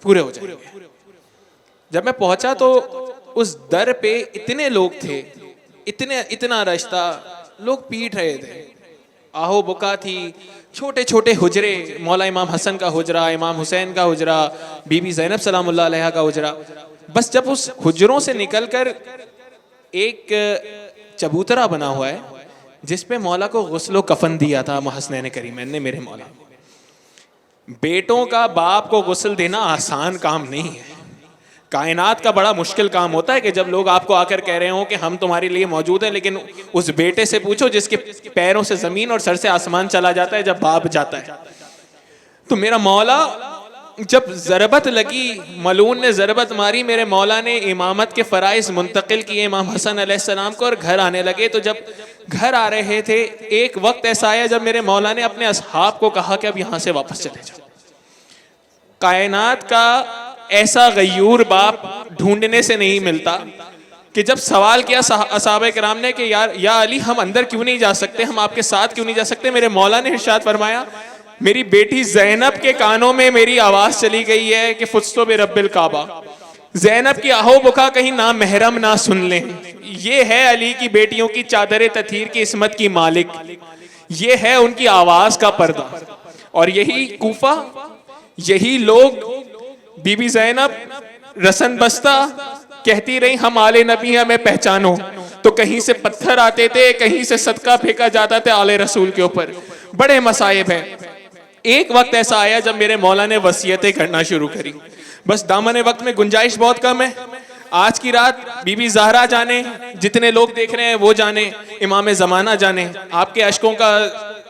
पूरे हो जाएंगे। जब मैं पहुंचा तो उस दर पे इतने लोग थे, इतना रास्ता, लोग पीट रहे थे, आहो बुका थी, छोटे छोटे हुजरे, मौला इमाम हसन का हुजरा, इमाम हुसैन का हुजरा, बीबी ज़ैनब सलामुल्लाह अलैहा का हुजरा। बस जब उस हुजरों से निकलकर एक चबूतरा बना हुआ है जिस पे मौला को गुस्लो कफन दिया था मुहस्सनैन करीमैन ने मेरे मौला। बेटों का बाप को गुस्ल देना आसान काम नहीं है, कायनात का बड़ा मुश्किल काम होता है कि जब लोग आपको आकर कह रहे हो कि हम तुम्हारे लिए मौजूद हैं, लेकिन उस बेटे से पूछो जिसके पैरों से जमीन और सर से आसमान चला जाता है जब बाप जाता है। तो मेरा मौला जब ज़रबत लगी, मलून ने ज़रबत मारी, मेरे मौला ने इमामत के फ़राइज़ मुंतकिल किए इमाम हसन अलैहिस्सलाम को और घर आने लगे। तो जब घर आ रहे थे एक वक्त ऐसा आया जब मेरे मौला ने अपने असहाब को कहा कि अब यहाँ से वापस चले जाओ। कायनात का ऐसा गयूर बाप ढूंढने से नहीं मिलता कि जब सवाल किया असहाबे किराम ने कि यार या अली हम अंदर क्यों नहीं जा सकते, हम आपके साथ क्यों नहीं जा सकते, मेरे मौला ने इरशाद फरमाया मेरी बेटी ज़ैनब के कानों में मेरी आवाज चली गई है कि फुस्तो बे रब्बिल काबा, ज़ैनब की आहो बुका कहीं ना महरम ना सुन लें। ये है अली की बेटियों की चादर तथीर की इस्मत की मालिक, ये है उनकी आवाज का पर्दा। और यही कूफा, यही लोग, बीबी ज़ैनब रसन बस्ता कहती रही हम आले नबी हैं हमें पहचानो, तो कहीं से पत्थर आते थे, कहीं से सदका फेंका जाता था आले रसूल के ऊपर। बड़े मसाइब हैं। एक वक्त ऐसा आया जब मेरे मौला ने वसीयतें करना शुरू करी। बस दामन वक्त में गुंजाइश बहुत कम है। आज की रात बीबी ज़हरा जाने, जितने लोग देख रहे हैं वो जाने, इमाम ज़माना जाने, आपके अशकों का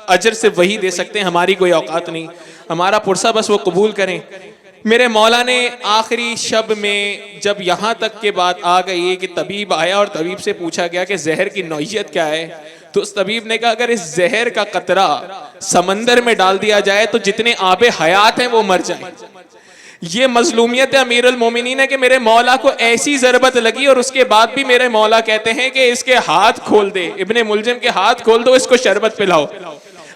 अजर से वही दे सकते हैं, हमारी कोई औकात नहीं। हमारा पुरसा बस वो कबूल करें। मेरे मौला ने आखिरी शब में जब यहाँ तक के बात आ गई कि तबीब आया और तबीब से पूछा गया कि जहर की नौइयत क्या है, तो उस तबीब ने कहा अगर इस जहर का कतरा समंदर में डाल दिया जाए तो जितने आबे हयात हैं वो मर जाएं। ये मजलूमियत अमीरुल मोमिनीन है कि मेरे मौला को ऐसी ज़रबत लगी और उसके बाद भी मेरे मौला कहते हैं कि इसके हाथ खोल दे, इब्ने मुलजिम के हाथ खोल दो, इसको शरबत पिलाओ।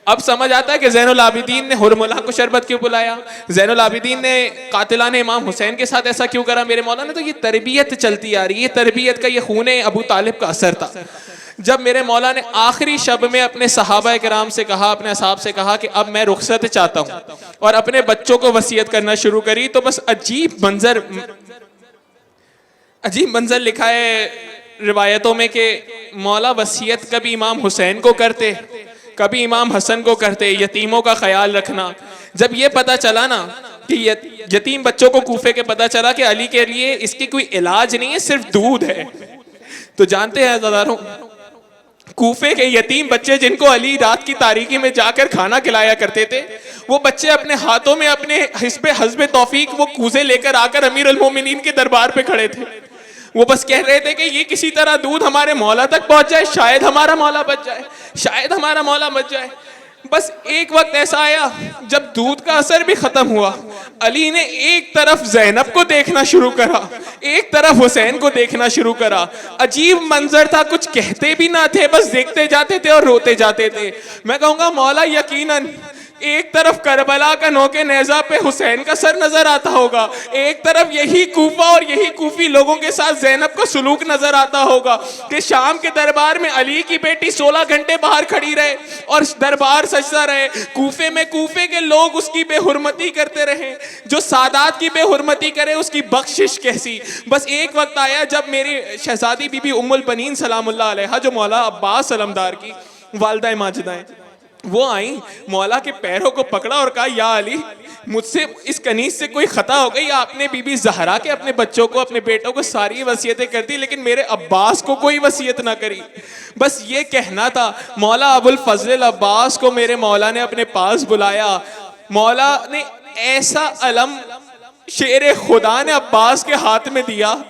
अब समझ आता है कि ज़ैनुल आबिदीन ने हुरमुला को शरबत क्यों बुलाया, ज़ैनुल आबिदीन ने कातिलाने इमाम हुसैन के साथ ऐसा क्यों करा मेरे मौला ने। तो ये तरबियत चलती आ रही है, ये तरबियत का, ये खूने अबू तालिब का असर था। जब मेरे मौला ने आखिरी शब में अपने सहाबा किराम से कहा, अपने असहाब से कहा कि अब मैं रुखसत चाहता हूँ और अपने बच्चों को वसीयत करना शुरू करी, तो बस अजीब मंजर लिखा है रिवायतों में कि मौला वसीयत कभी इमाम हुसैन को करते, कभी इमाम हसन को करते, यतीमों का ख्याल रखना। जब ये पता चला ना कि यतीम बच्चों को कूफे के पता चला कि अली के लिए इसकी कोई इलाज नहीं है, सिर्फ दूध है, तो जानते हैं हज़ारों कूफे के यतीम बच्चे जिनको अली रात की तारीकी में जाकर खाना खिलाया करते थे, वो बच्चे अपने हाथों में अपने हस्बे तौफीक वो कूजे लेकर आकर अमीर अल मोमिनीन के दरबार पे खड़े थे। वो बस कह रहे थे कि ये किसी तरह दूध हमारे मौला तक पहुंच जाए, शायद हमारा मौला बच जाए, शायद हमारा मौला बच जाए। बस एक वक्त ऐसा आया जब दूध का असर भी खत्म हुआ, अली ने एक तरफ ज़ैनब को देखना शुरू करा, एक तरफ हुसैन को देखना शुरू करा। अजीब मंजर था, कुछ कहते भी ना थे, बस देखते जाते थे और रोते जाते थे। मैं कहूँगा मौला यकीनन एक तरफ करबला का नोके नेज़ा पे हुसैन का सर नजर आता होगा, एक तरफ यही कूफा और यही कूफी लोगों के साथ ज़ैनब का सुलूक नजर आता होगा कि शाम के दरबार में अली की बेटी 16 घंटे बाहर खड़ी रहे और दरबार सजता रहे। कूफे में कूफे के लोग उसकी बेहुरमती करते रहे, जो सादात की बेहुरमती करे उसकी बख्शिश कैसी। बस एक वक्त आया जब मेरी शहजादी बीबी उम्मुल बनीन सलामुल्लाह अलैहा, जो मौला अब्बास सलमदार की वालदा माजिदा है, वो आई, मौला के पैरों को पकड़ा और कहा, या अली, मुझसे इस कनीज से कोई खता हो गई। आपने बीबी जहरा के अपने बच्चों को, अपने बेटों को सारी वसीयतें कर दी, लेकिन मेरे अब्बास को कोई वसीयत ना करी। बस ये कहना था। मौला अबुल फजल अब्बास को मेरे मौला ने अपने पास बुलाया। मौला ने ऐसा अलम शेर खुदा ने अब्बास के हाथ में दिया,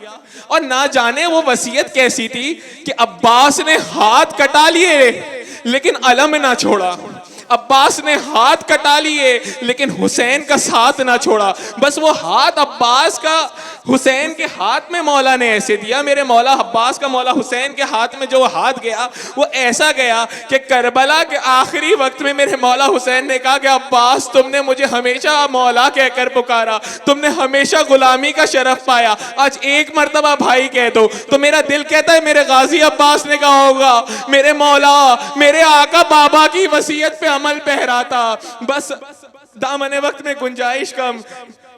और ना जाने वो वसीयत कैसी थी कि अब्बास ने हाथ कटा लिए लेकिन अलम ना छोड़ा। अब्बास ने हाथ कटा लिए लेकिन हुसैन का साथ ना छोड़ा। बस वो हाथ अब्बास का हुसैन के हाथ में मौला ने ऐसे दिया, मेरे मौला अब्बास का मौला हुसैन के हाथ में जो हाथ गया वो ऐसा गया कि करबला के आखिरी वक्त में मेरे मौला हुसैन ने कहा कि अब्बास, तुमने मुझे हमेशा मौला कहकर पुकारा, तुमने हमेशा गुलामी का शरफ पाया, आज एक मर्तबा भाई कह दो। तो मेरा दिल कहता है मेरे गाजी अब्बास ने कहा होगा, मेरे मौला, मेरे आका बाबा की वसीयत पे अमल पहराता। बस दामने वक्त में गुंजाइश कम,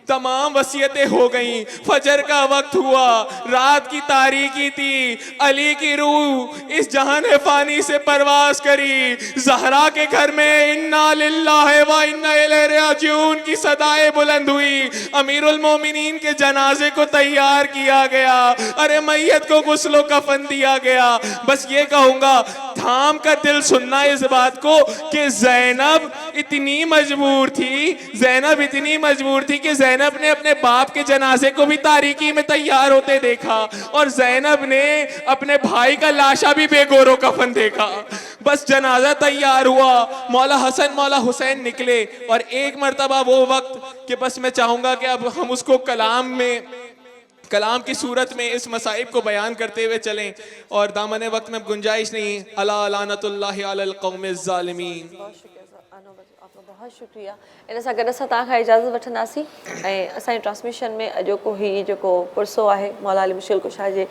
तमाम वसीयतें हो गईं। फजर का वक्त हुआ, रात की तारीकी थी, अली की रूह इस जहान फानी से परवास करी। जहरा के घर में इन्ना लिल्लाहि व इन्ना इलैहि राजिऊन की सदाएं बुलंद हुई। अमीरुल मोमिनीन के जनाजे को तैयार किया गया, अरे मैयत को गुस्लो कफन दिया गया। बस ये कहूंगा, थाम कर दिल सुनना इस बात को कि ज़ैनब इतनी मजबूर थी, ज़ैनब इतनी मजबूर थी कि ज़ैनब ने अपने बाप के जनाजे को भी तारीकी में तैयार होते देखा, और ज़ैनब ने अपने भाई का लाशा भी बेगोरो कफन देखा। बस जनाजा तैयार हुआ, मौला हसन मौला हुसैन निकले, और एक मर्तबा वो वक्त कि बस मैं चाहूँगा कि अब हम उसको कलाम की सूरत में इस मसाइब को बयान करते हुए चलें, और दामने वक्त में गुंजाइश नहीं। अला लानतुल्लाहि अलल कौमिज़ ज़ालिमीन। बहुत शुक्रिया। इन सां गॾु असां तव्हां खां इजाज़त वठंदासीं ऐं असांजी ट्रांसमिशन में अॼोको ही जेको पुरसो आहे मौला अली मुश्किल कुशा जे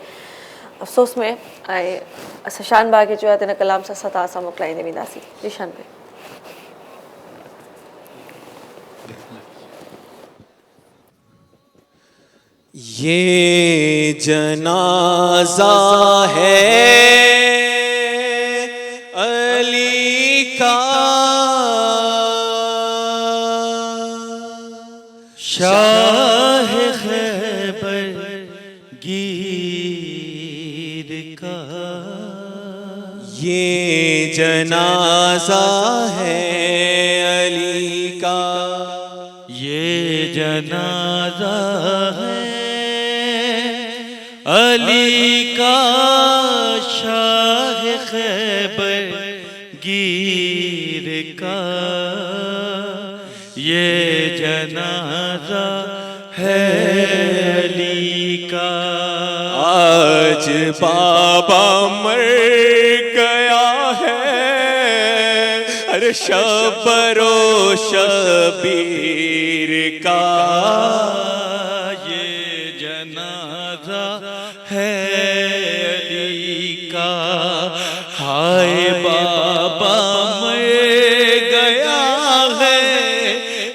अफ़सोस में, ऐं असां शानबाग खे चयो आहे त हिन कलाम सां असां तव्हां सां मोकिलाईंदे वेंदासीं। जी शानबाग। ये जनाजा है अली का, शाह खैबर गिर का। ये जनाजा है अली का, ये जनाजा है अली का, शाह खैबर गिर का। ये जनाजा है अली का। आज बाबा मर गया है, अरे शबरो शबीर का। ये जनाजा है अली का। हाय बाबा मर गया है,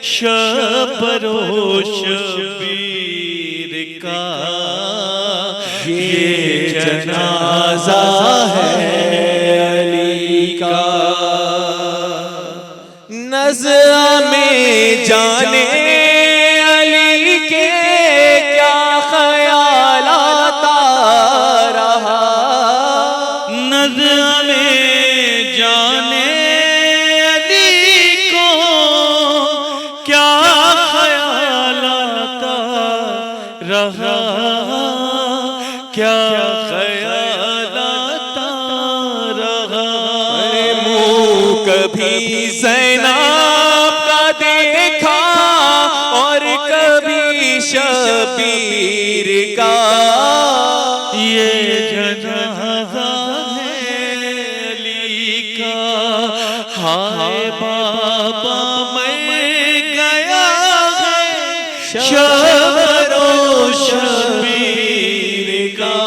शबरो शबीर का। ये जनाजा है अली का। नज़्म में जाने अली के क्या ख्याल आता रहा, नज़्म में क्या ख्याल आता रहा। कभी ज़ैनब का देखा और कभी शबीर का, ये जनाजा है अली का। हाय बाबा मैं गया है शबरो शबीर का,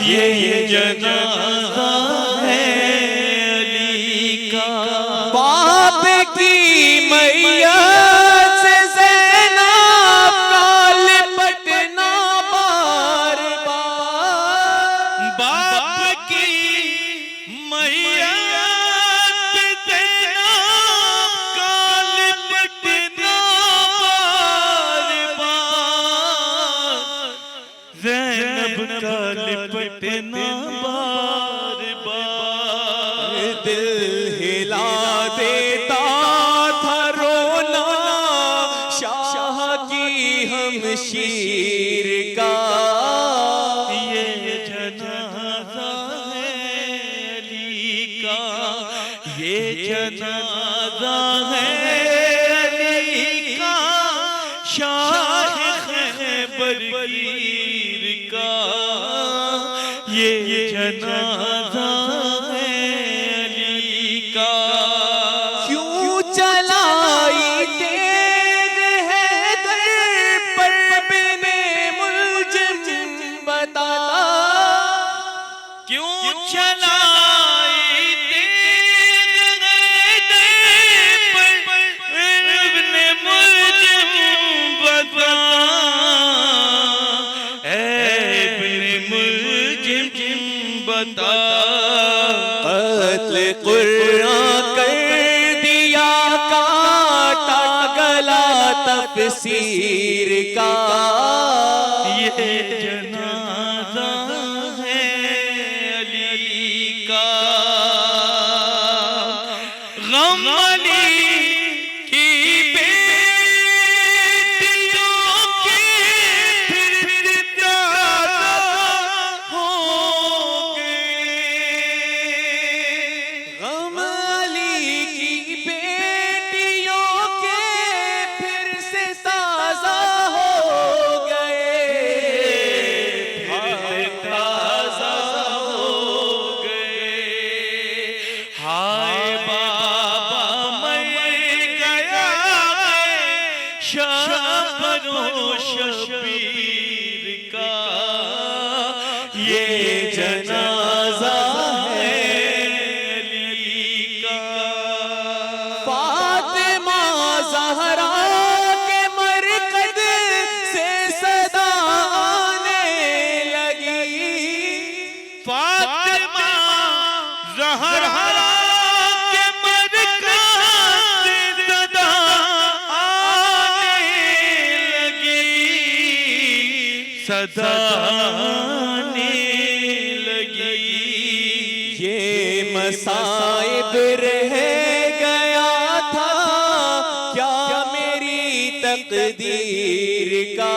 ये जनाजा है अली का। बाप की मैयत से ज़ैनब का लिपटना बार बार। बाप की मैयत से ज़ैनब का लिपटना बार बार। ज़ैनब का लिपटना बार बार। दिल हिला देता था रोना शाह की हमशीर का, ये जनाजा है अली का। ये जनाजा है अली का। शाह खैबर गिर का, ये जनाजा है अली का। क्यों चलाई तेग है दर पर बिने मुलजिम बता। क्यों चलाई तेग है दर पर इब्ने मुलजिम बता। ऐ इब्ने मुलजिम बता। कत्ल कुर्आन कर दिया काटा गला तफसीर का, ये जनाजा है अली का। गम अली की बेटियों के फिर ज्यादा हो गए। गम अली की बेटियों के फिर से ताज़ा हो गए। फिर ताज़ा हो गए। हाय बाबा मैं गया है शबरो शबीर का, ये जनाजा है अली का। फातिमा ज़हरा के मरकद से सदा आने लगी। फातिमा ज़हरा के मरकज़ से सदा आने लगी। सदा आने लगी। ये मसाइब रह गया था क्या मेरी तकदीर का,